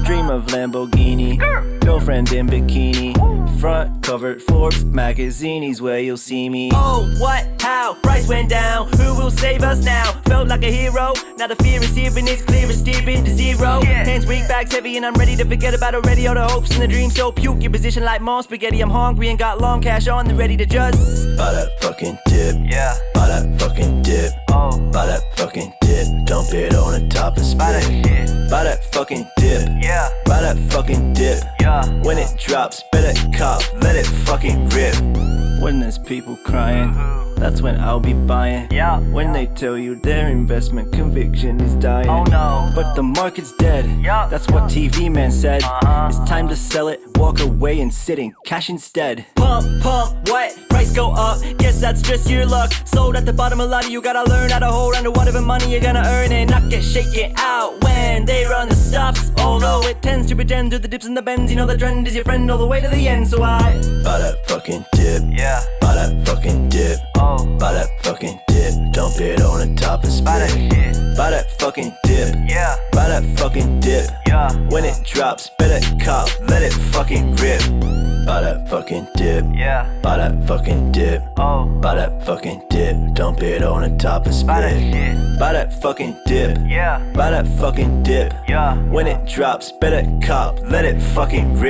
Dream of Lamborghini. Girlfriend in bikini. Front covered Forbes magazine is where you'll see me. Oh, what? How? Price went down. Who will save us now? Felt like a hero. Now the fear is here and it's clear as steering to zero. Yeah. Hands weak, bags heavy, and I'm ready to forget about already all the hopes and the dreams. So puke your position like mom spaghetti. I'm hungry and got long cash on the ready to just buy that fucking dip. Yeah. Buy that fucking dip. Oh. Buy that fucking dip. Dump it on the top and spit. Buy that shit. Buy that fucking dip. Yeah. Buy that fucking dip. Yeah. When it drops, better cop. Let it fucking rip. When there's people crying, that's when I'll be buying. Yeah. When they tell you their investment conviction is dying. Oh no. But the market's dead. Yeah. That's what TV man said. It's time to sell it, walk away and sit in cash instead. Pump, what? Price go up. Guess that's just your luck. Sold at the bottom a lot of you gotta learn how to hold on to whatever money you're gonna earn and not get shaken out when they run the stops. Although it tends to pretend to the dips and the bends, you know the trend is your friend all the way to the end. So I buy that fucking dip. Yeah. Buy that fucking dip. Oh. Buy that fucking dip. Dump it on the top and spit. Buy that shit. Buy that fucking dip. Yeah. Buy that fucking dip. Yeah. When it drops, better cop. Let it fucking rip. Buy that fucking dip. Yeah. Buy that fucking dip. Oh. Buy that fucking dip. Dump it on the top and spit. Buy that shit. Buy that fucking dip. Yeah. Buy that fucking dip. Yeah. When it drops, better cop. Let it fucking rip.